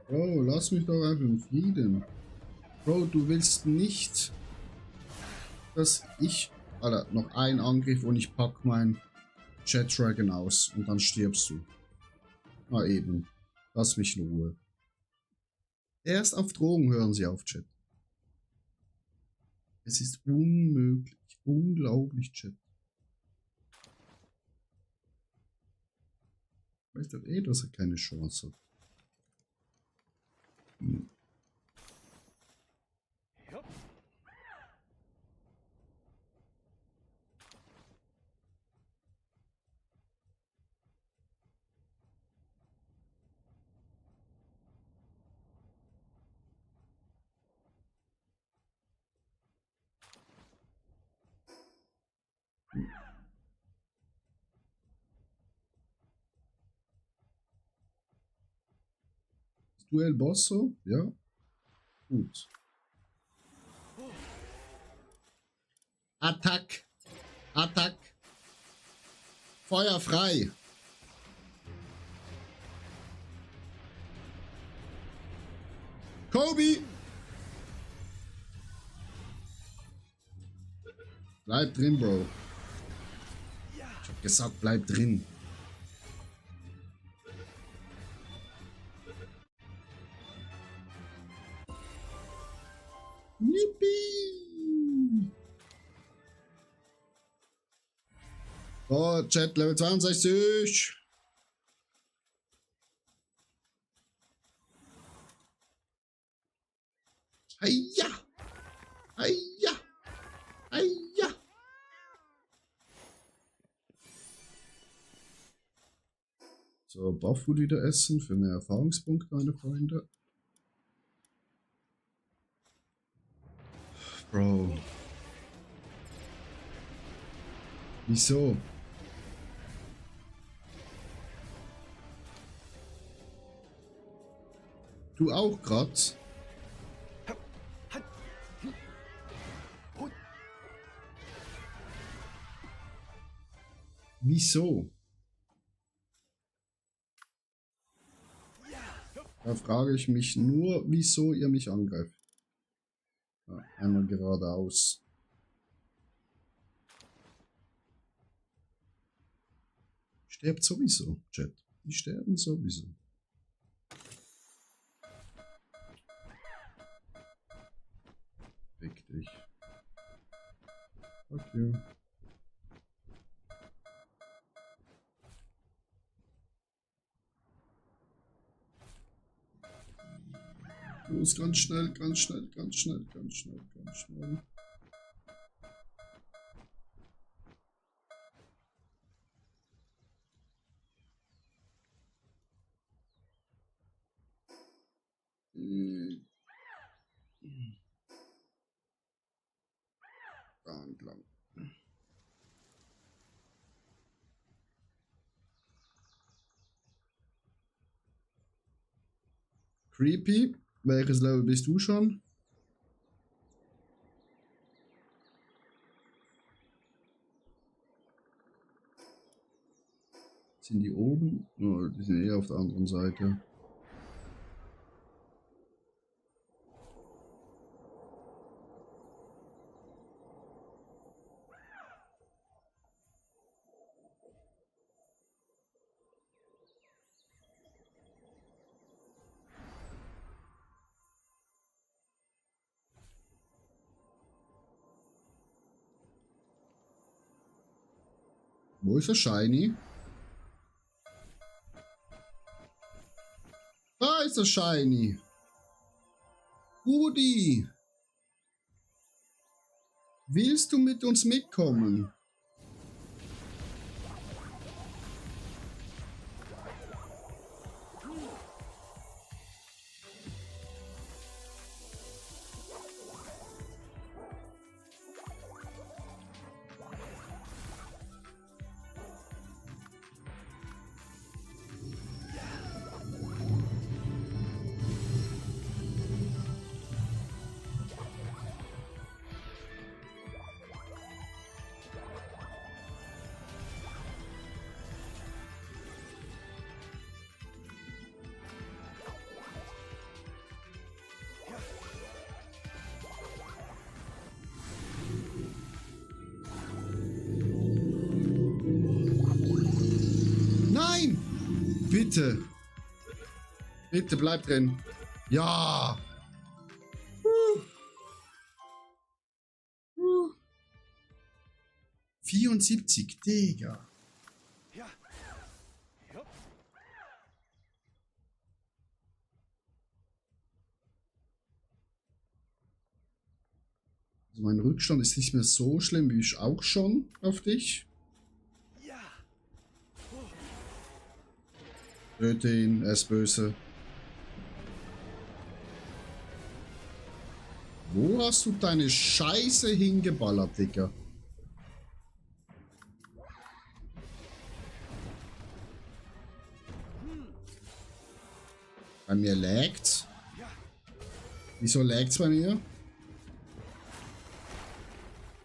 Bro, lass mich doch einfach in Frieden. Bro, du willst nicht, dass ich... Alter, noch ein Angriff und ich pack mein Chat Dragon aus und dann stirbst du. Ah, eben. Lass mich in Ruhe. Erst auf Drogen hören sie auf, Chat. Es ist unmöglich. Unglaublich, Chat. Ich weiß doch eh, dass er keine Chance hat. Hm. Ja. Duell Bosso? Ja. Gut. Attack! Attack! Feuer frei! Kobe! Bleib drin, Bro. Ich hab gesagt, bleib drin. Yippie! Oh, Chat, Level 62. Heia! Heia! Heia! So, Barfood wieder essen für mehr Erfahrungspunkte, meine Freunde. Bro. Wieso? Du auch grad? Wieso? Da frage ich mich nur, wieso ihr mich angreift. Ja, einmal geradeaus. Stirbt sowieso, Chat. Die sterben sowieso. Fick dich. Fuck you. Los, ganz schnell, ganz schnell, ganz schnell, ganz schnell, ganz schnell. Da entlang. Creepy. Welches Level bist du schon? Sind die oben? Oh, die sind eher auf der anderen Seite. Wo ist der Shiny? Da ist der Shiny. Rudi. Willst du mit uns mitkommen? Nein! Bitte! Bitte bleib drin. Ja! 74, Digga. Ja. Ja. Also mein Rückstand ist nicht mehr so schlimm wie ich auch schon auf dich. Ja. Töte ihn, er ist böse. Wo hast du deine Scheiße hingeballert, Digga? Bei mir laggt. Wieso lagt's bei mir?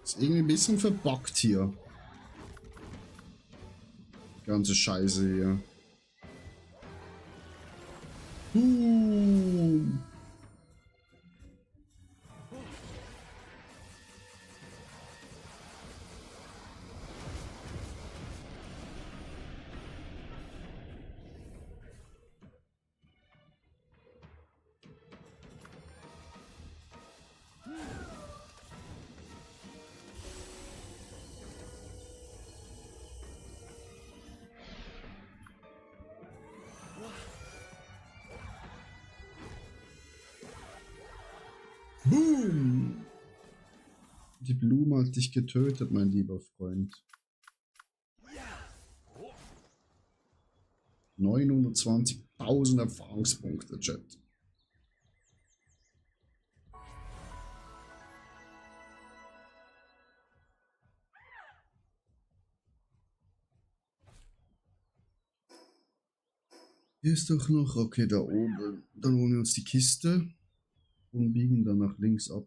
Ist irgendwie ein bisschen verbuggt hier. Die ganze Scheiße hier. Boom. Boom! Die Blume hat dich getötet, mein lieber Freund. 920.000 Erfahrungspunkte, Chat. Hier ist doch noch, okay, da oben. Dann holen wir uns die Kiste und biegen dann nach links ab.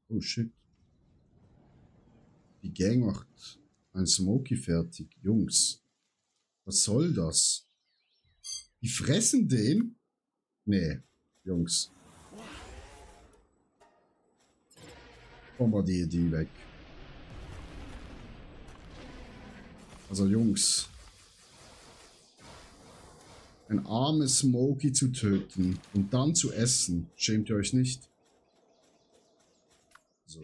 Oh shit. Die Gang macht ein Smoky fertig. Jungs, was soll das? Die fressen den? Nee, Jungs. Bombardier die weg. Also Jungs. Ein armes Smoky zu töten und dann zu essen. Schämt ihr euch nicht? So.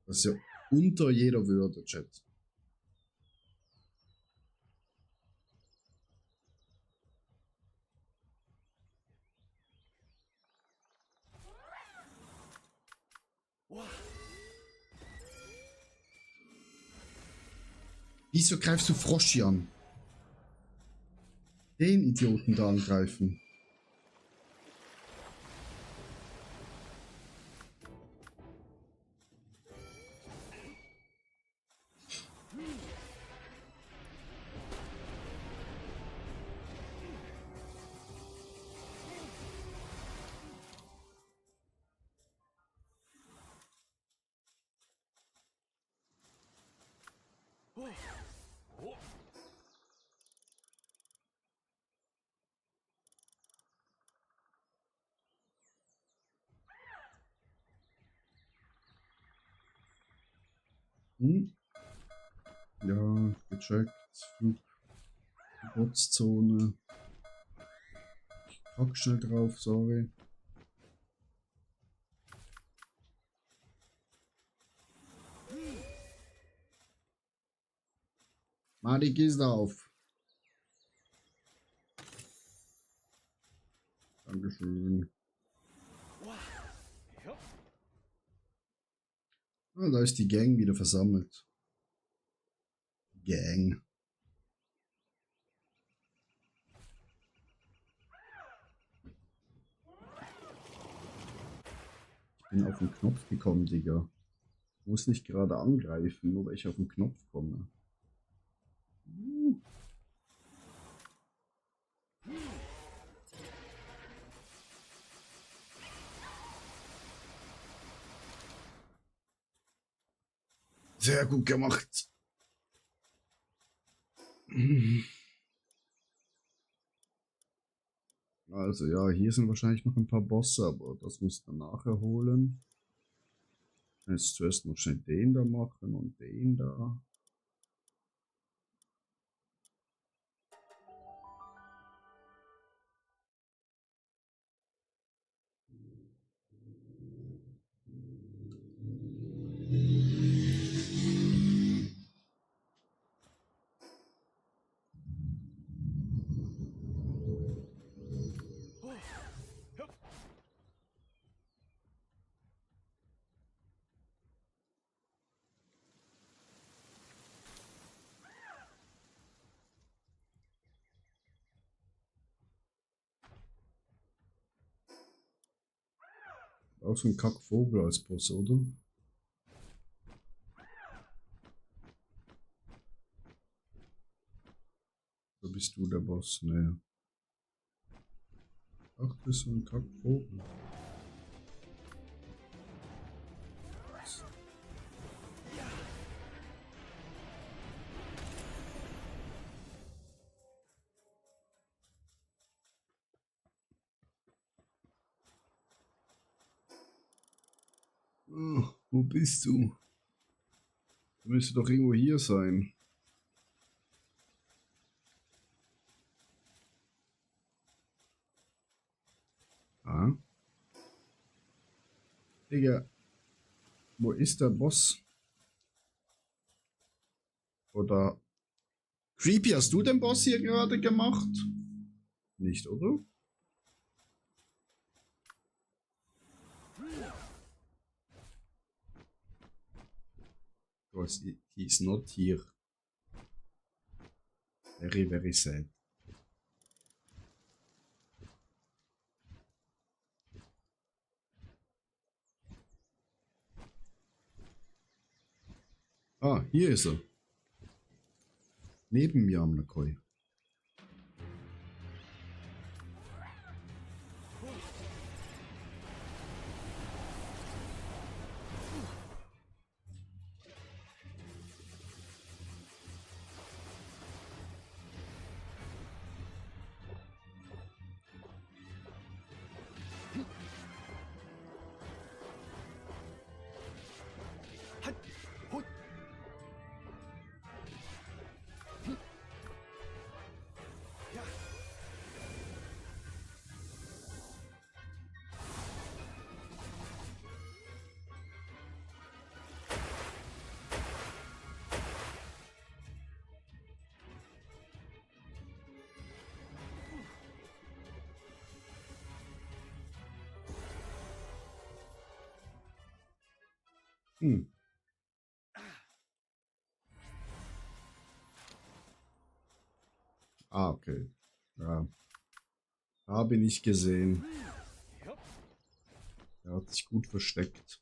Das ist ja unter jeder Würde, Chat. Wieso greifst du Froschi an? Den Idioten da angreifen. Ja, gecheckt. Geburtszone. Ich pack schnell drauf, sorry. Mach die Kiste auf. Dankeschön. Ah, da ist die Gang wieder versammelt. Gang. Ich bin auf den Knopf gekommen, Digga. Muss nicht gerade angreifen, nur weil ich auf den Knopf komme. Sehr gut gemacht. Also ja, hier sind wahrscheinlich noch ein paar Bosse, aber das muss man nachher holen. Jetzt zuerst noch schnell den da machen und den da. Auch so ein Kackvogel als Boss, oder? Oder bist du der Boss? Nee. Ach, das ist so ein Kackvogel. Oh, wo bist du? Du müsstest doch irgendwo hier sein. Ah. Digga, wo ist der Boss? Oder... Creepy, hast du den Boss hier gerade gemacht? Nicht, oder? Because he's not here. Very, very sad. Ah, hier ist er. Neben mir am Koi. Ah, okay. Ja. Da bin ich gesehen. Er hat sich gut versteckt.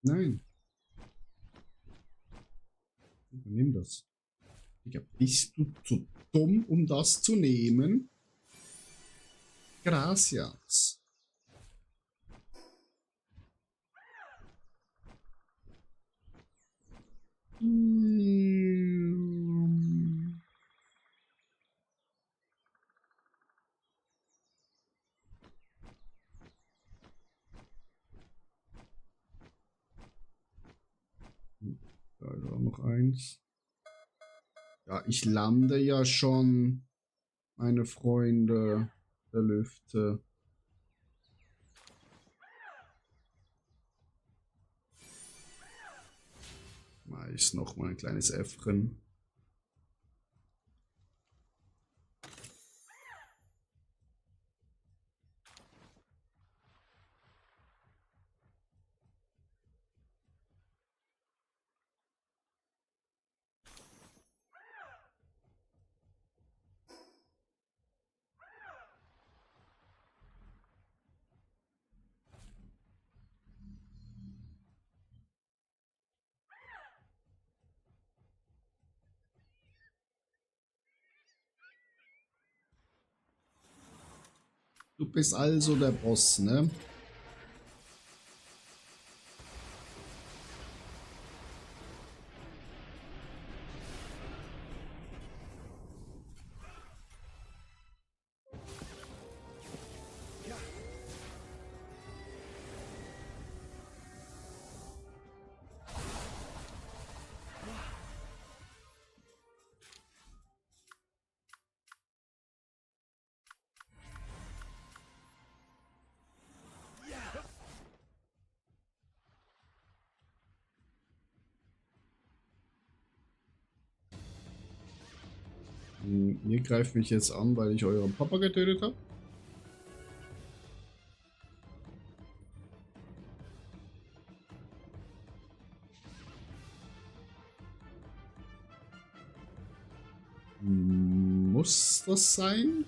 Nein. Nimm das. Digga, bist du zu dumm, um das zu nehmen? Gracias. Da ist auch noch eins. Ja, ich lande ja schon, meine Freunde der Lüfte. Ist noch mal ein kleines Äffchen. Du bist also der Boss, ne? Ihr greift mich jetzt an, weil ich euren Papa getötet habe. Muss das sein?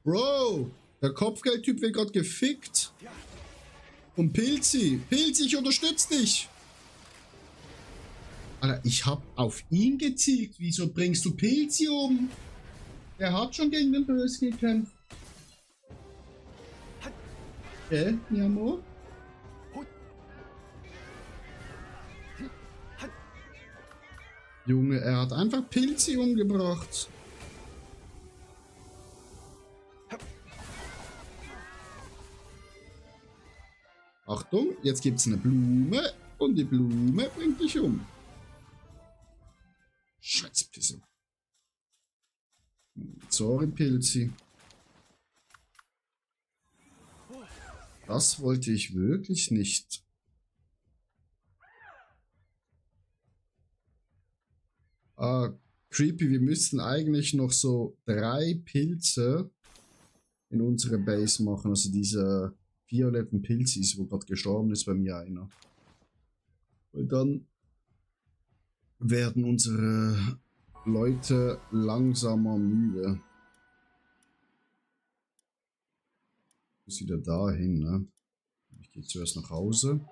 Bro, der Kopfgeldtyp wird gerade gefickt. Und Pilzi, ich unterstütze dich. Alter, ich hab auf ihn gezielt. Wieso bringst du Pilzi um? Er hat schon gegen den Bösen gekämpft. Mi amor? Junge, er hat einfach Pilzi umgebracht. Achtung, jetzt gibt es eine Blume und die Blume bringt dich um. Scheißpisse. Sorry, Pilzi. Das wollte ich wirklich nicht. Creepy, wir müssten eigentlich noch so 3 Pilze in unsere Base machen. Also diese violetten Pilzis, wo gerade gestorben ist bei mir einer. Und dann werden unsere Leute langsamer müde. Ist wieder dahin, ne? Ich gehe zuerst nach Hause.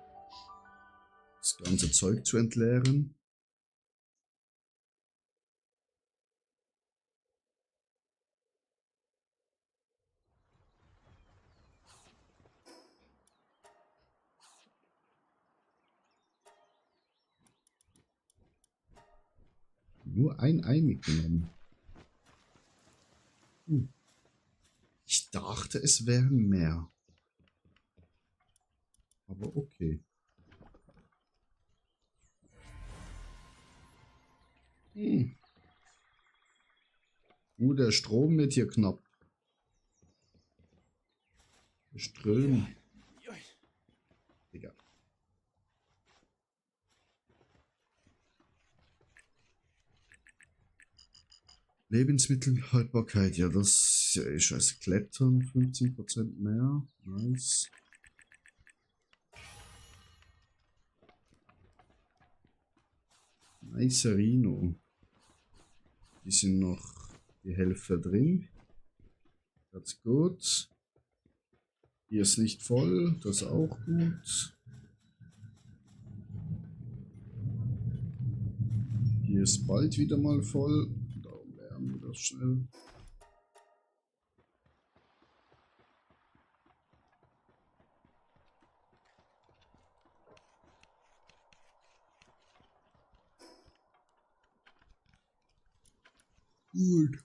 Das ganze Zeug zu entleeren. Nur ein Ei mitgenommen. Ich dachte, es wären mehr. Aber okay. Der Strom wird hier knapp. Ström. Egal. Lebensmittelhaltbarkeit, ja, das ist als Klettern 15% mehr. Nice. Nice Rino. Die sind noch die Hälfte drin. That's gut. Hier ist nicht voll, das ist auch gut. Hier ist bald wieder mal voll. Darum lernen wir das schnell. Gut.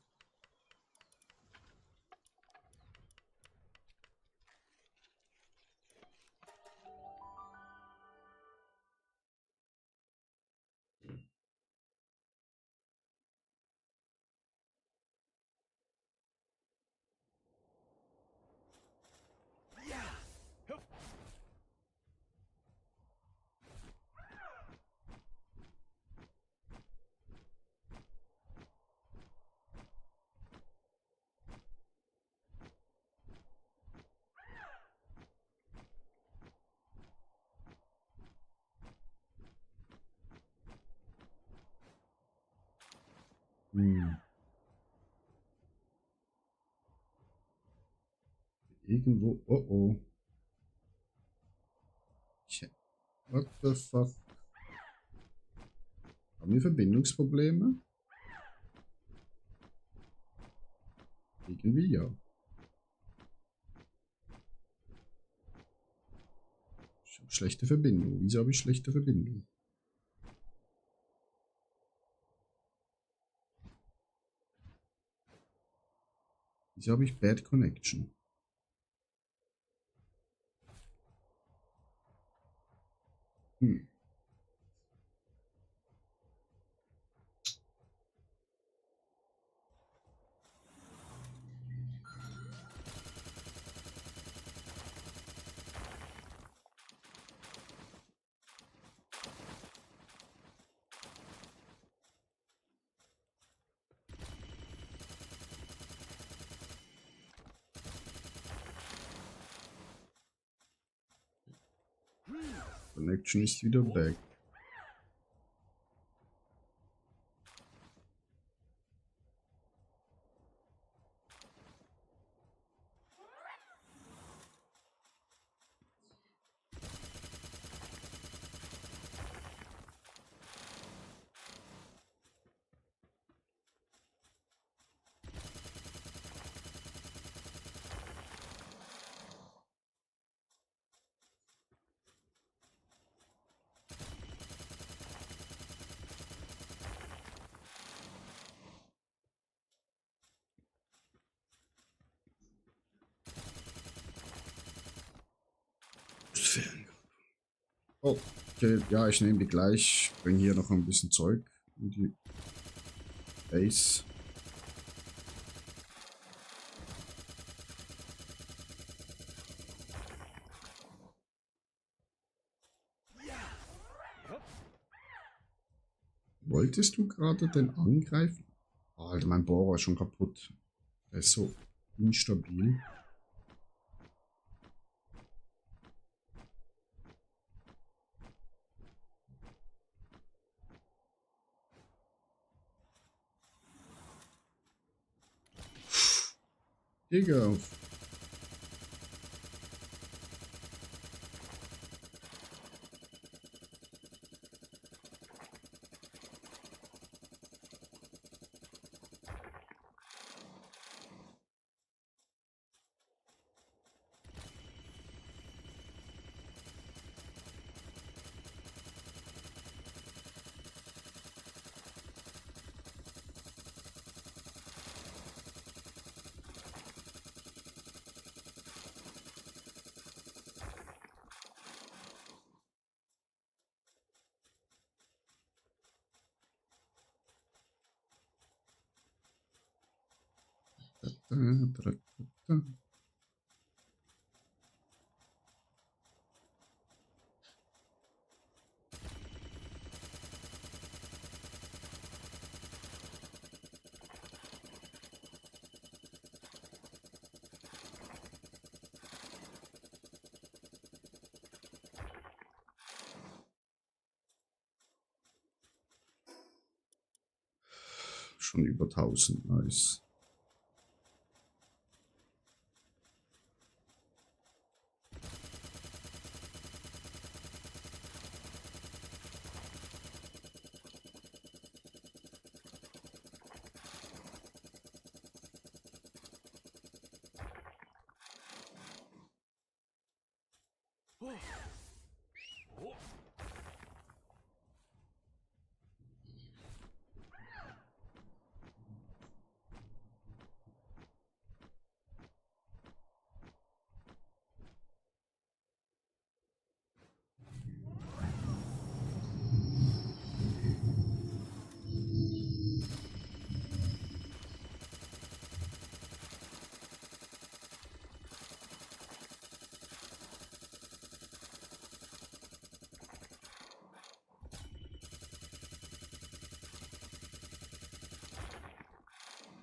Irgendwo. Oh oh. What the fuck? Haben wir Verbindungsprobleme? Irgendwie ja. Ich habe schlechte Verbindung. Wieso habe ich schlechte Verbindung? Wieso habe ich Bad Connection? Connection ist wieder back. Oh, okay, ja, ich nehme die gleich. Bring hier noch ein bisschen Zeug in die Base. Wolltest du gerade den angreifen? Oh, Alter, mein Bohrer ist schon kaputt. Der ist so instabil. Digga. Schon über 1000, nice.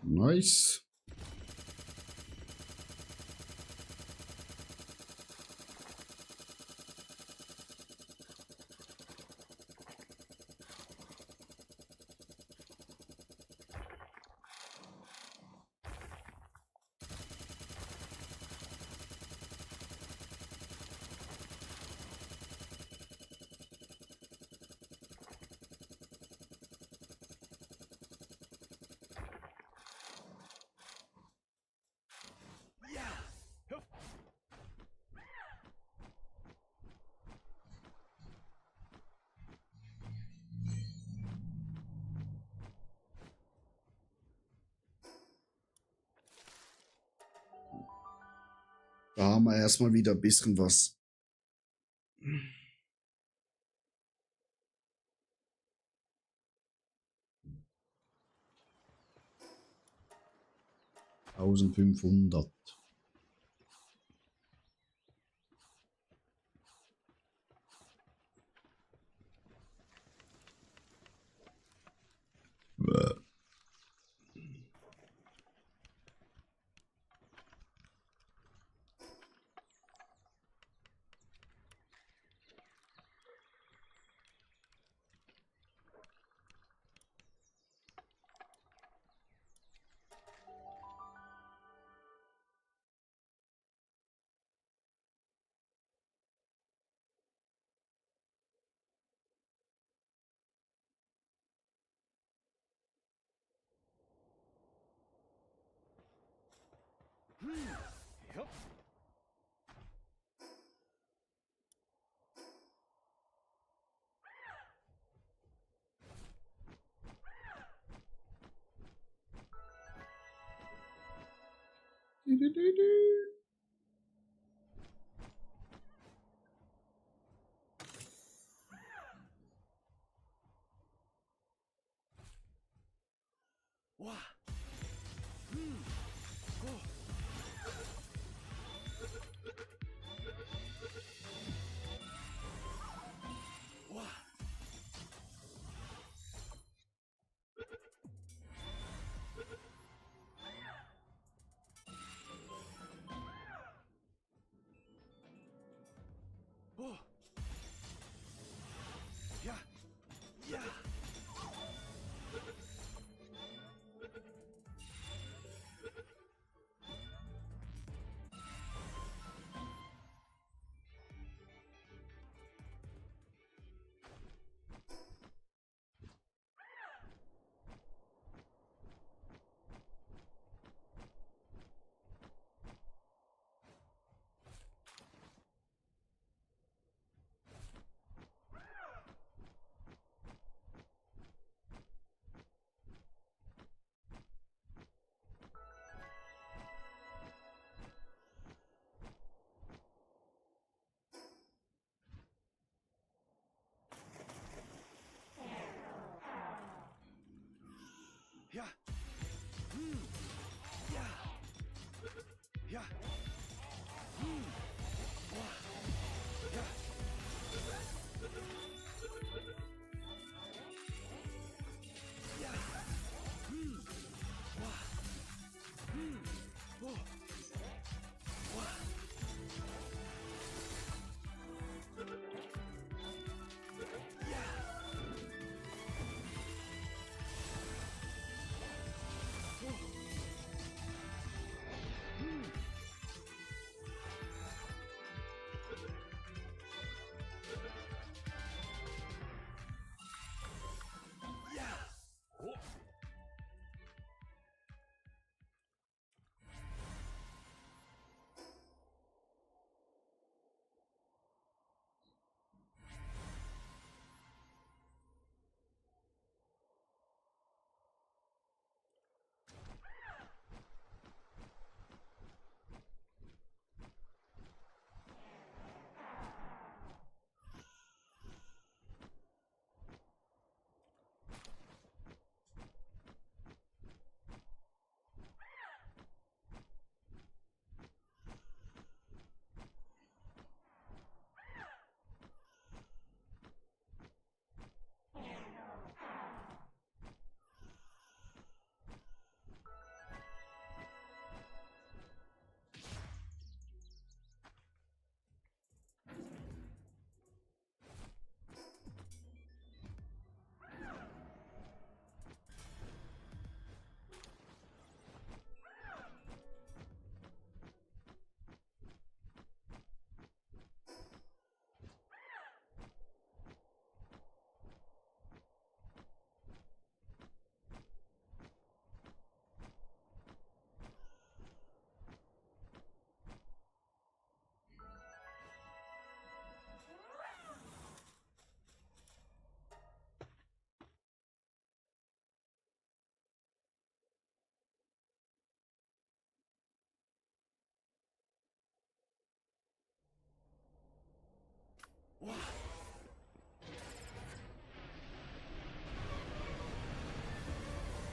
Nice. Da haben wir erstmal wieder ein bisschen was. $1500.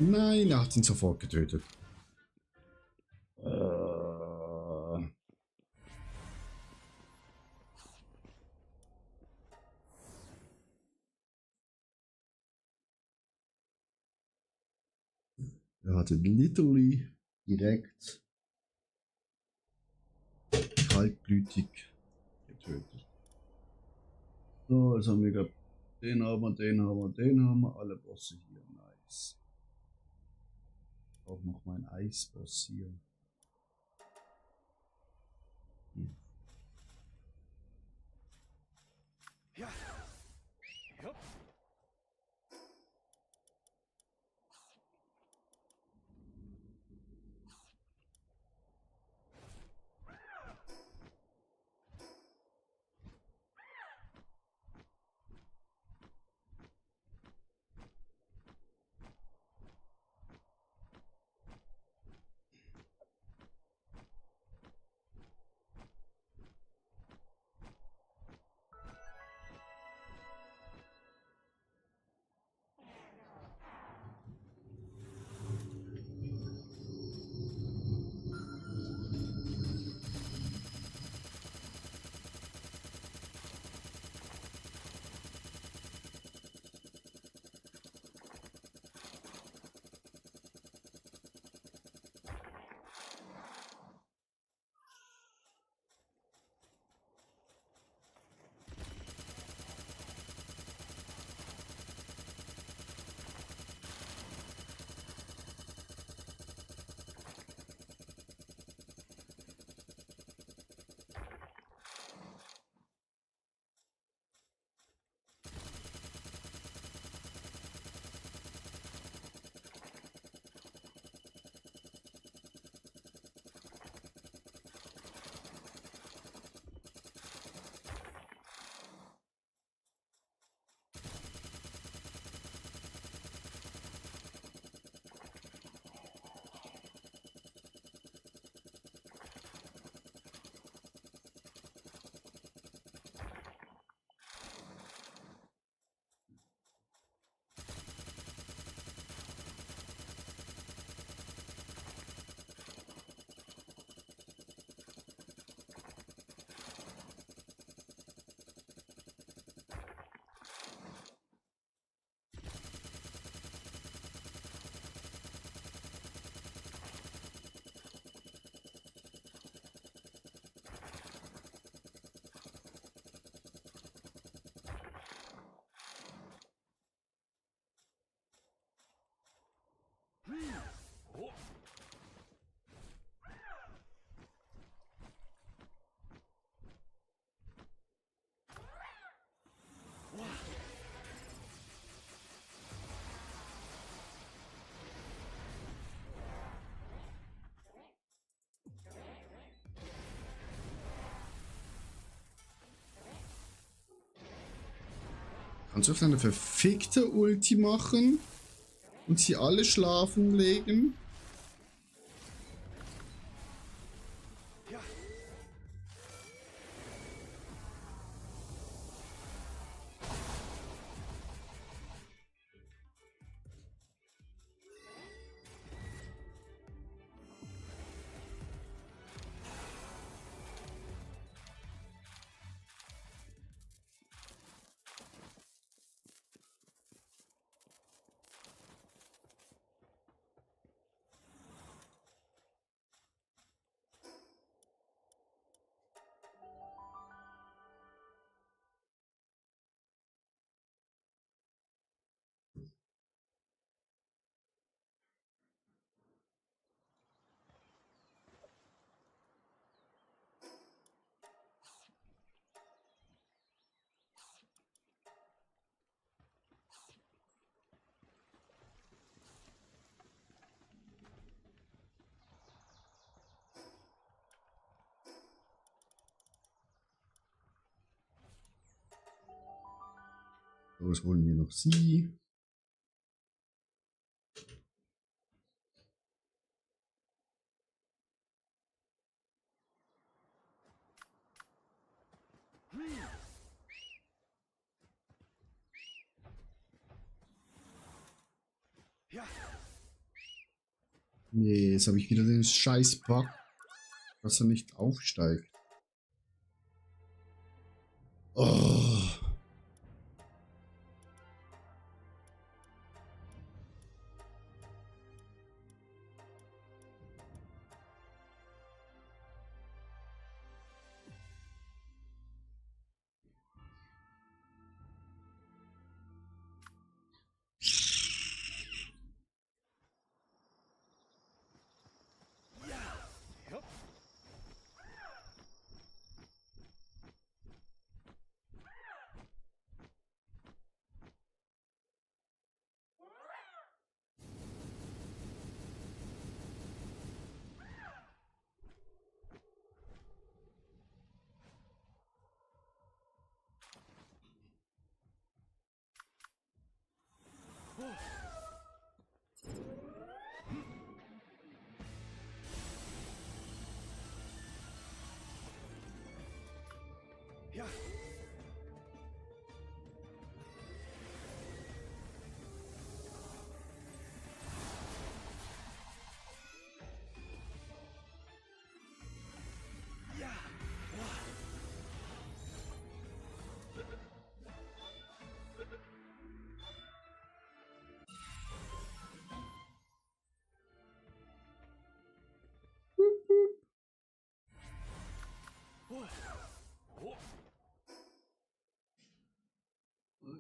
Nein, er hat ihn sofort getötet. Er hatte literally direkt kaltblütig getötet. So, jetzt haben wir gerade den haben wir, den haben wir, den haben wir. Alle Bosse hier. Nice. Auch noch mein Eisboss hier. Ja. Jupp. Oh. Kannst du auf deine verfickte Ulti machen und sie alle schlafen legen? Ja. Was wollen wir noch? Sie. Ja. Nee, jetzt habe ich wieder den Scheiß-Bug, dass er nicht aufsteigt. Oh. Jupp. Ja. Ja. Oh.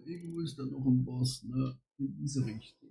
Irgendwo ist da noch ein Boss, ne? In diese Richtung.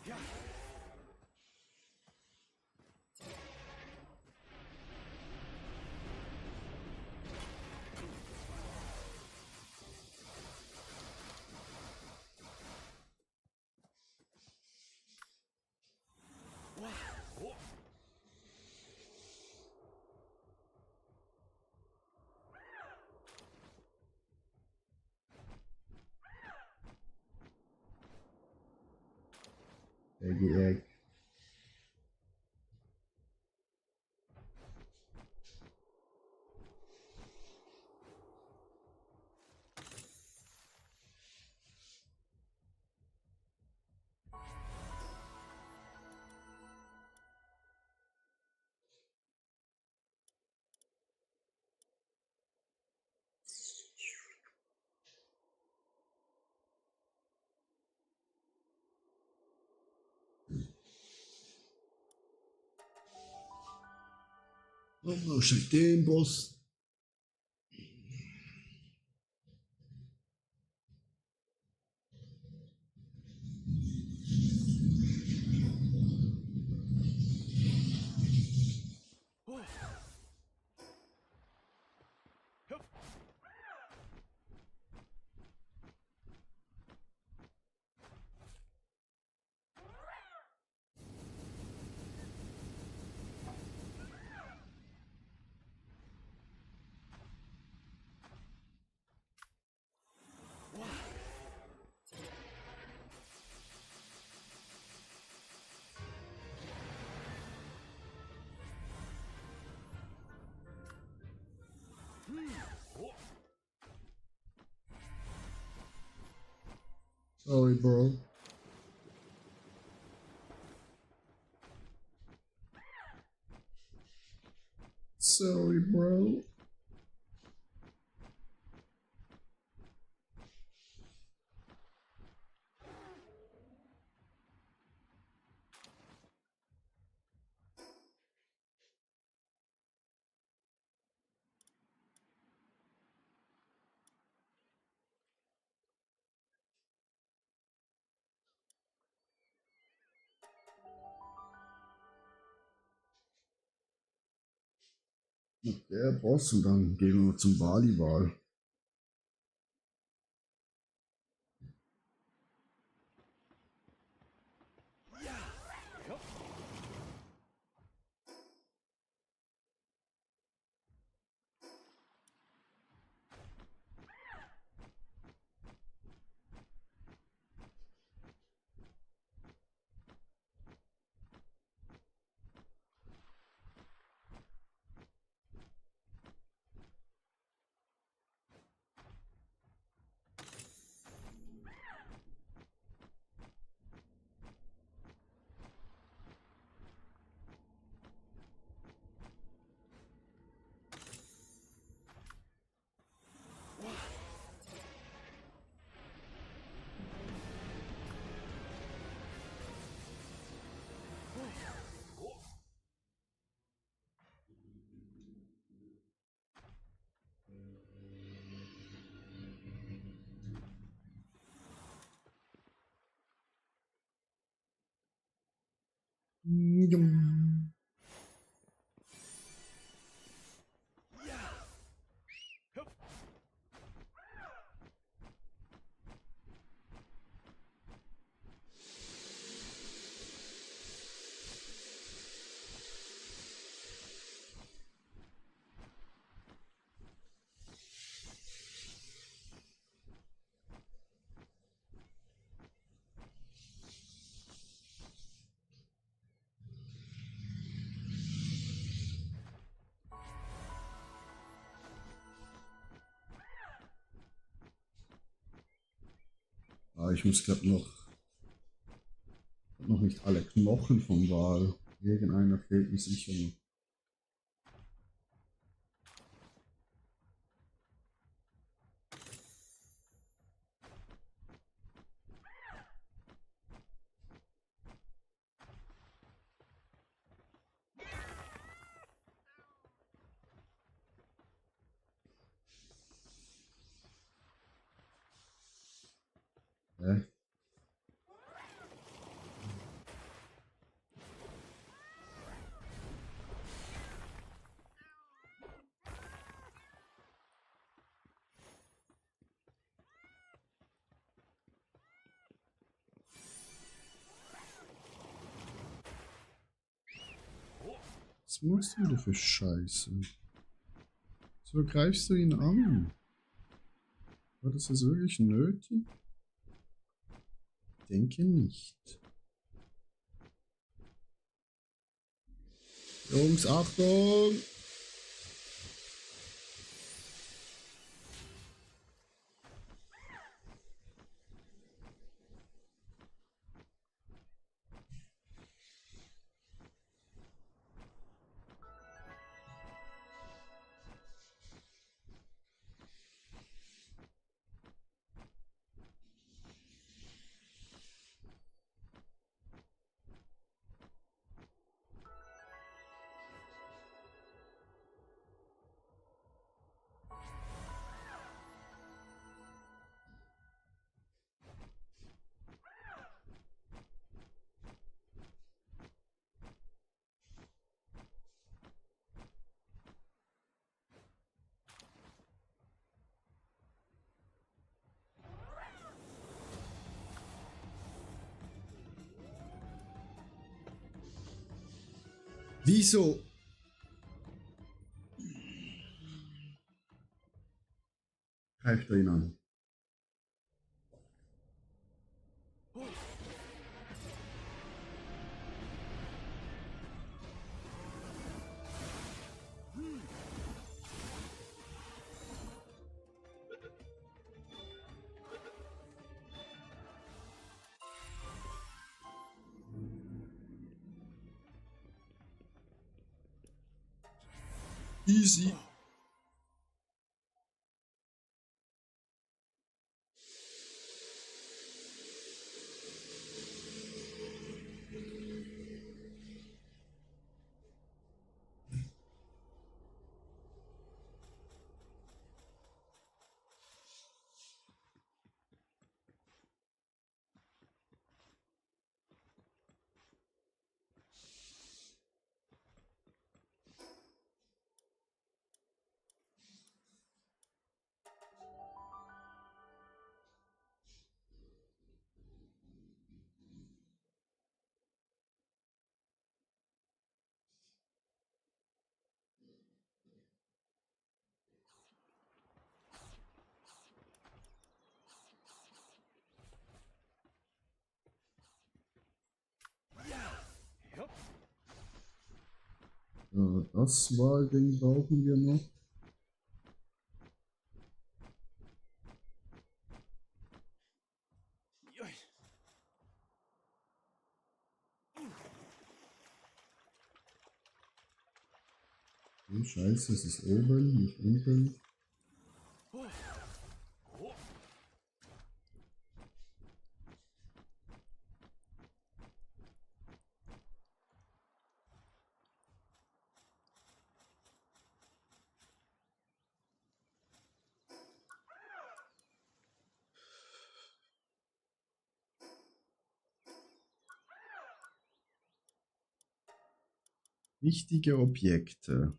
Ja. Oh. Egg. Oh, schau den Boss. Oh. Jupp. Sorry, bro. Sorry, bro. Der Boss und dann gehen wir zum Volleyball. Ah, ich muss glaube noch nicht alle Knochen vom Wal. Irgendeiner fehlt mir sicher noch. Hä? Was machst du wieder für Scheiße? So greifst du ihn an? War das jetzt wirklich nötig? Denke nicht. Jungs, Achtung! Wieso? Greift er ihn an? Easy. Jupp. Das Wahlding brauchen wir noch. Join. Oh, Scheiße, es ist oben, nicht unten. Oh. Oh. Wichtige Objekte.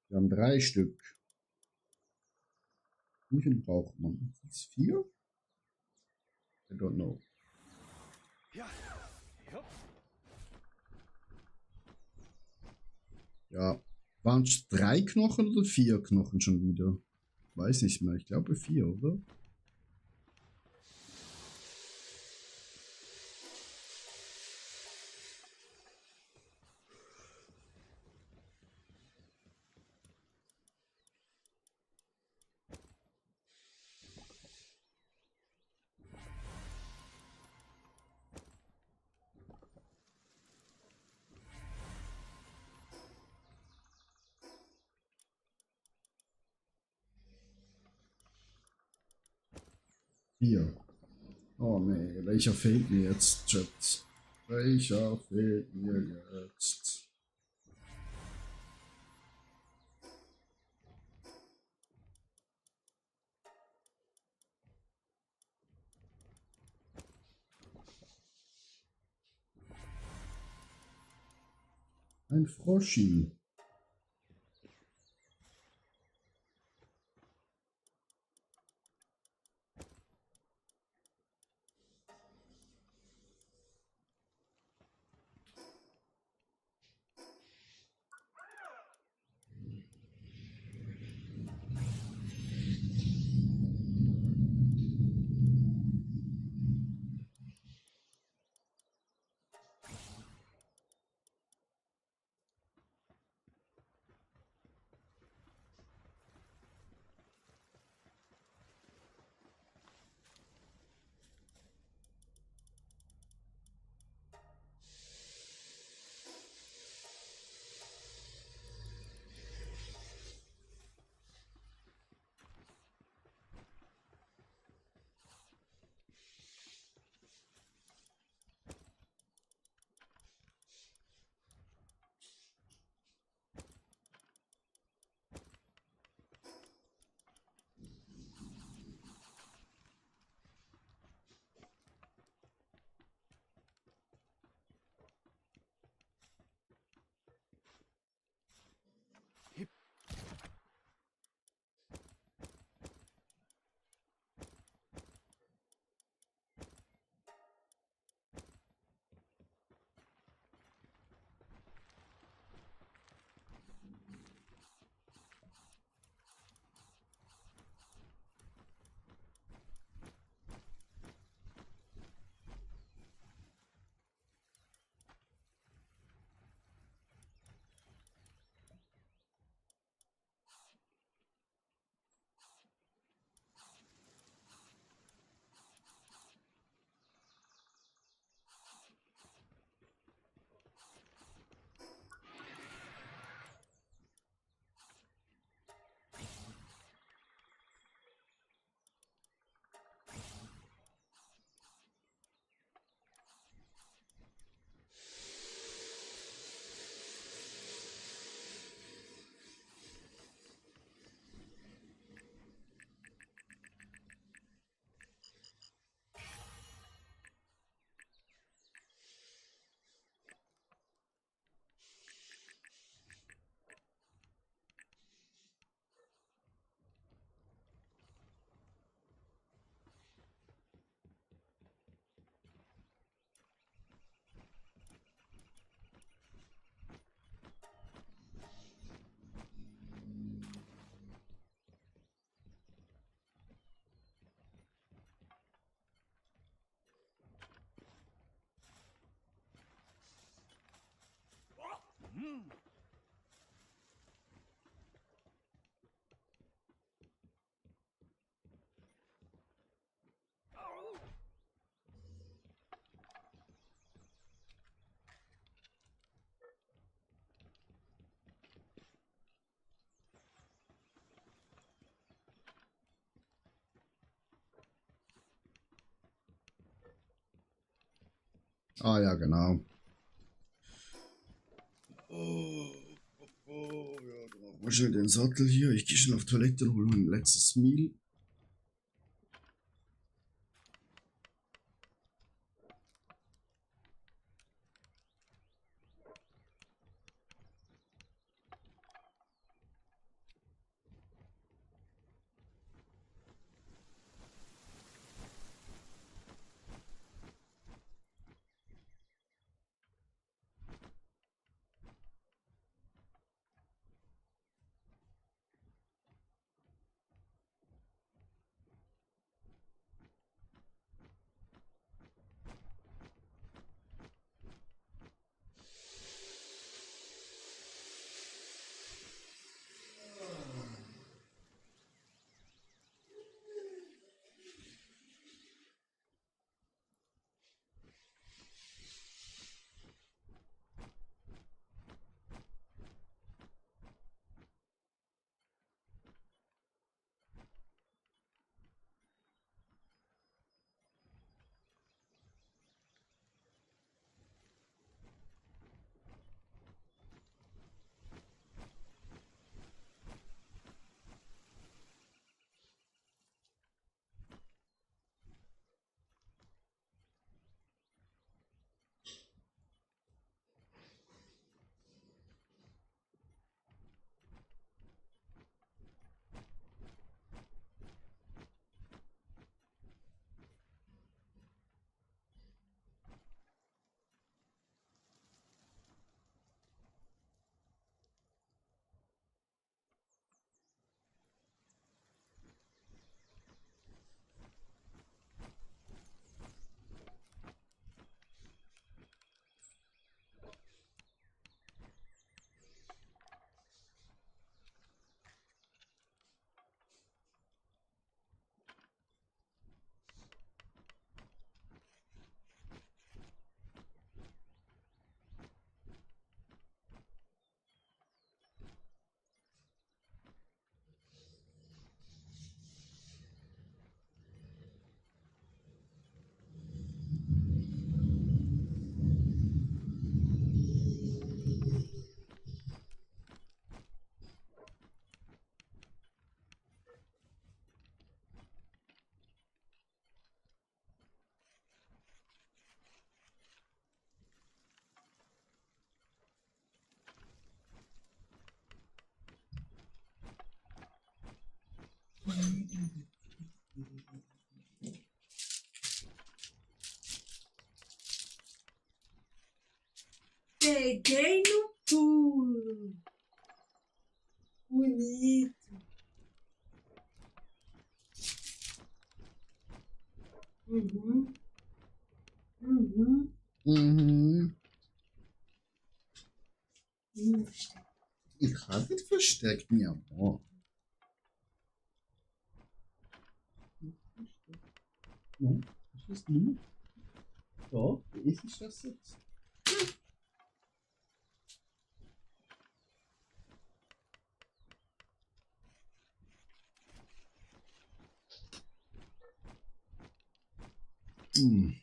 Wir haben 3 Stück. Wie viel braucht man? Ist 4? I don't know. Ja. Jupp. Ja, waren es 3 Knochen oder 4 Knochen schon wieder? Weiß nicht mehr, ich glaube 4, oder? Hier. Oh nee, welcher fehlt mir jetzt, Chat? Welcher fehlt mir jetzt? Ein Froschi. Ah ja, genau. Ja, genau. Mal schnell den Sattel hier. Ich gehe schon auf Toilette und hole mein letztes Meal. Peguei no pulo. Bonito. Uhum. Uhum. Mhm. Versteckt. Ich habe nicht versteckt, mir aber. Ja, das ist nur. Ja, wie ist das jetzt? Hm.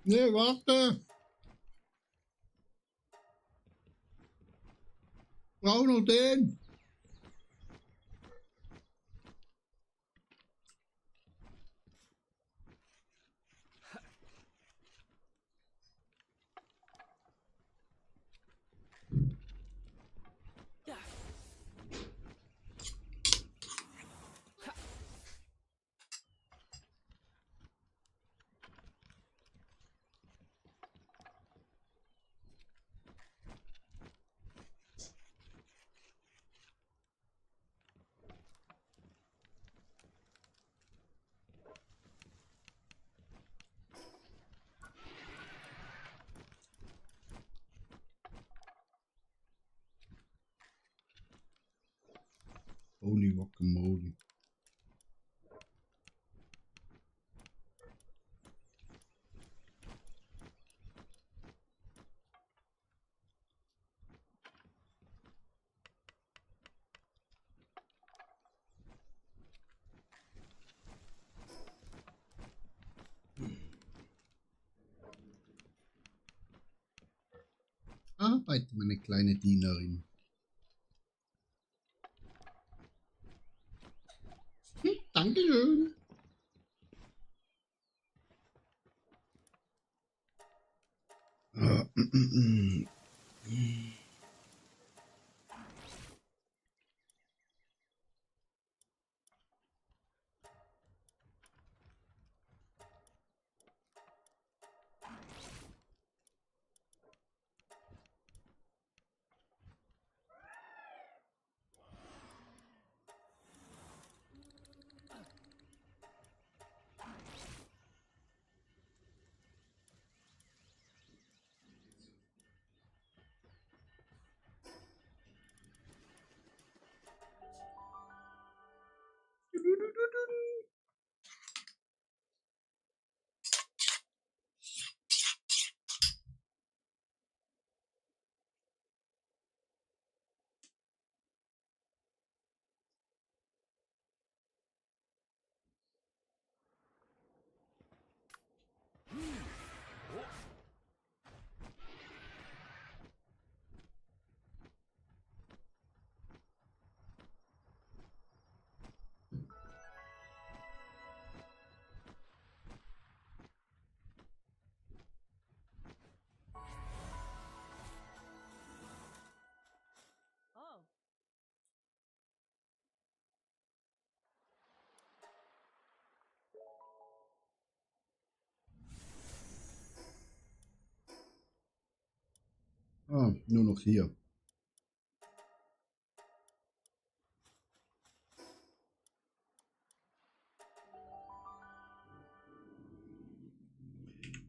Nee, warte. Brauch noch den. Holy Guacamole. Arbeite, meine kleine Dienerin. Dankeschön. Ah, nur noch hier.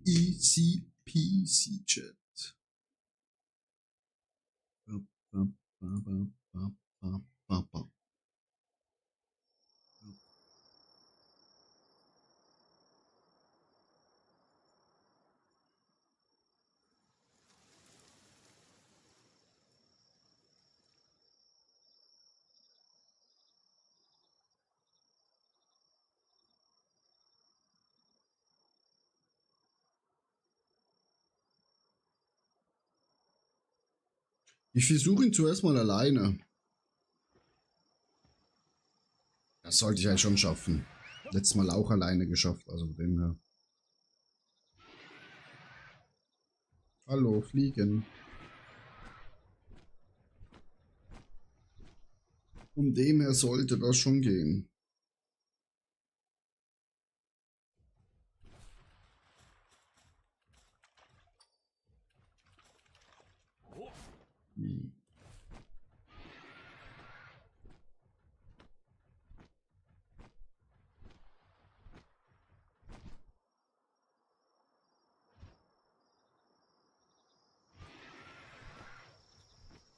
Easy peasy Chat. Ich versuche ihn zuerst mal alleine. Das sollte ich halt schon schaffen. Letztes Mal auch alleine geschafft, also von dem her. Hallo, fliegen. Von dem her sollte das schon gehen. Hm.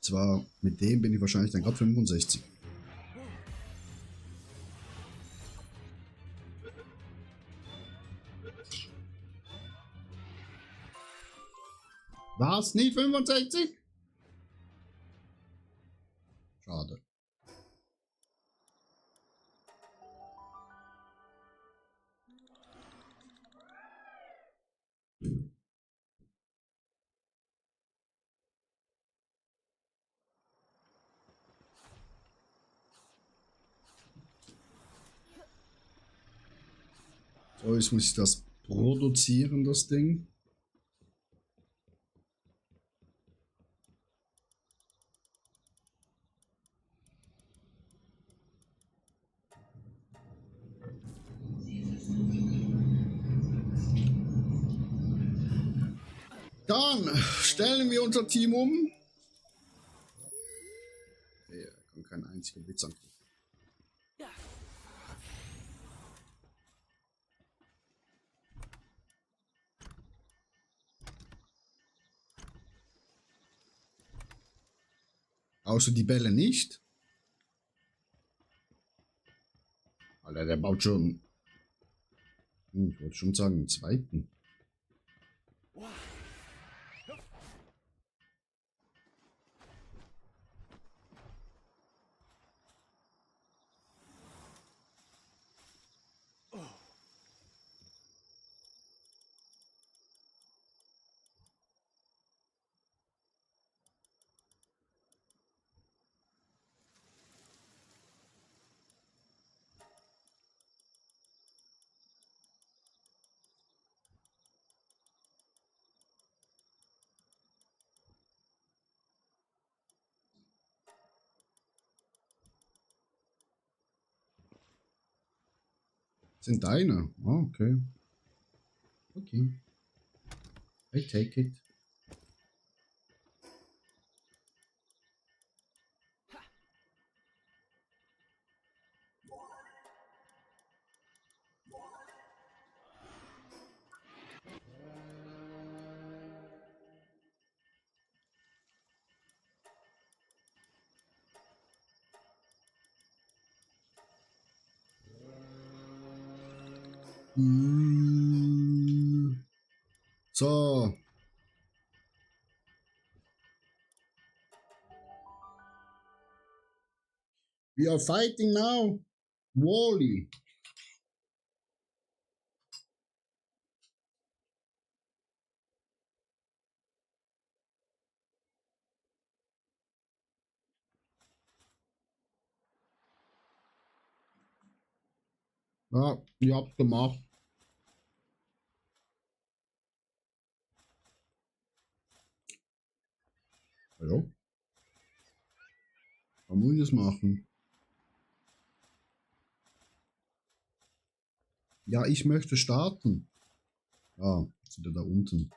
Zwar mit dem bin ich wahrscheinlich dann gerade 65. Was? Nie 65? Schade. So, jetzt muss ich das produzieren, das Ding. Dann stellen wir unser Team um. Okay, er kann keinen einzigen Blitz angreifen. Außer die Bälle nicht. Alter, der baut schon. Ich wollte schon sagen, einen zweiten. Sind deine? Oh, okay. Okay. I take it. So. We are fighting now. Wally. Ja, ihr habt gemacht. Hallo? Warum muss ich das machen? Ja, ich möchte starten. Ah, sind wir da unten.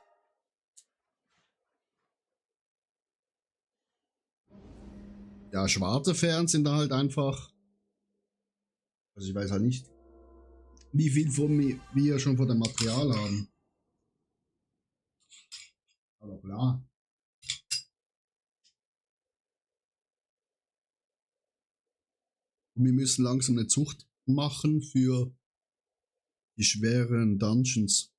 Ja, schwarze Fern sind da halt einfach. Also ich weiß halt nicht, wie viel von mir wir schon von dem Material haben. Aber klar. Und wir müssen langsam eine Zucht machen für die schweren Dungeons.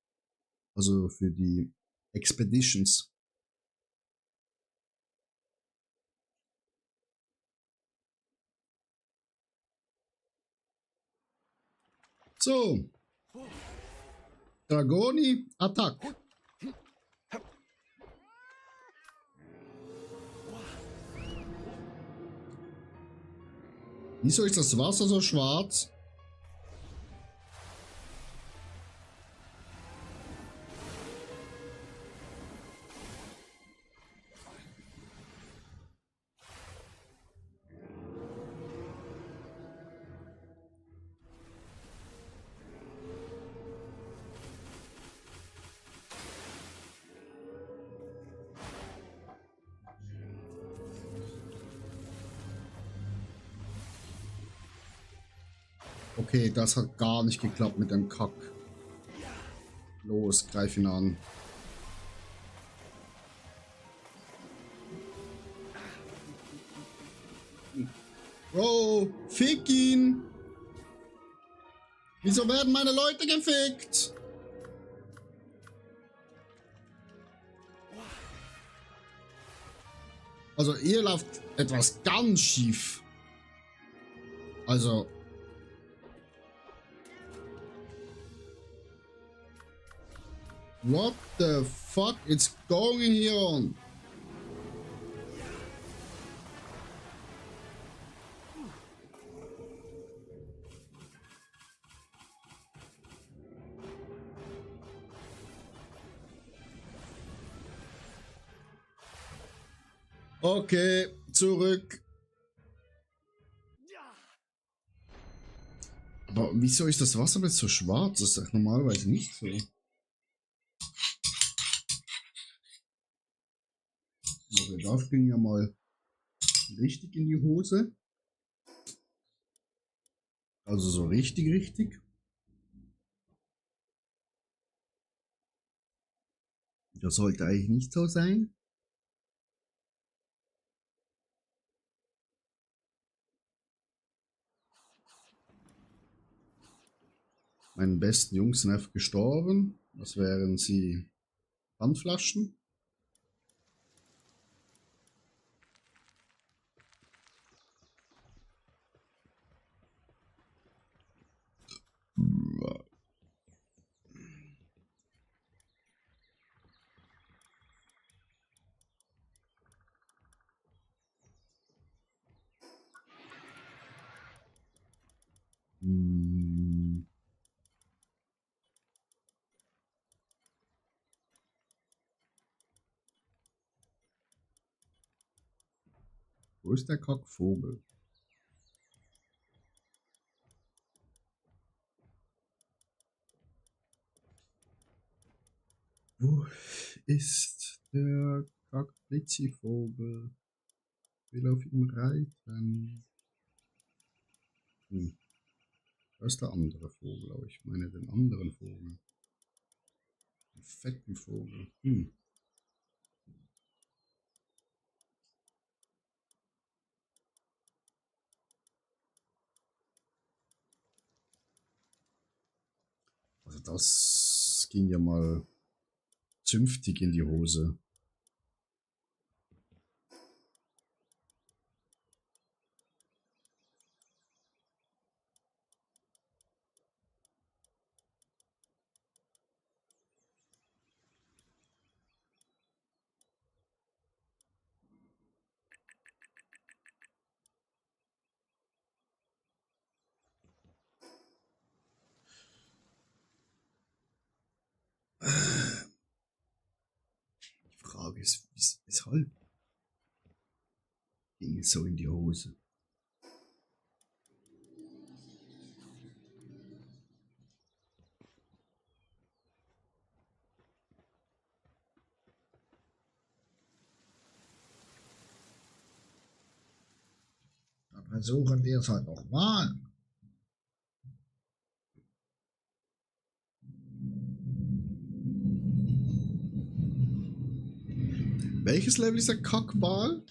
Also für die Expeditions. So. Dragoni, Attack. Wieso ist das Wasser so schwarz? Okay, das hat gar nicht geklappt mit dem Kack. Los, greif ihn an. Bro, fick ihn! Wieso werden meine Leute gefickt? Also, ihr lauft etwas ganz schief. Also. What the fuck is going here on? Okay, zurück. Aber wieso ist das Wasser jetzt so schwarz? Das ist doch normalerweise nicht so. Also das ging ja mal richtig in die Hose. Also so richtig, richtig. Das sollte eigentlich nicht so sein. Meinen besten Jungs sind einfach gestorben. Was wären sie? Pfandflaschen? Hm. Wo ist der Kackvogel? Wo ist der Kackblitzivogel? Ich will auf ihm reiten. Hm. Da ist der andere Vogel, aber ich meine den anderen Vogel. Den fetten Vogel. Hm. Also das ging ja mal zünftig in die Hose. Die Frage ist, weshalb ging es so in die Hose? Dann versuchen wir es halt nochmal. Welches Level ist der Kackball?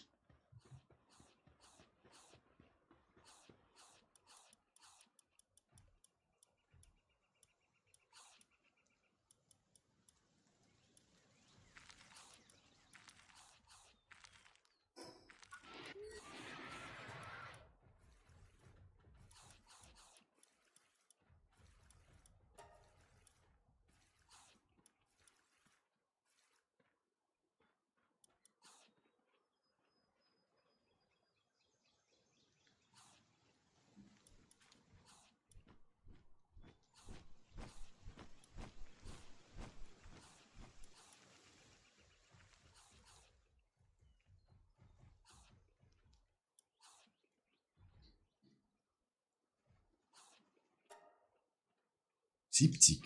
»70.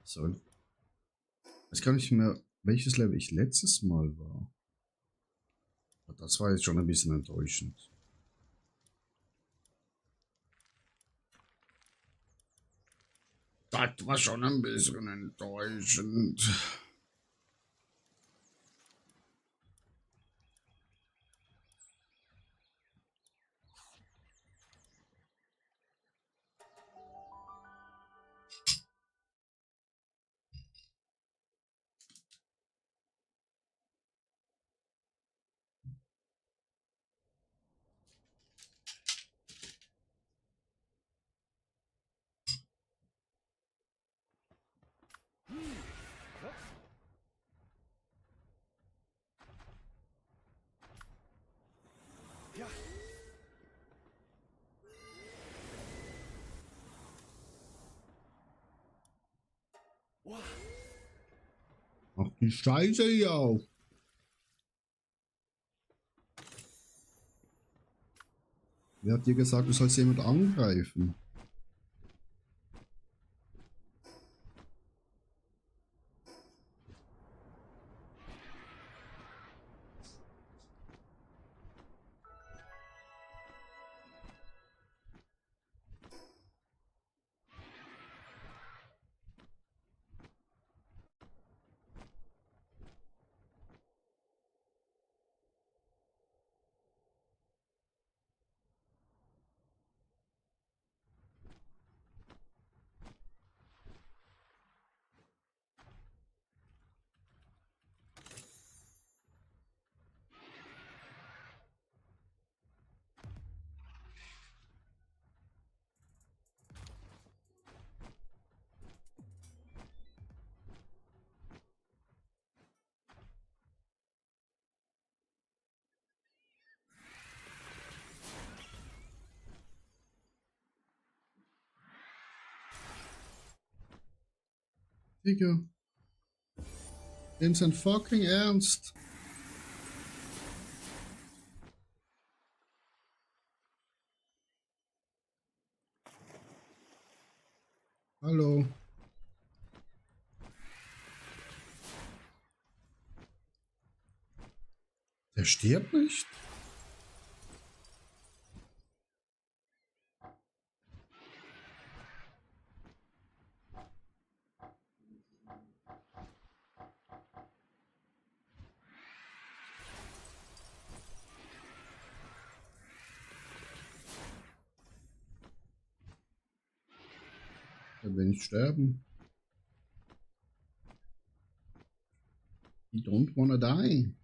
So. Jetzt kann ich mehr, welches Level ich letztes Mal war. Das war jetzt schon ein bisschen enttäuschend. Das war schon ein bisschen enttäuschend. Ja. Wow. Ach die Scheiße hier auf. Wer hat dir gesagt, du sollst jemand angreifen? Digga. Dem sein fucking Ernst. Hallo. Der stirbt nicht? Er will nicht sterben. He don't wanna die.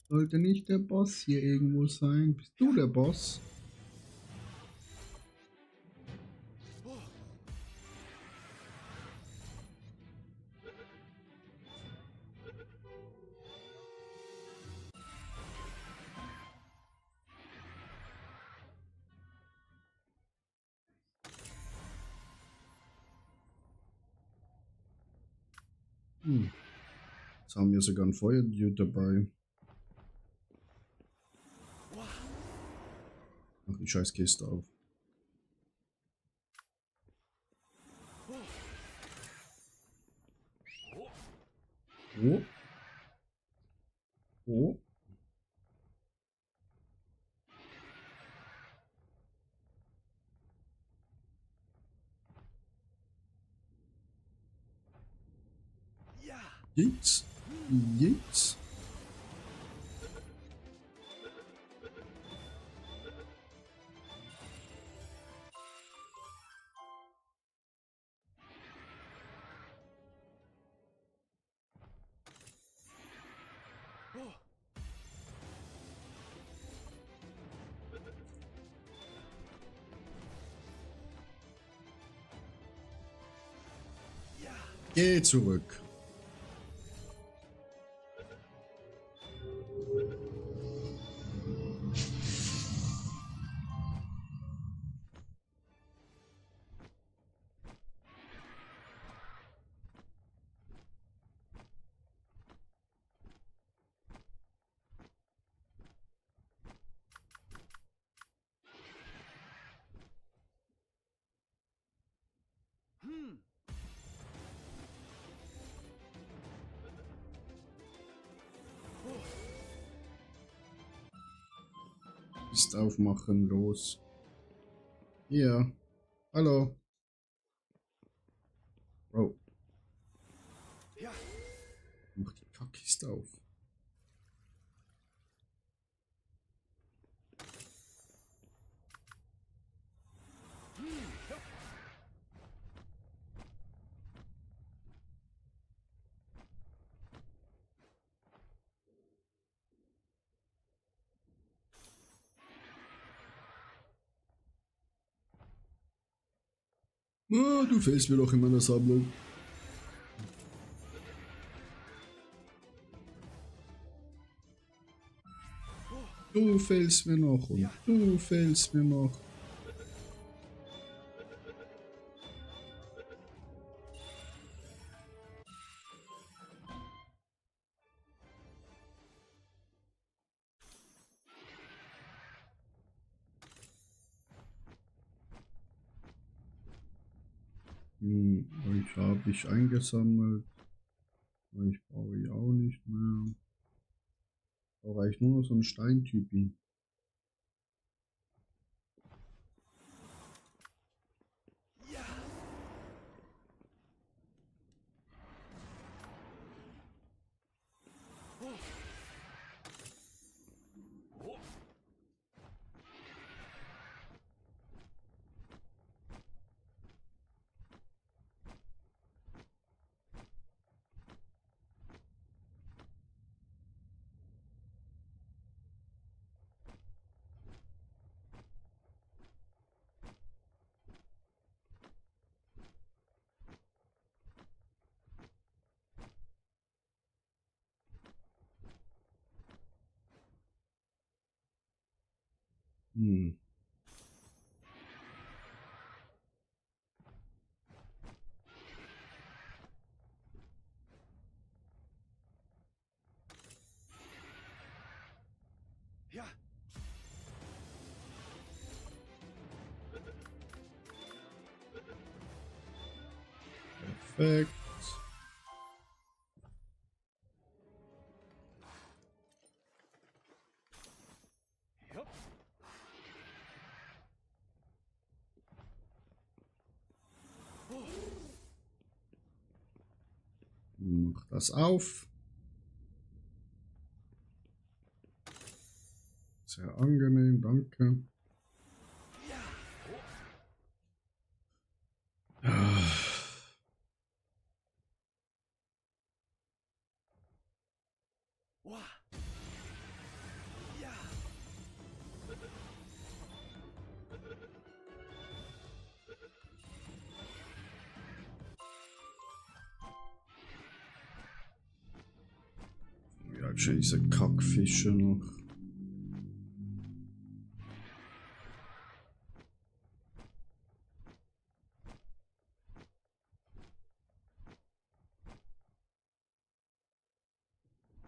Sollte nicht der Boss hier irgendwo sein? Bist du der Boss? Jetzt haben wir sogar ein Feuerdude dabei. Mach die scheiß Kiste auf. Oh. Oh. Jetzt. Jetzt. Geh zurück. Ist aufmachen, los. Hier. Hallo. Bro. Ja. Mach die Kackkiste auf. Ah, du fehlst mir doch in meiner Sammlung. du fehlst mir noch und du fehlst mir noch. Euch habe ich eingesammelt. Euch brauche ich auch nicht mehr. Brauche ich nur noch so einen Steintypi. Ja. Perfekt. Jupp. Mach das auf. Sehr angenehm, danke. Ah. Wow. Ja. Wie halt schon diese Kackfische noch.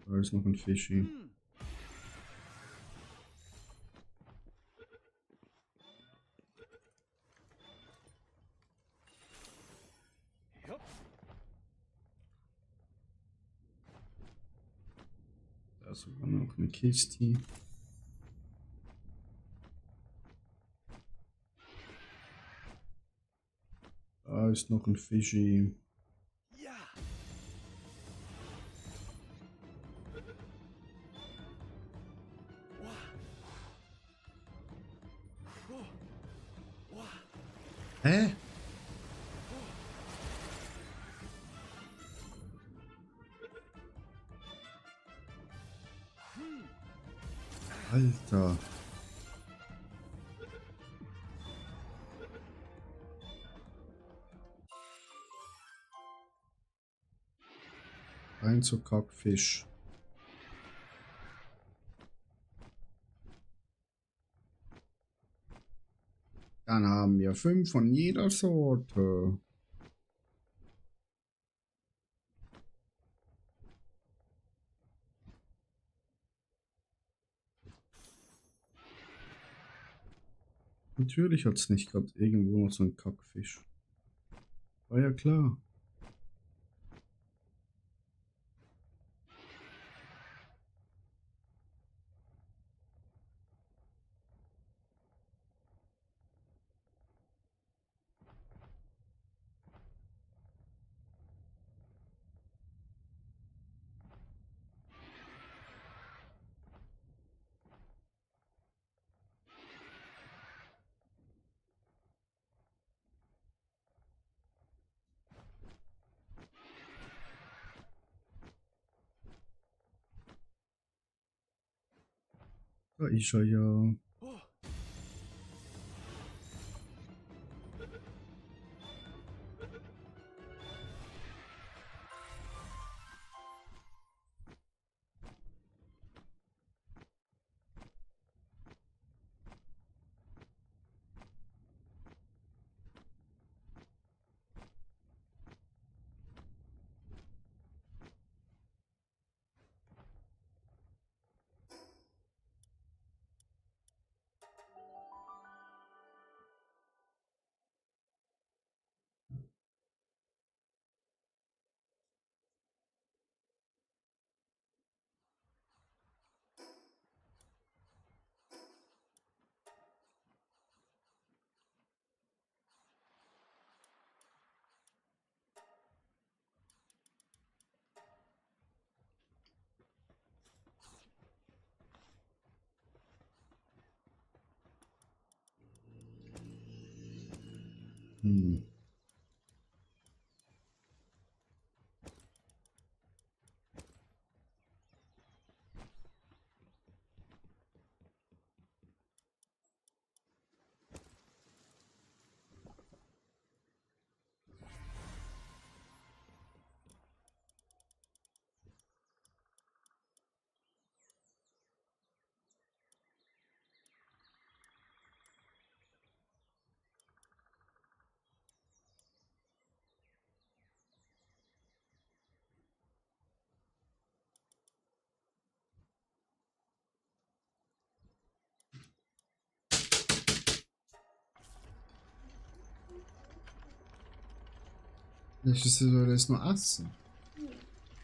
Da ist noch ein Fischi. Jupp. Da ist sogar noch eine Kiste. Da ist noch ein Fischi. Ja. Hä? Alter. Ein so Kackfisch. Dann haben wir 5 von jeder Sorte. Natürlich hat es nicht gerade irgendwo noch so einen Kackfisch. War ja klar. Da ist er ja. Hm. Ich soll das nur essen.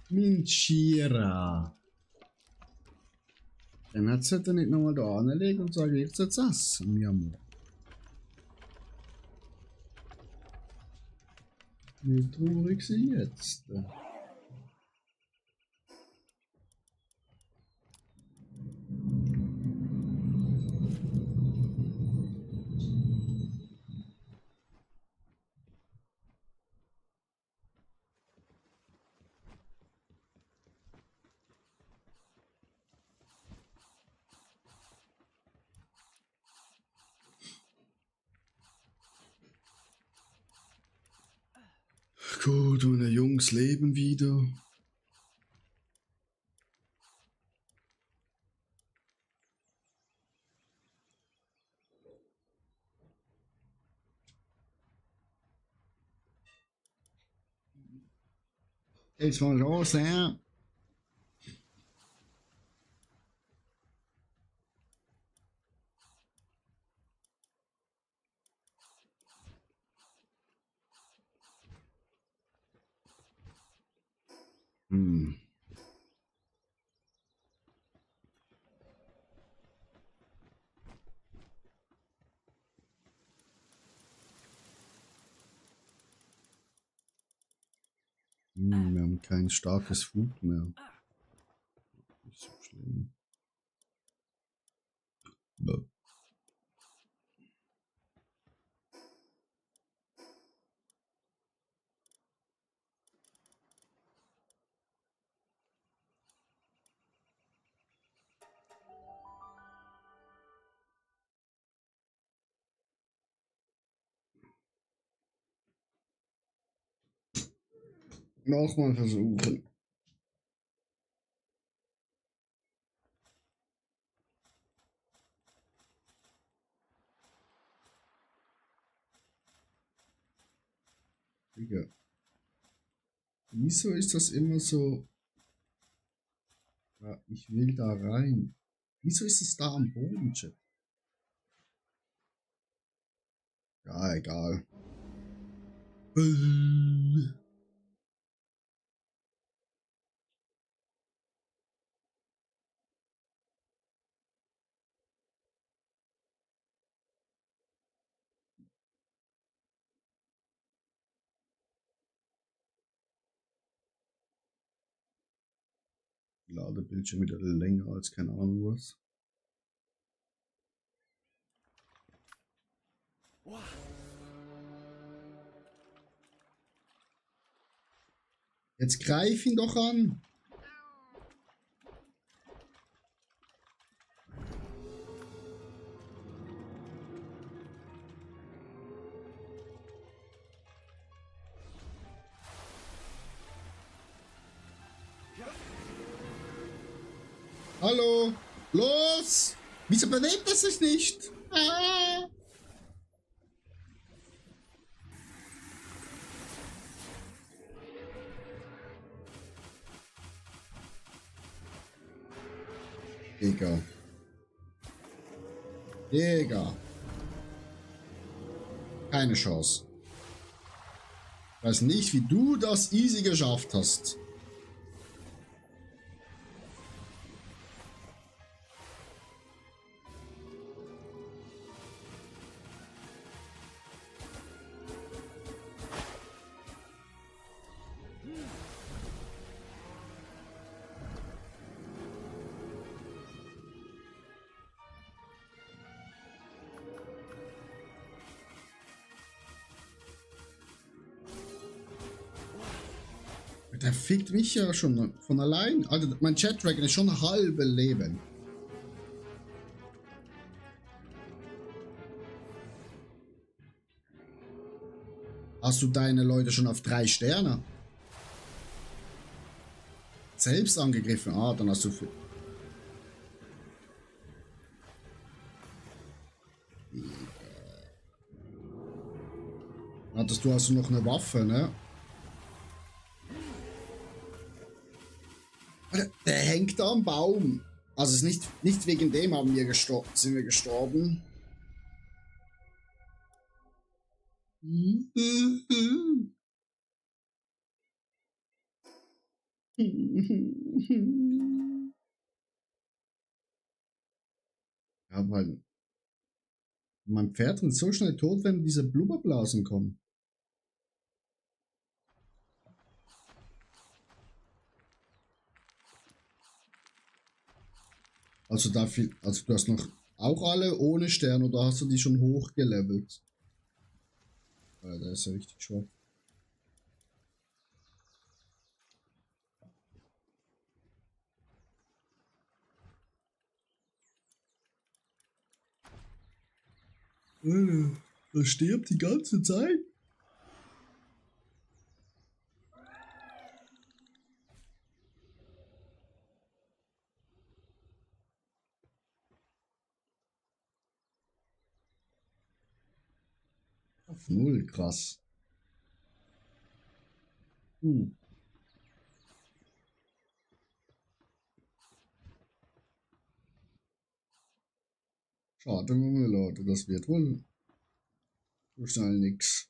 Minchira. Dann hat sie dann nicht nochmal da anlegen und sagen, ich soll es essen, mi amor. Wie traurig sie jetzt. Gut, meine Jungs leben wieder. Jetzt mal schon sehr. Hm. Wir haben kein starkes Food mehr. Nicht so schlimm. Ja. Nochmal versuchen. Digga. Wieso ist das immer so? Ja, ich will da rein. Wieso ist es da am Boden, Chat? Ja, egal. Ladebildschirm wieder länger als keine Ahnung was. Jetzt greif ihn doch an. Hallo, los! Wieso bewegt es sich nicht? Ah! Digga. Digga. Keine Chance. Ich weiß nicht, wie du das easy geschafft hast. Der fickt mich ja schon von allein. Alter, mein Chat-Dragon ist schon ein halbes Leben. Hast du deine Leute schon auf 3 Sterne? Selbst angegriffen? Ah, dann hast du viel. Hattest du also noch eine Waffe, ne? Der hängt da am Baum. Also es ist nicht wegen dem sind wir gestorben. Ja, weil mein Pferd rennt so schnell tot, wenn diese Blubberblasen kommen. Also du hast noch auch alle ohne Stern oder hast du die schon hochgelevelt? Ja, der ist ja richtig schwach. Er stirbt die ganze Zeit. Auf 0, krass. Schade, Leute, das wird wohl so schnell nix.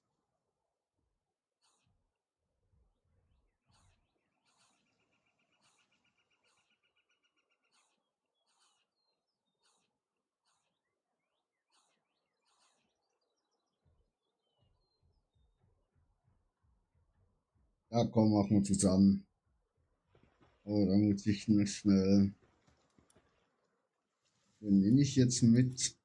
Ja, komm, machen wir zusammen. Oh, da muss ich noch schnell. Den nehme ich jetzt mit.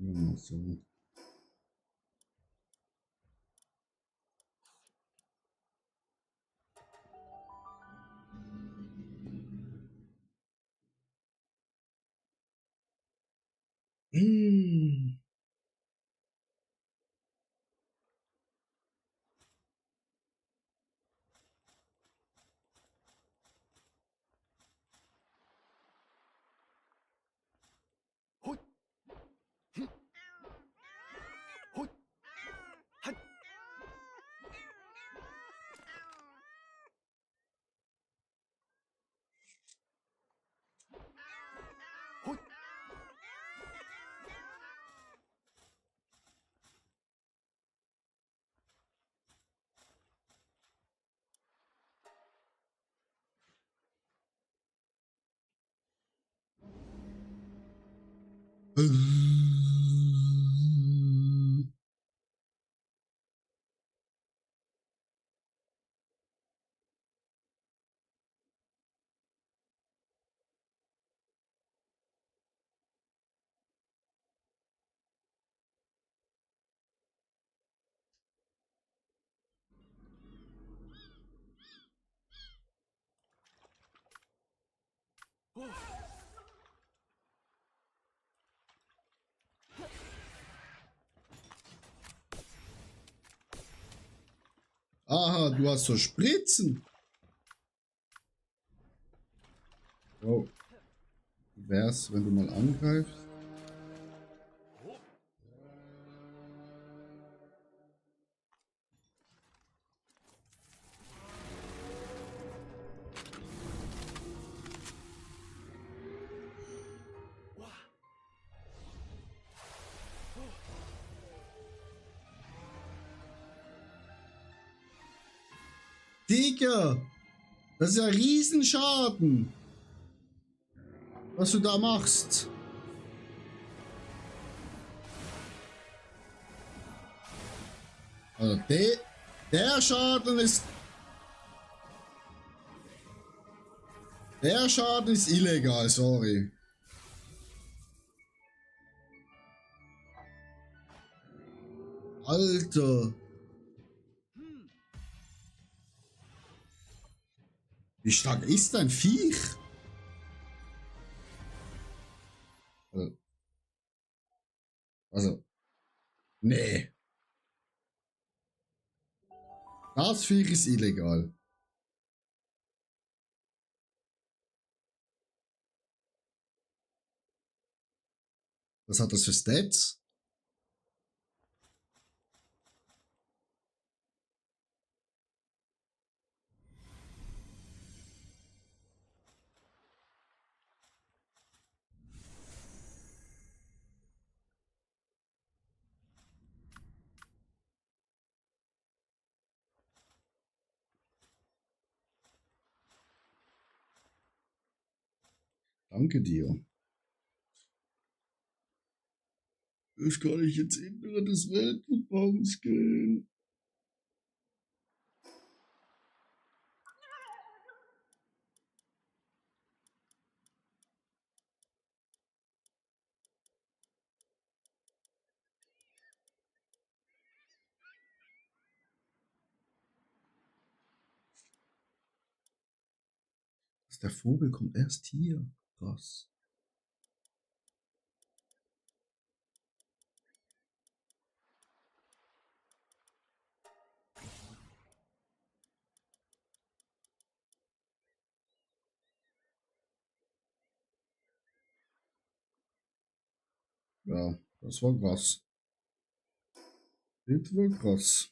Ja, so. Hui. Hm. Hui. Han. Hui. Oh. Aha, du hast so Spritzen. Oh. Wie wär's, wenn du mal angreifst? Digga! Das ist ja Riesenschaden! Was du da machst! Also der Schaden ist... Der Schaden ist illegal, sorry. Alter! Wie stark ist dein Viech? Also, nee. Das Viech ist illegal. Was hat das für Stats? Danke dir. Ich kann nicht ins Innere des Weltraums gehen. Der Vogel kommt erst hier. Krass. Ja, das war krass. Das war krass.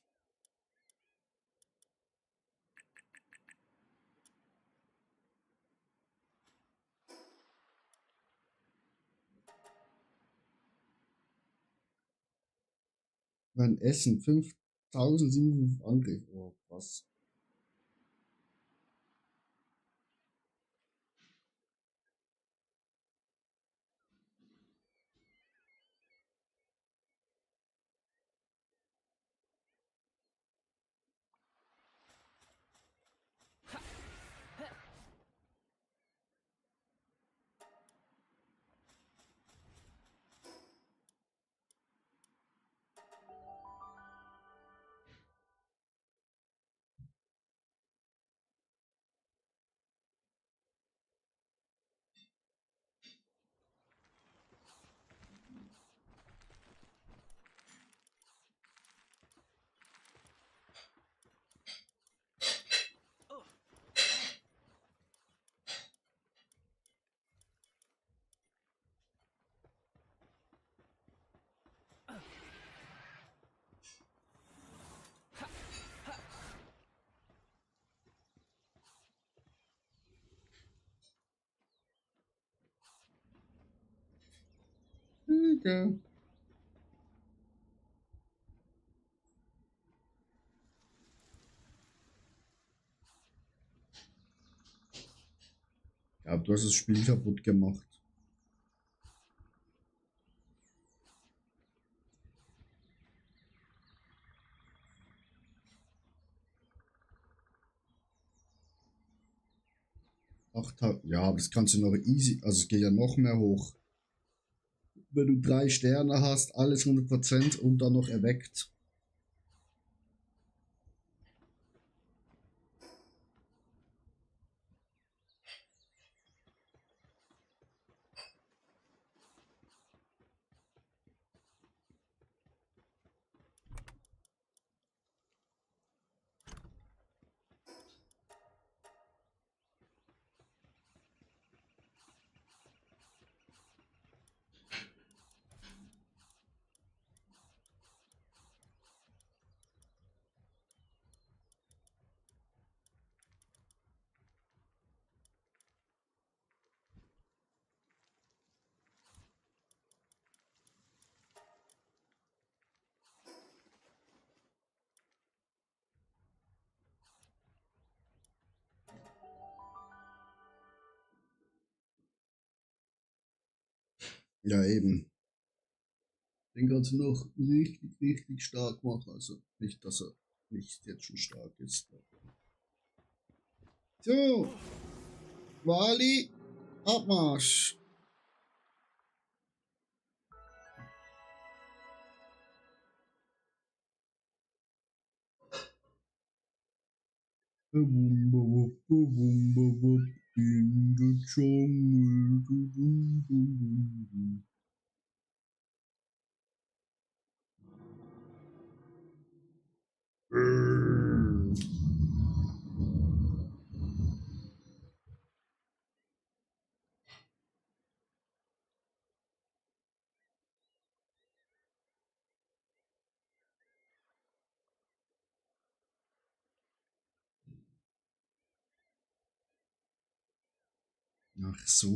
Mein Essen 5700 Angriff. Oh, krass. Okay. Ja, du hast das Spiel kaputt gemacht. Ja, aber das kannst du noch easy, also es geht ja noch mehr hoch. Wenn du 3 Sterne hast, alles 100% und dann noch erweckt. Ja, eben. Den kannst du noch richtig, richtig stark machen. Also nicht, dass er nicht jetzt schon stark ist. So, Wally, Abmarsch. In the jungle. Ach so.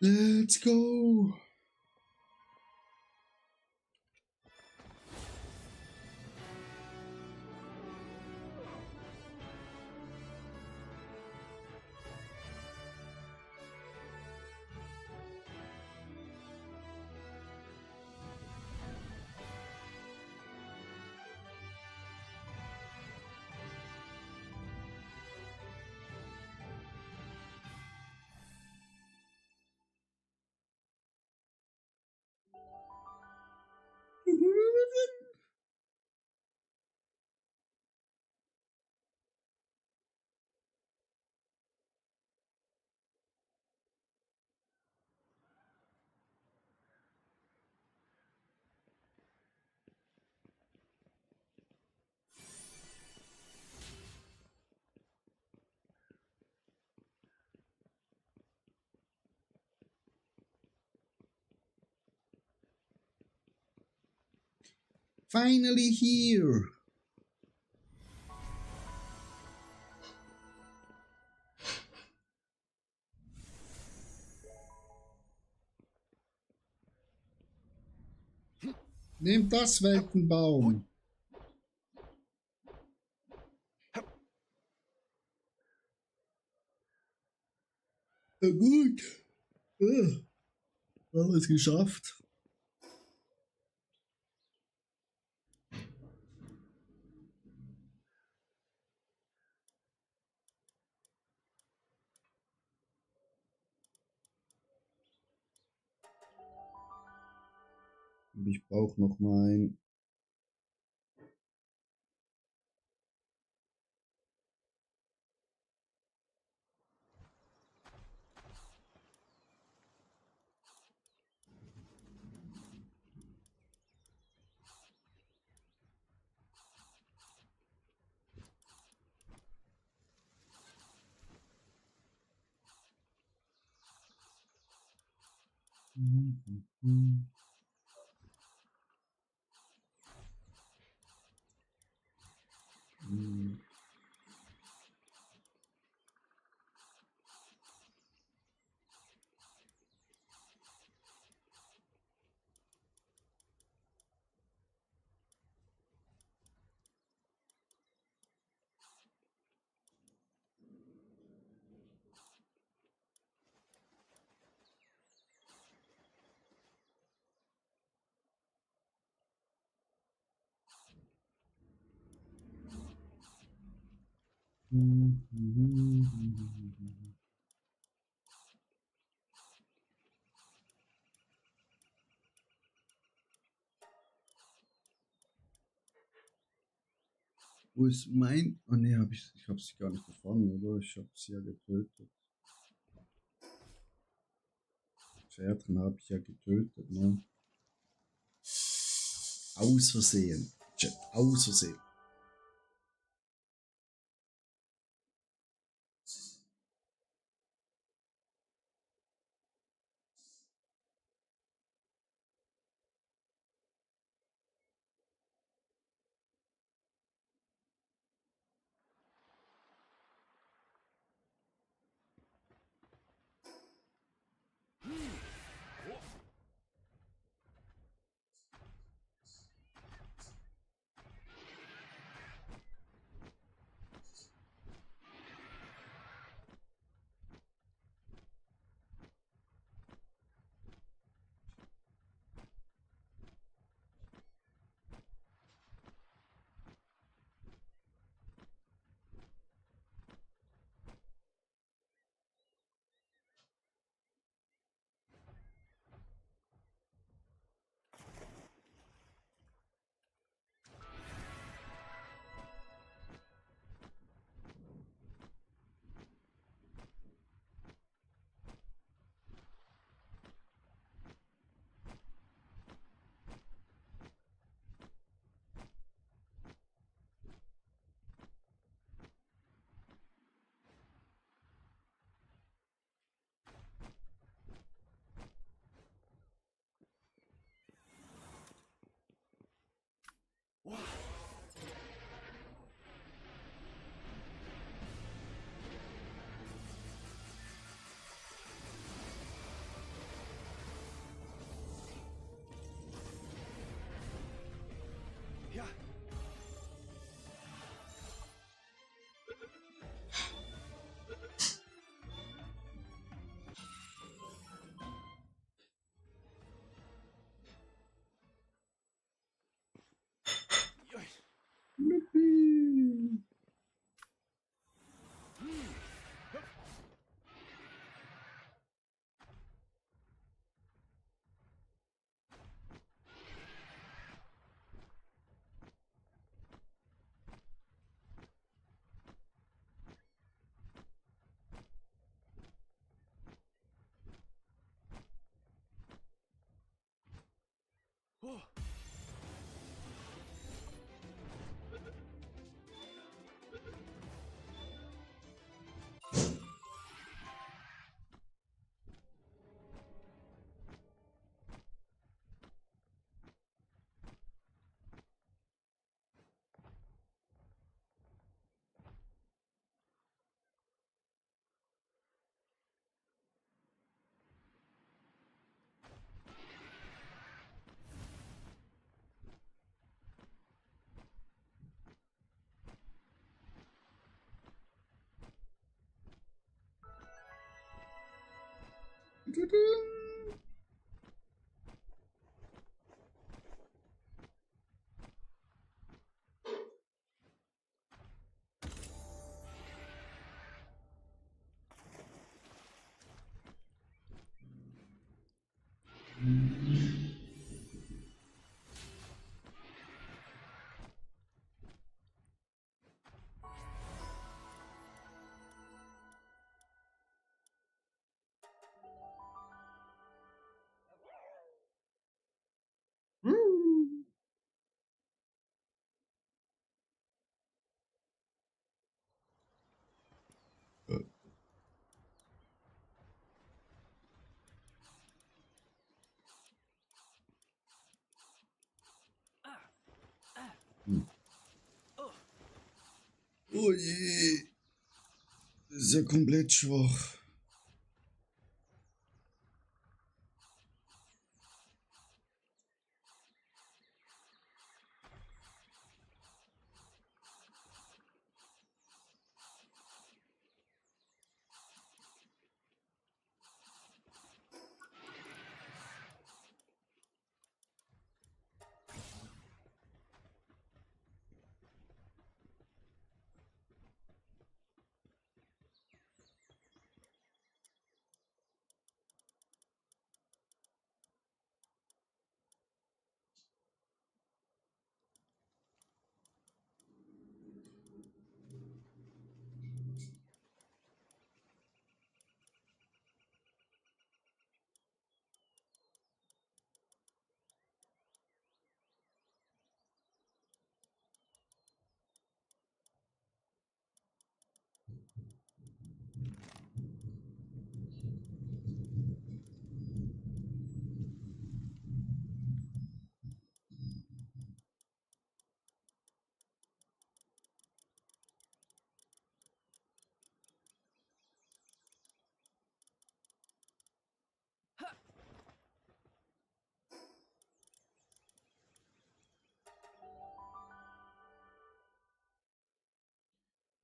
Let's go. Finally here. Nehmt das, Weltenbaum. Ja, gut. Ja, haben wir es geschafft. Und ich brauche noch mein... Wo ist mein? Oh ne, ich habe sie gar nicht gefangen, oder? Ich habe sie ja getötet. Veteran habe ich ja getötet, ne? Aus Versehen. Chat, aus Versehen. Ja. Oh. Oh je. Das ist ja komplett schwach.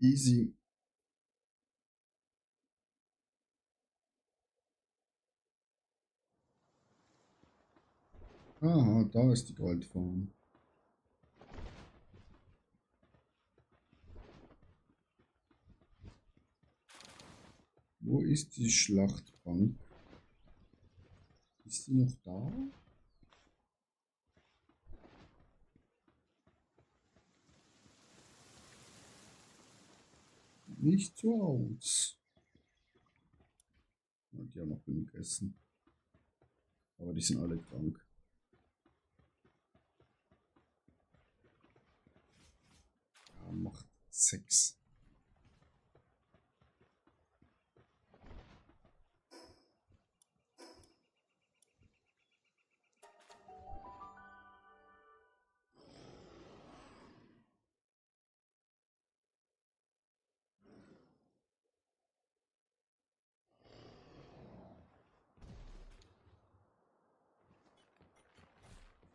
Easy. Aha, da ist die Goldfarm. Wo ist die Schlachtbank? Ist die noch da? Nicht so aus. Ja, die haben noch genug Essen. Aber die sind alle krank. Ja, macht 6.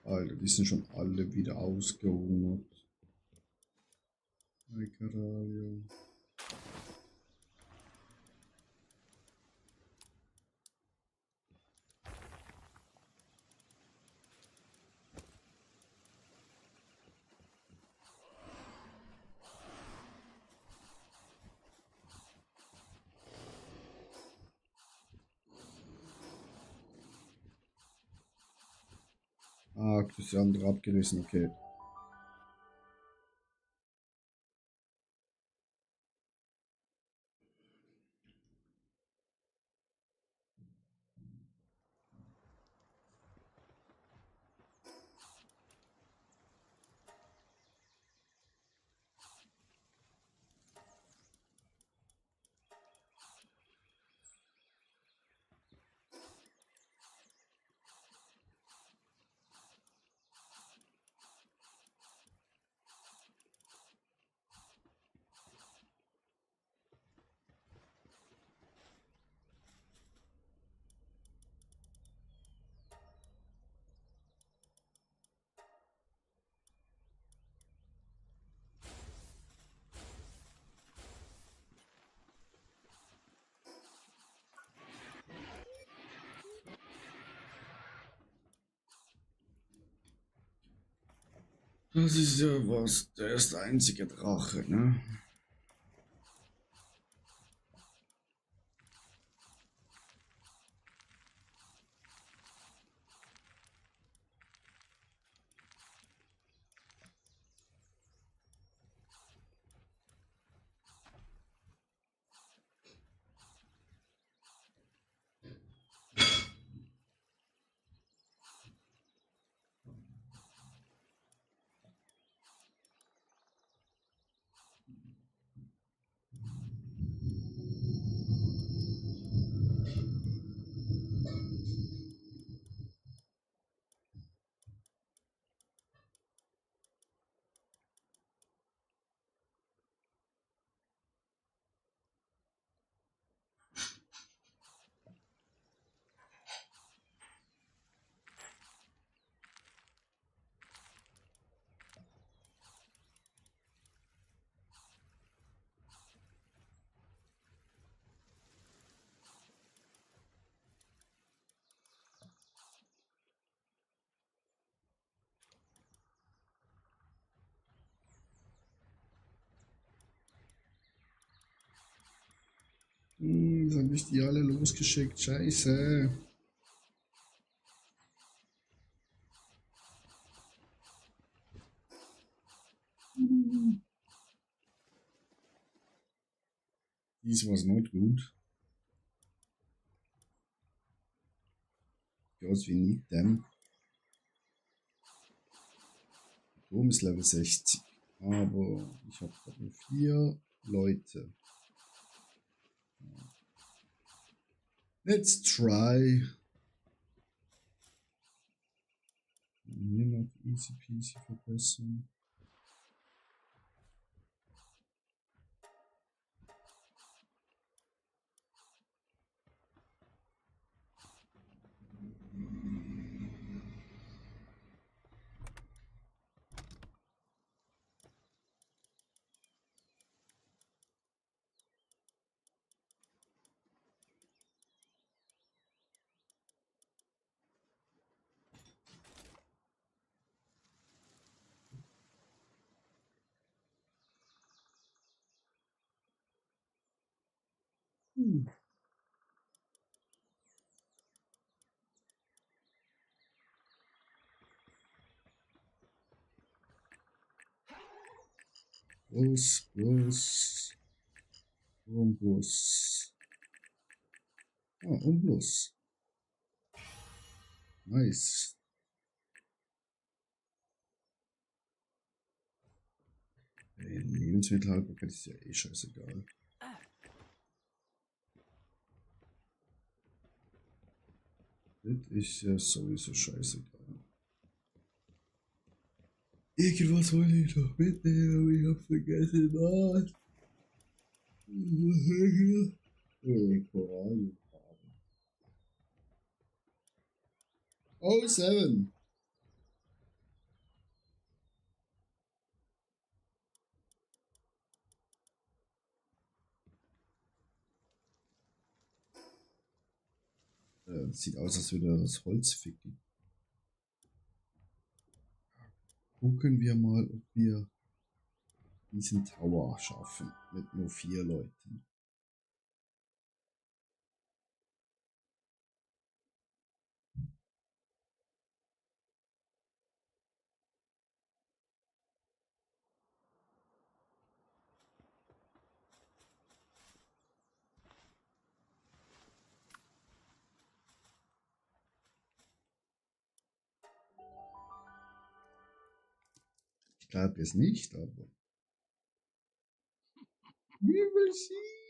Alter, die sind schon alle wieder ausgehungert. Ay, caralho. Ah, das ist der andere abgerissen, okay. Das ist ja was, der ist der einzige Drache, ne? Jetzt habe ich die alle losgeschickt, scheiße. Dies was not gut. Sieht aus wie Nieten. Turm ist Level 60. Aber ich habe gerade nur 4 Leute. Let's try. Hier noch easy peasy verbessern. Plus, plus. Und plus. Ah, und plus. Nice. Ey, Lebensmittelhaltbarkeit ist ja eh scheißegal. Das ist ja sowieso scheißegal. Irgendwas wollte ich noch mitnehmen, aber ich hab vergessen was. Korallenfarben. Oh, 7. Sieht aus, als würde das Holz ficken. Gucken wir mal, ob wir diesen Tower schaffen. Mit nur 4 Leuten. Ich glaube es nicht, aber. We will see.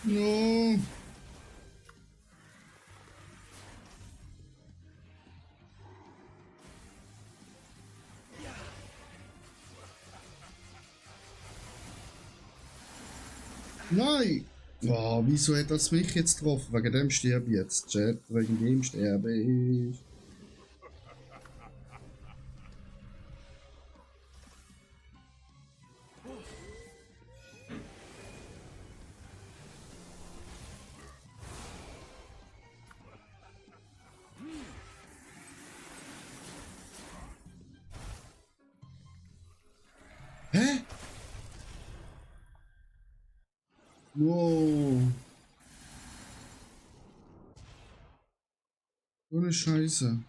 No. Nein! Oh, wieso hat das mich jetzt getroffen? Wegen dem sterbe ich jetzt, Chat. Wegen dem sterbe ich. Hä? Wow. So eine Scheiße.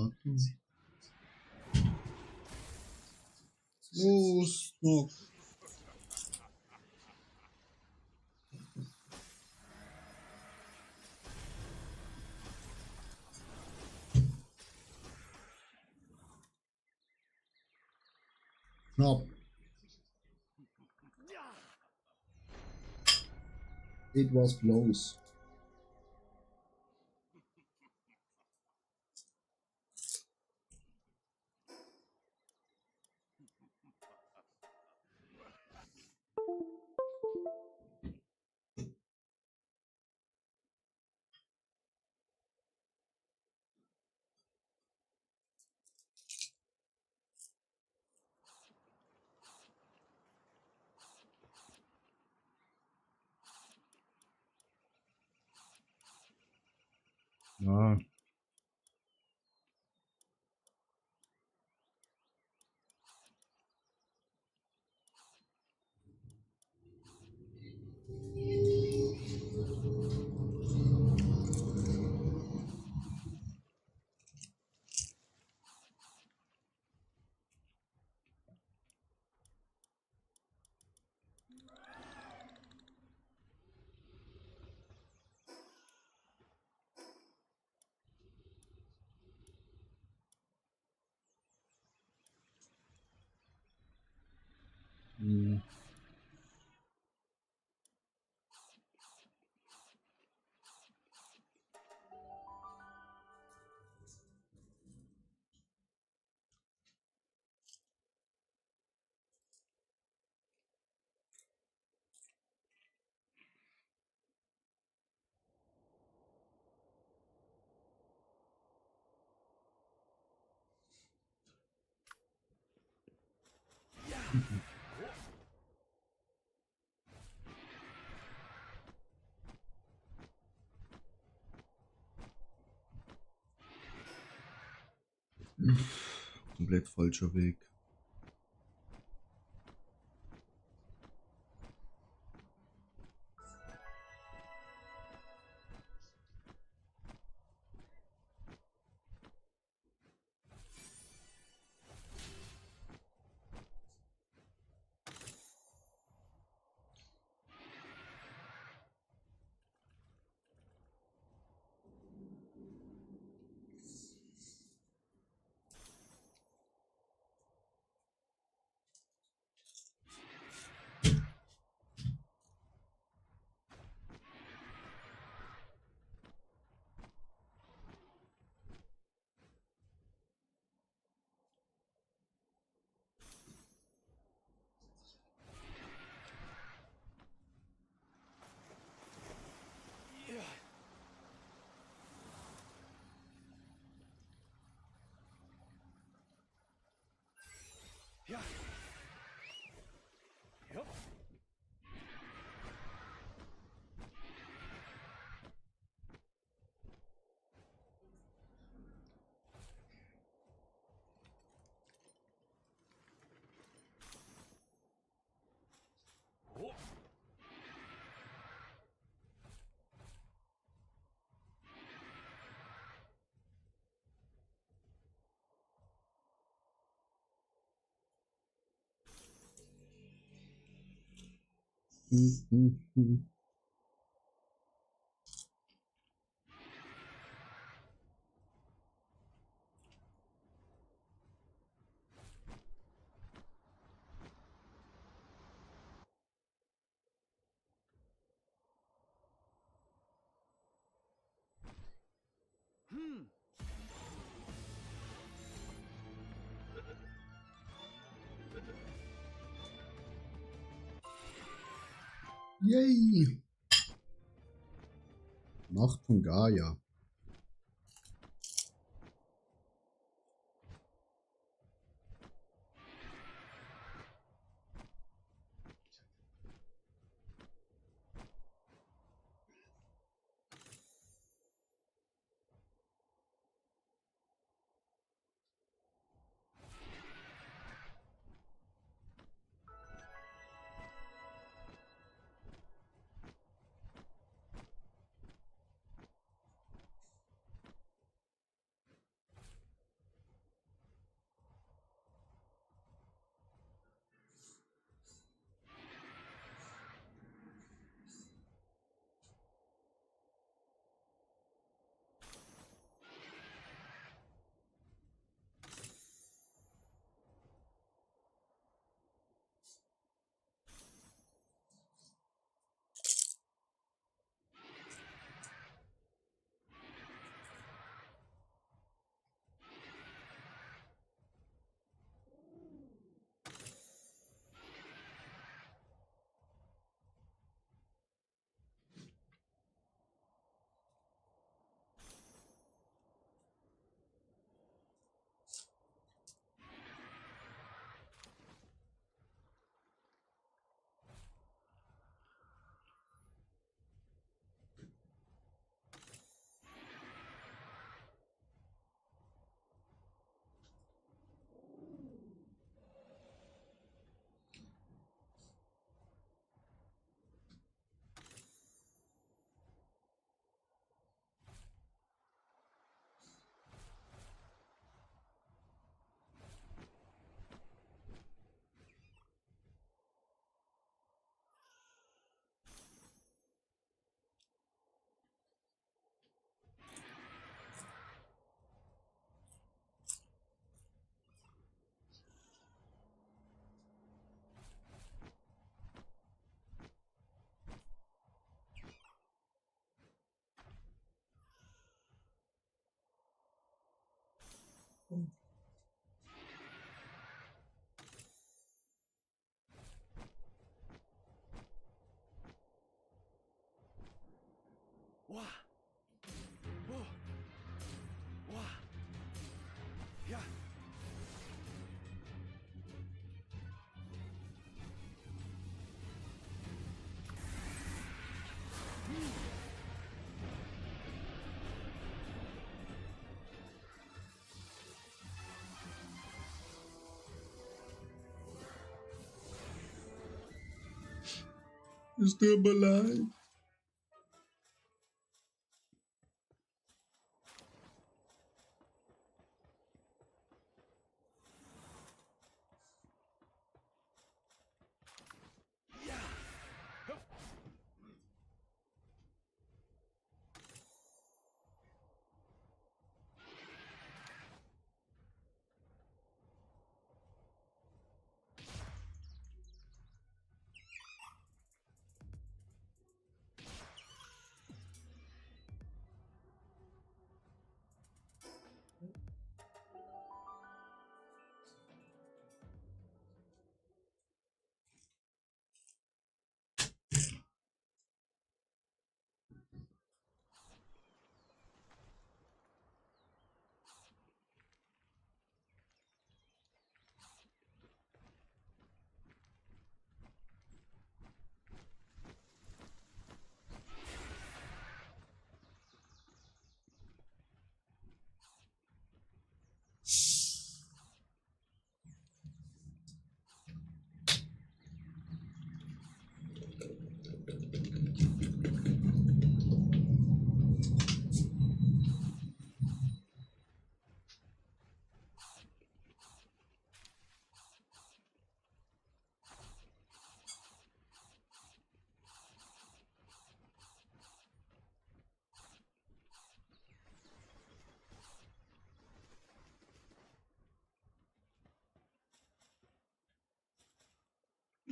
warten. Los, noch. Knapp. It was close. Ja. Hm. Komplett falscher Weg. Ja. Ja. Oh. Hm. Yay! Macht von Gaia. Wah. Oh. Wah. Ja. Es tut mir leid.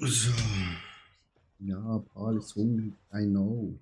So. Ja, Paul ist hungrig. I know.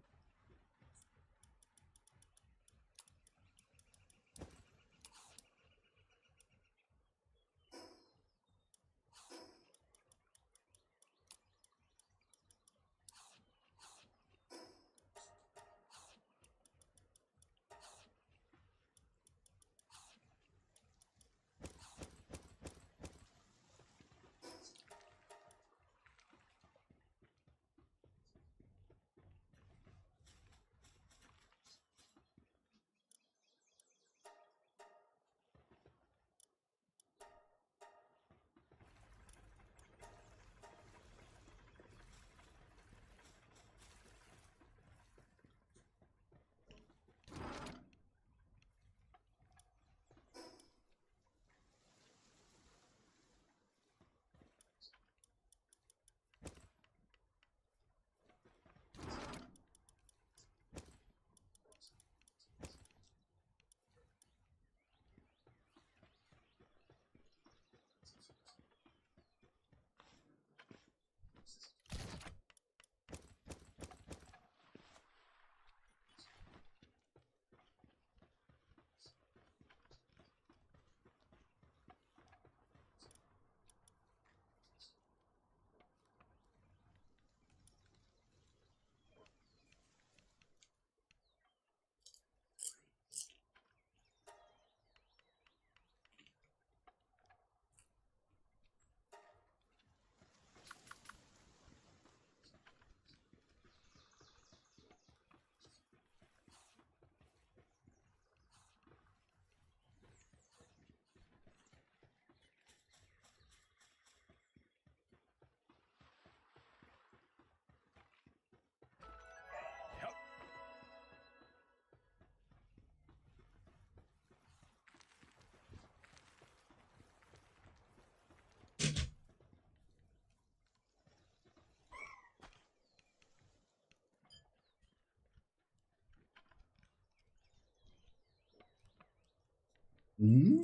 Hm?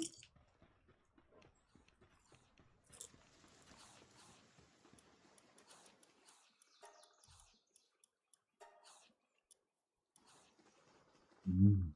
Hm.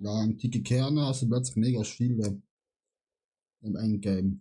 Ja, antike Kerne hast du plötzlich mega viele im Endgame.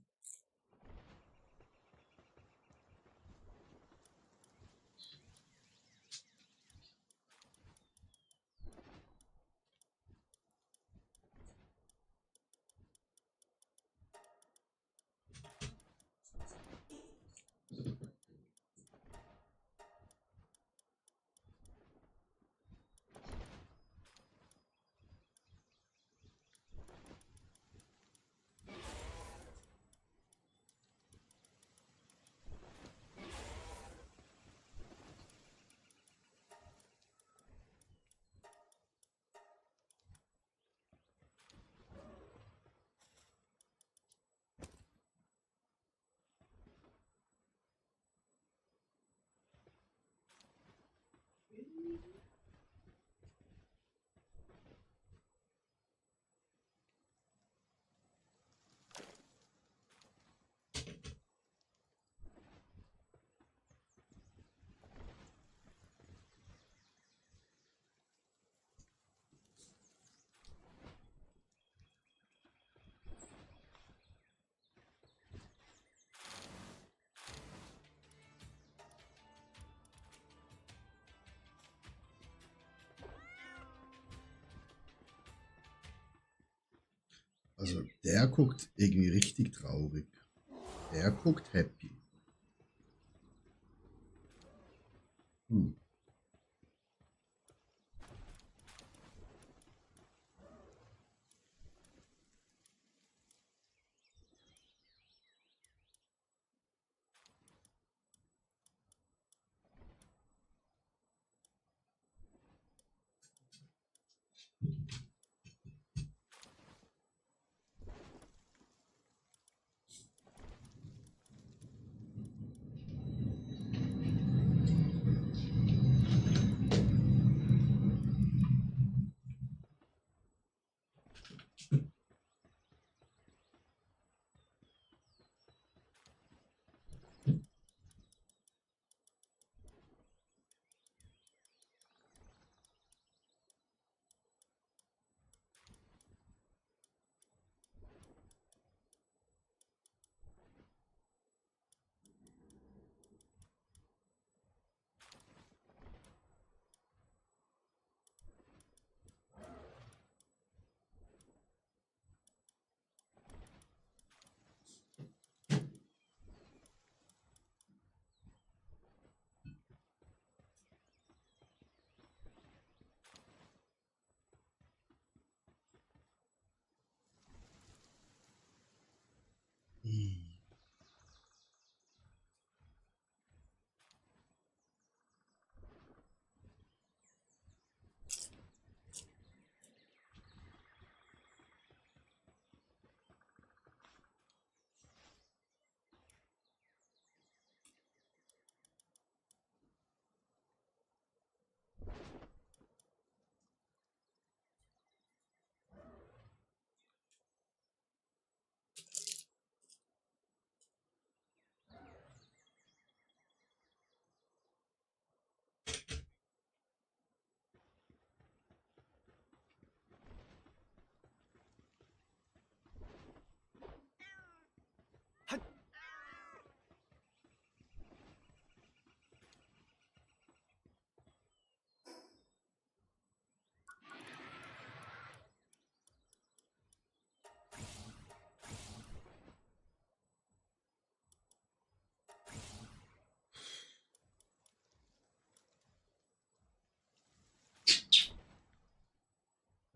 Also der guckt irgendwie richtig traurig. Der guckt happy. Hm.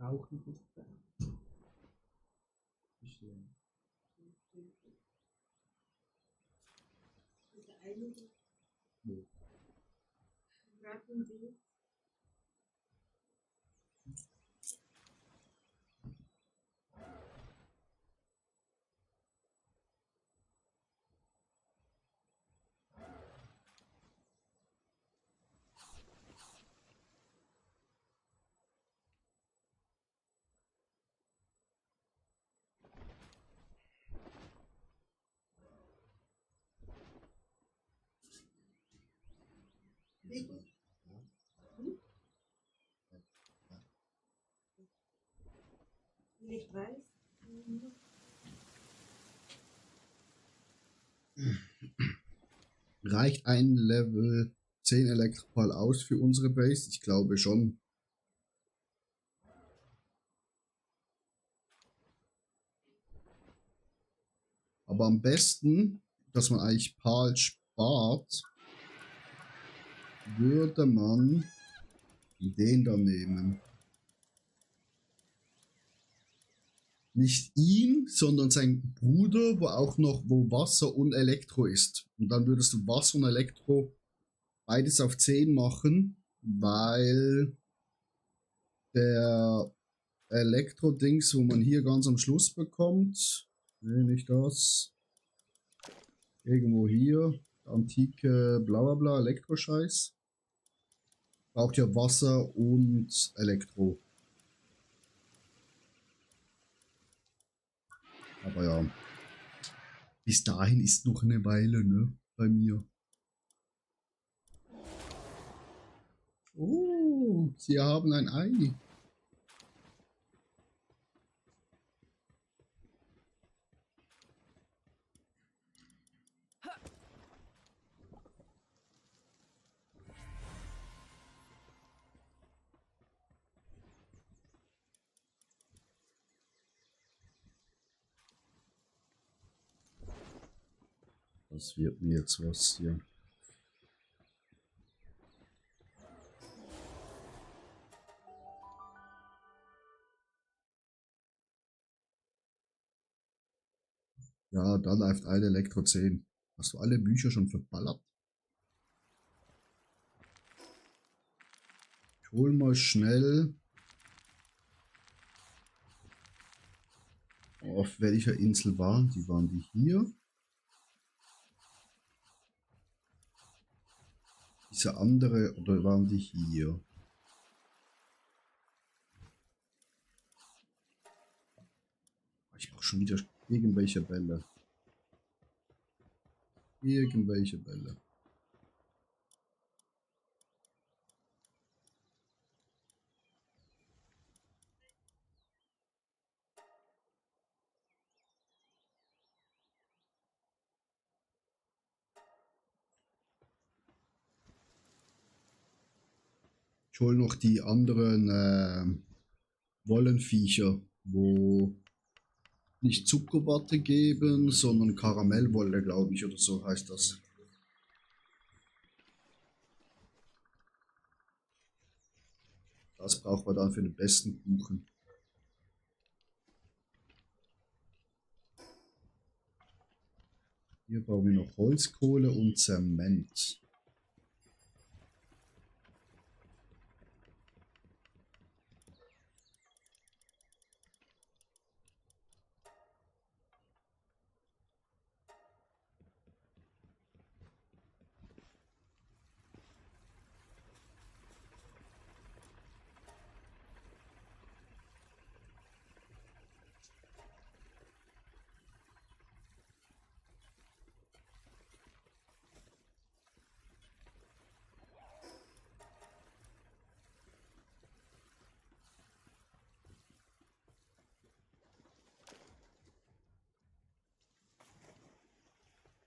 Rauchen ist da. Verstehen. Nee. Ich weiß. Reicht ein Level 10 Elektropal aus für unsere Base? Ich glaube schon. Aber am besten, dass man eigentlich Pal spart, würde man den da nehmen. Nicht ihn, sondern sein Bruder, wo auch noch wo Wasser und Elektro ist. Und dann würdest du Wasser und Elektro beides auf 10 machen, weil der Elektro-Dings, wo man hier ganz am Schluss bekommt, nee, nicht das, irgendwo hier, antike bla bla bla, Elektroscheiß, braucht ja Wasser und Elektro. Aber ja, bis dahin ist noch eine Weile, ne, bei mir. Oh, sie haben ein Ei. Das wird mir jetzt was hier. Ja, da läuft eine Elektro 10. Hast du alle Bücher schon verballert? Ich hol mal schnell. Auf welcher Insel waren die? Waren die hier? Diese andere, oder waren die hier? Ich brauche schon wieder irgendwelche Bälle. Irgendwelche Bälle. Ich hole noch die anderen Wollenviecher, wo nicht Zuckerwatte geben, sondern Karamellwolle, glaube ich, oder so heißt das. Das braucht man dann für den besten Kuchen. Hier brauchen wir noch Holzkohle und Zement.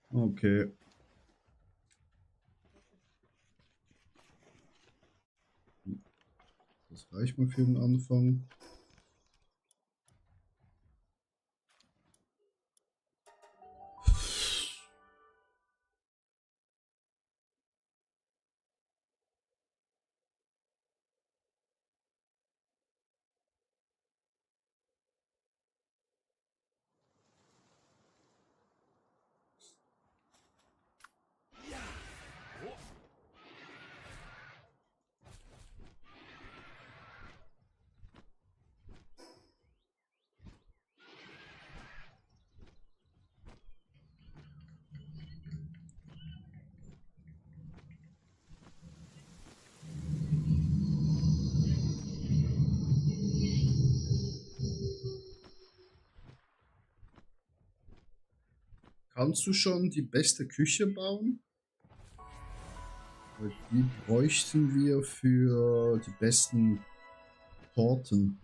Okay. Das reicht mal für den Anfang. Kannst du schon die beste Küche bauen? Weil die bräuchten wir für die besten Torten.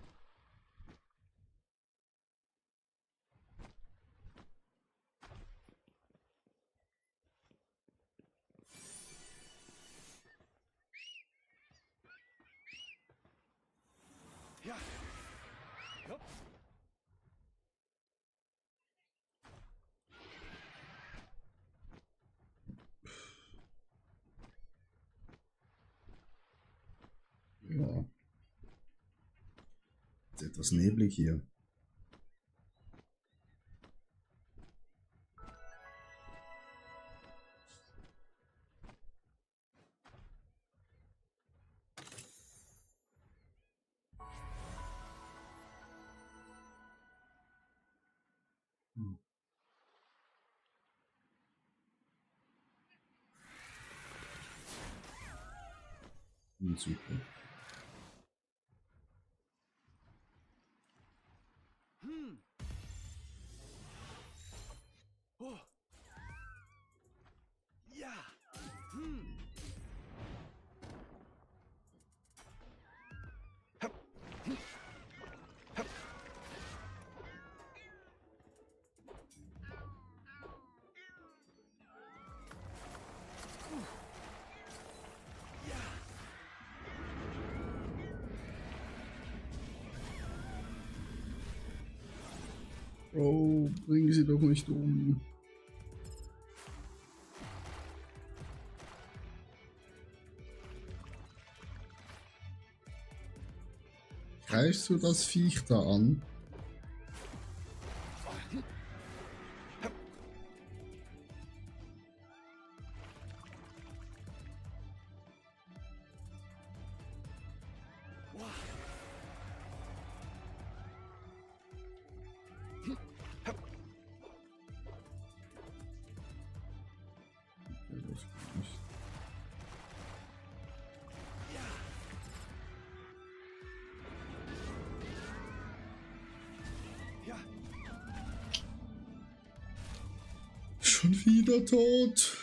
etwas neblig hier. Super. Oh. Ja. Oh, bringen Sie doch nicht um. Greifst du das Viech da an? Schon wieder tot.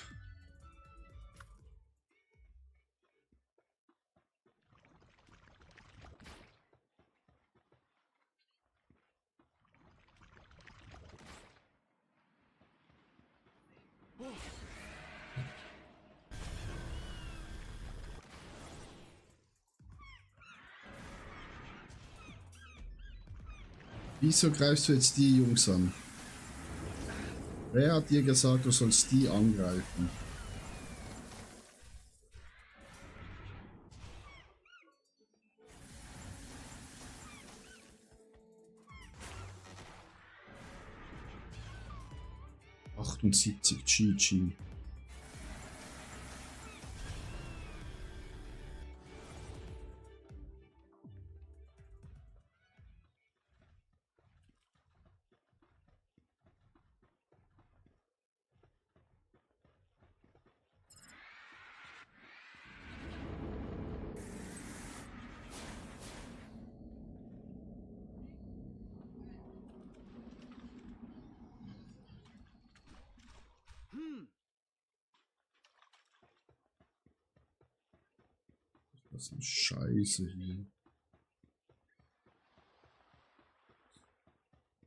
Wieso greifst du jetzt die Jungs an? Wer hat dir gesagt, du sollst die angreifen? GG. Das ist eine Scheiße hier.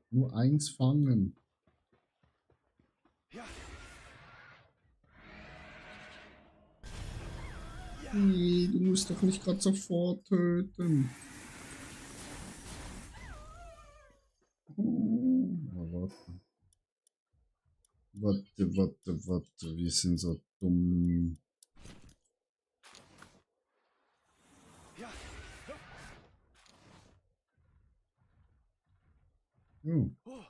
Nur eins fangen. Ja. Nee, du musst doch nicht gerade sofort töten. Oh, warte, wir sind so dumm. Ja. Oh. Oh.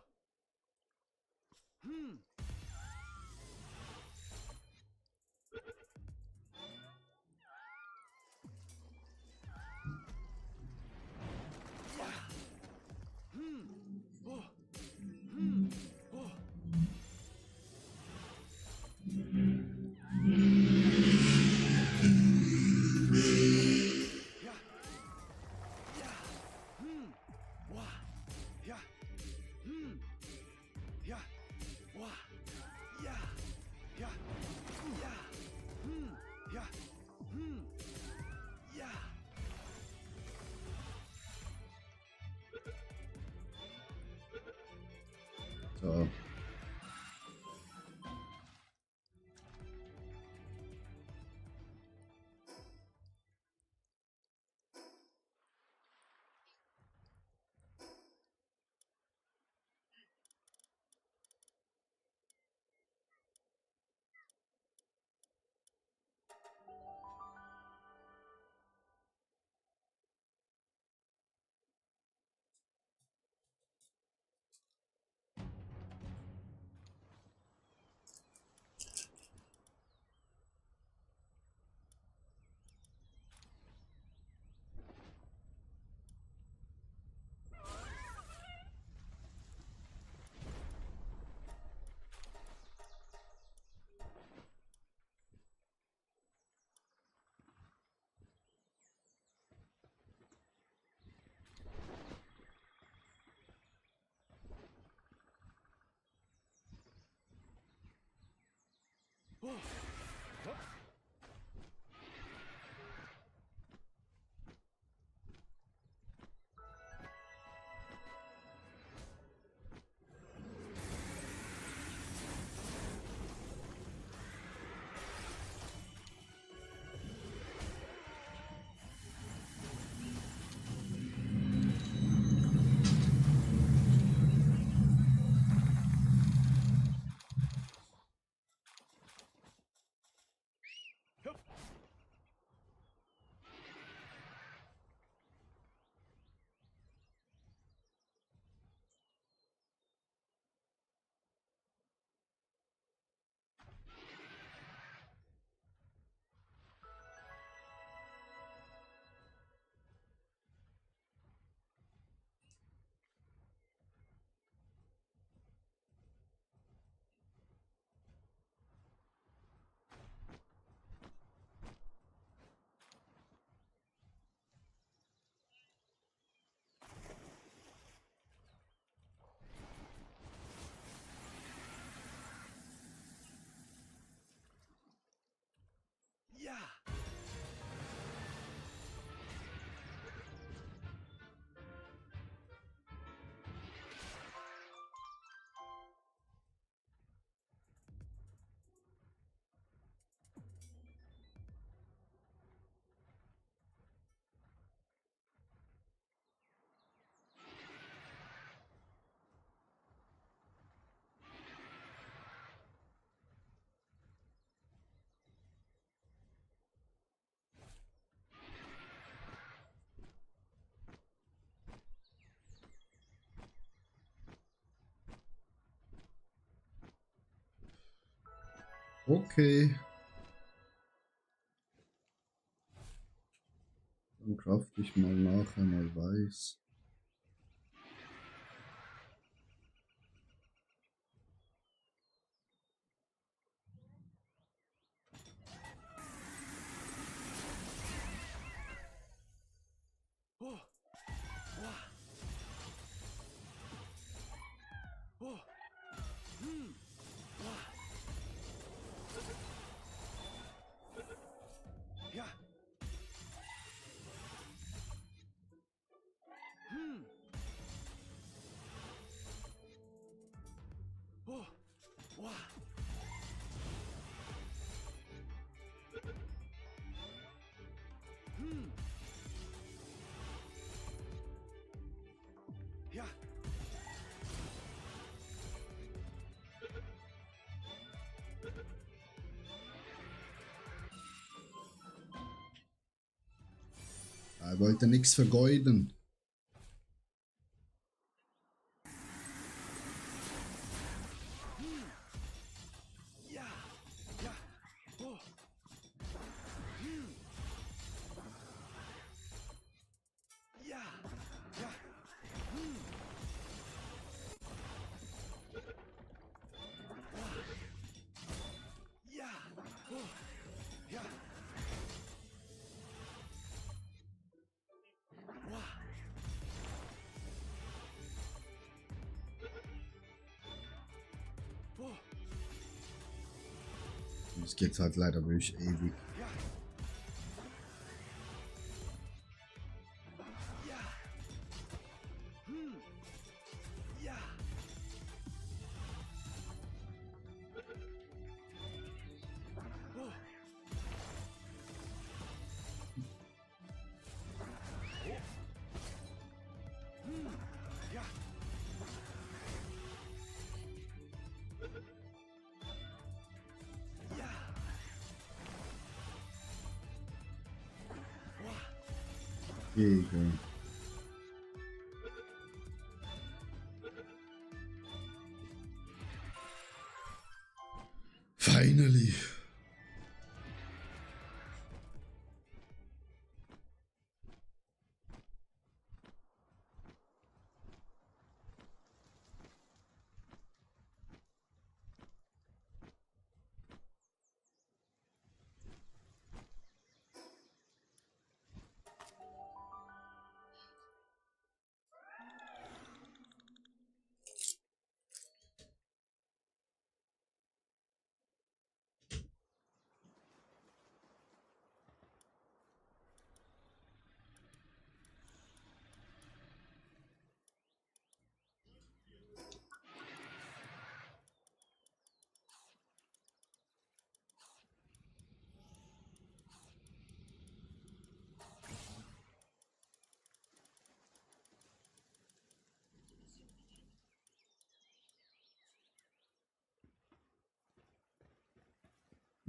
So. Ja. Okay. Dann crafte ich mal nachher mal Weiß. Oh. Wow. Oh. Hm. Wow. Ja. Hm. Oh. Wow. Hm. Ja. Er wollte nichts vergeuden. Ja. Ja. Oh. Hm. Ja. Ja. Hm. Ja. Oh. Ja. Wow. Oh. Es geht halt leider wirklich ewig. Ja. Ja. Hm. Ja. Oh. Hm. Ja. Ja. Wow. Gegen. Finally.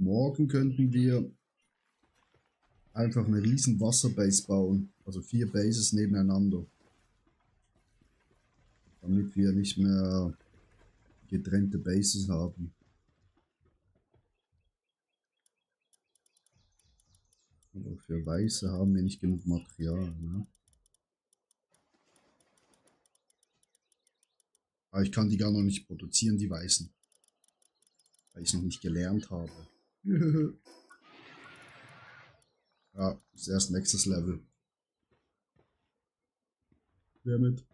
Morgen könnten wir einfach eine riesen Wasserbase bauen. Also 4 Bases nebeneinander. Damit wir nicht mehr getrennte Bases haben. Aber für Weiße haben wir nicht genug Material. Ne? Aber ich kann die gar noch nicht produzieren, die Weißen. Weil ich es noch nicht gelernt habe. Ja, das ist erst nächstes Level. Wer mit?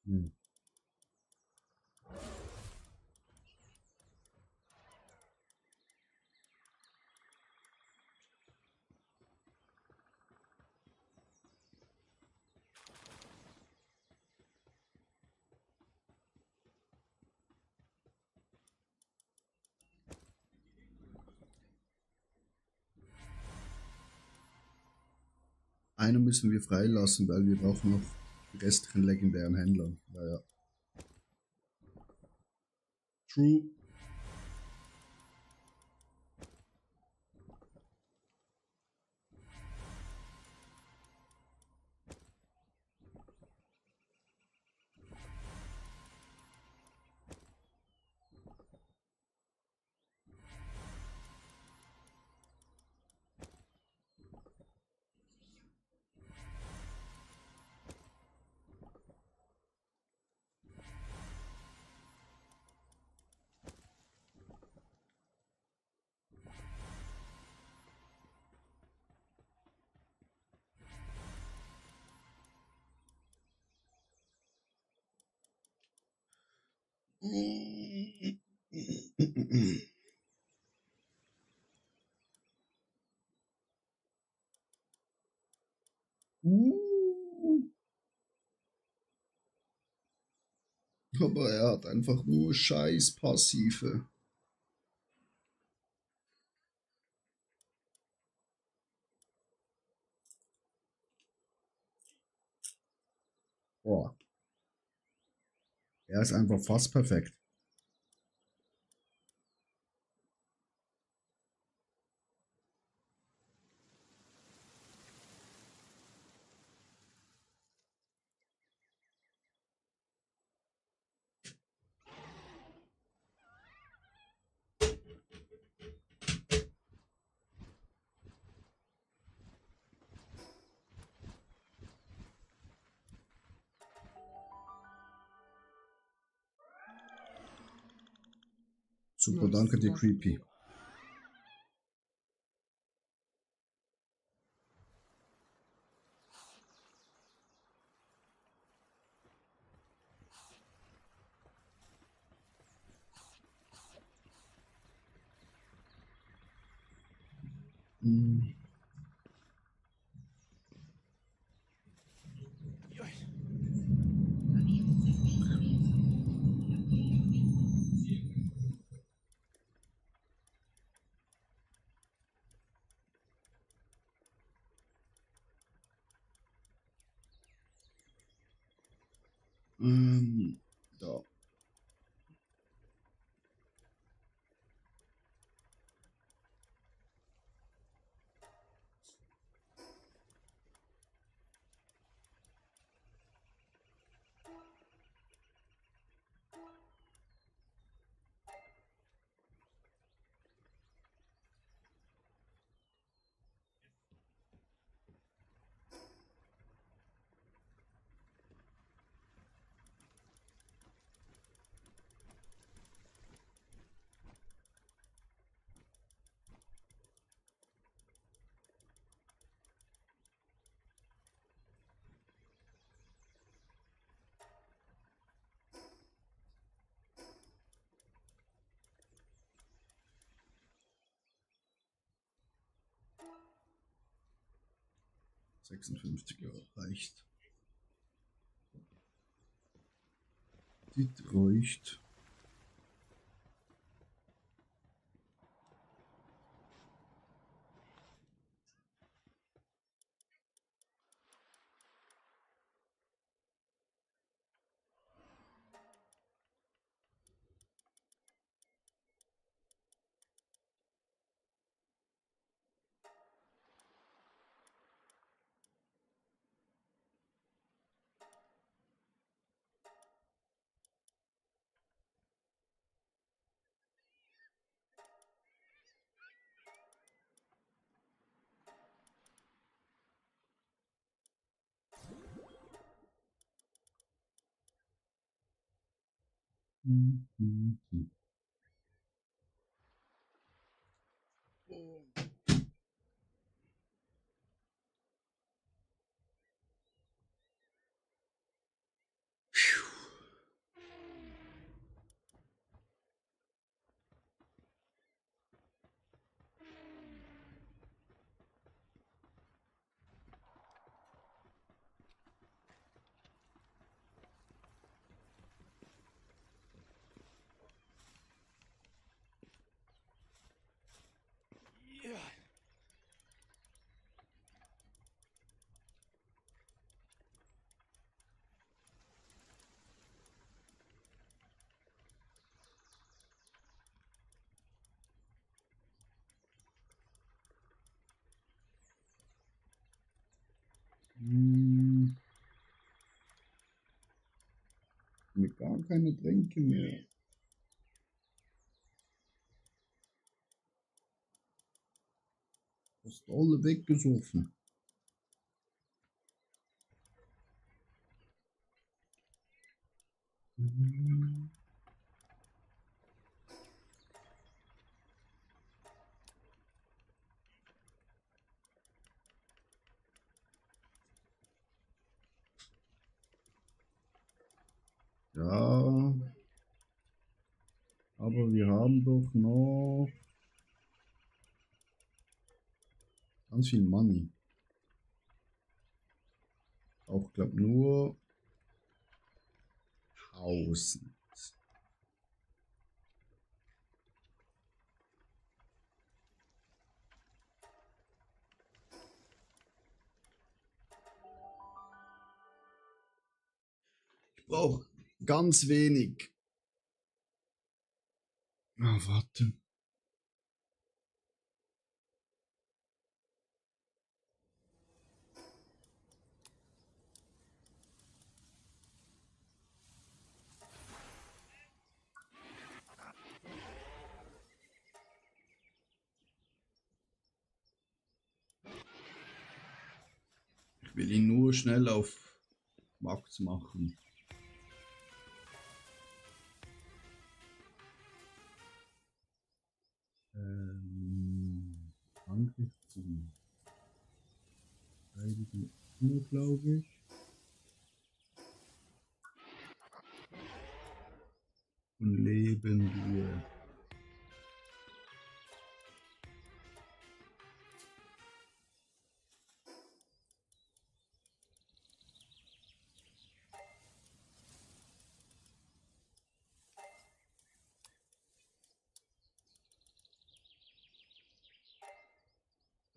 Hm. Einen müssen wir freilassen, weil wir brauchen noch die restlichen legendären Händler. Naja. True. Aber er hat einfach nur scheiß Passive. Boah. Er ist einfach fast perfekt. Super, danke dir, Creepy. Hm. Da. 56, ja, reicht. Das reicht. Ja. Mit gar keine Tränke mehr. Hast alle weggesoffen. Ja, aber wir haben doch noch ganz viel Money. Auch glaube nur 1000. Ich brauche ganz wenig. Ah, warte. Ich will ihn nur schnell auf Max machen. Angriff Verteidigung nur, glaube ich. Und leben wir.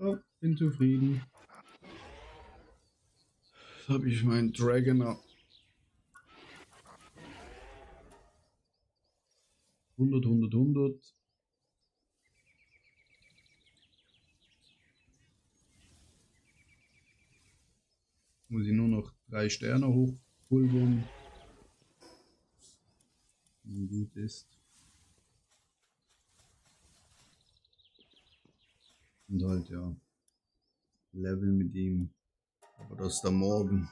So, bin zufrieden. Jetzt habe ich meinen Dragoner 100, 100, 100. Muss ich nur noch 3 Sterne hochpulvern. Wenn gut ist. Und halt ja, Level mit ihm. Aber das ist dann morgen.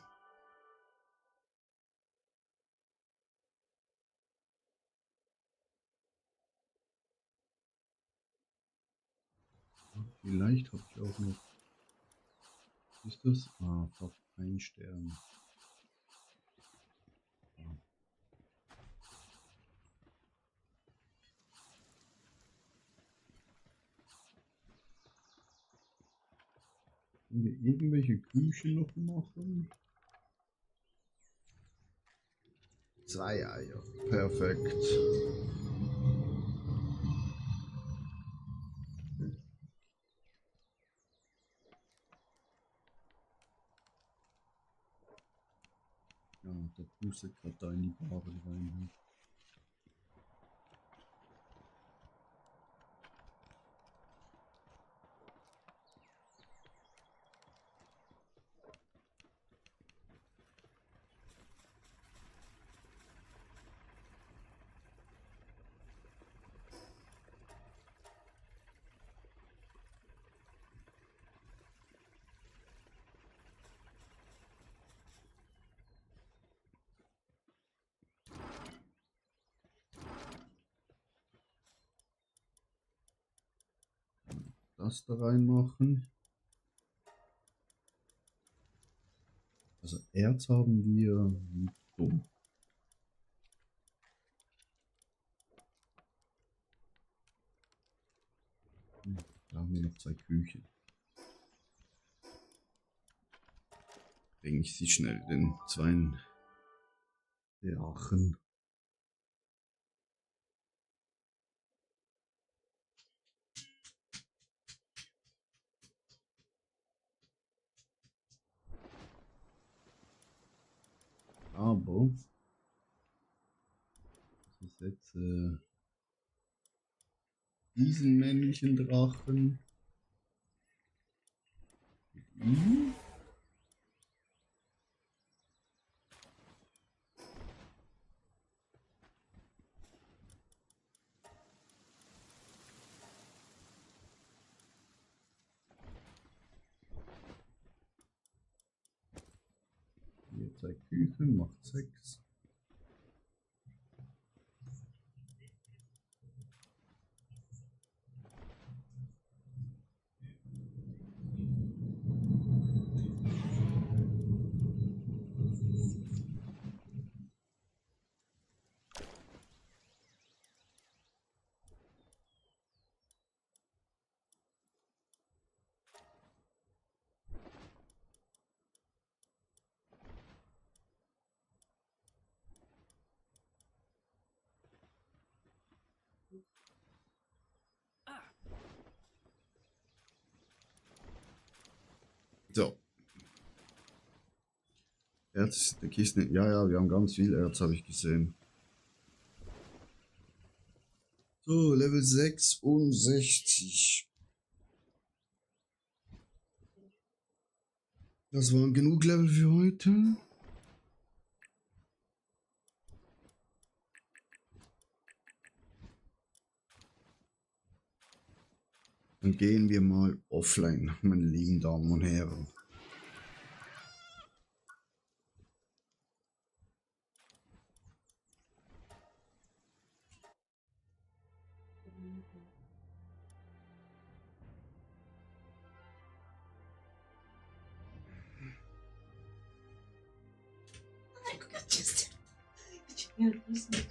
Vielleicht habe ich auch noch. Ist das? Ah, fuck, 1 Stern. Können wir irgendwelche Küchen noch machen? 2 Eier. Perfekt. Ja, der pustet gerade da in die Barren rein. Das da reinmachen. Also Erz haben wir wie dumm. Da haben wir noch 2 Küchen. Bringe ich sie schnell den 2 Drachen. Aber das ist jetzt diesen männlichen Drachen. Hier 2 Küchen, macht 6. So. Erz ist in der Kiste. Ja, ja, wir haben ganz viel Erz, habe ich gesehen. So, Level 66. Das waren genug Level für heute. Dann gehen wir mal offline, meine lieben Damen und Herren. Ja, das ist nicht.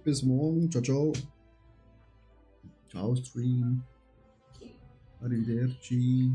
Bis morgen. Ciao, ciao. Ciao, Stream. Arrivederci.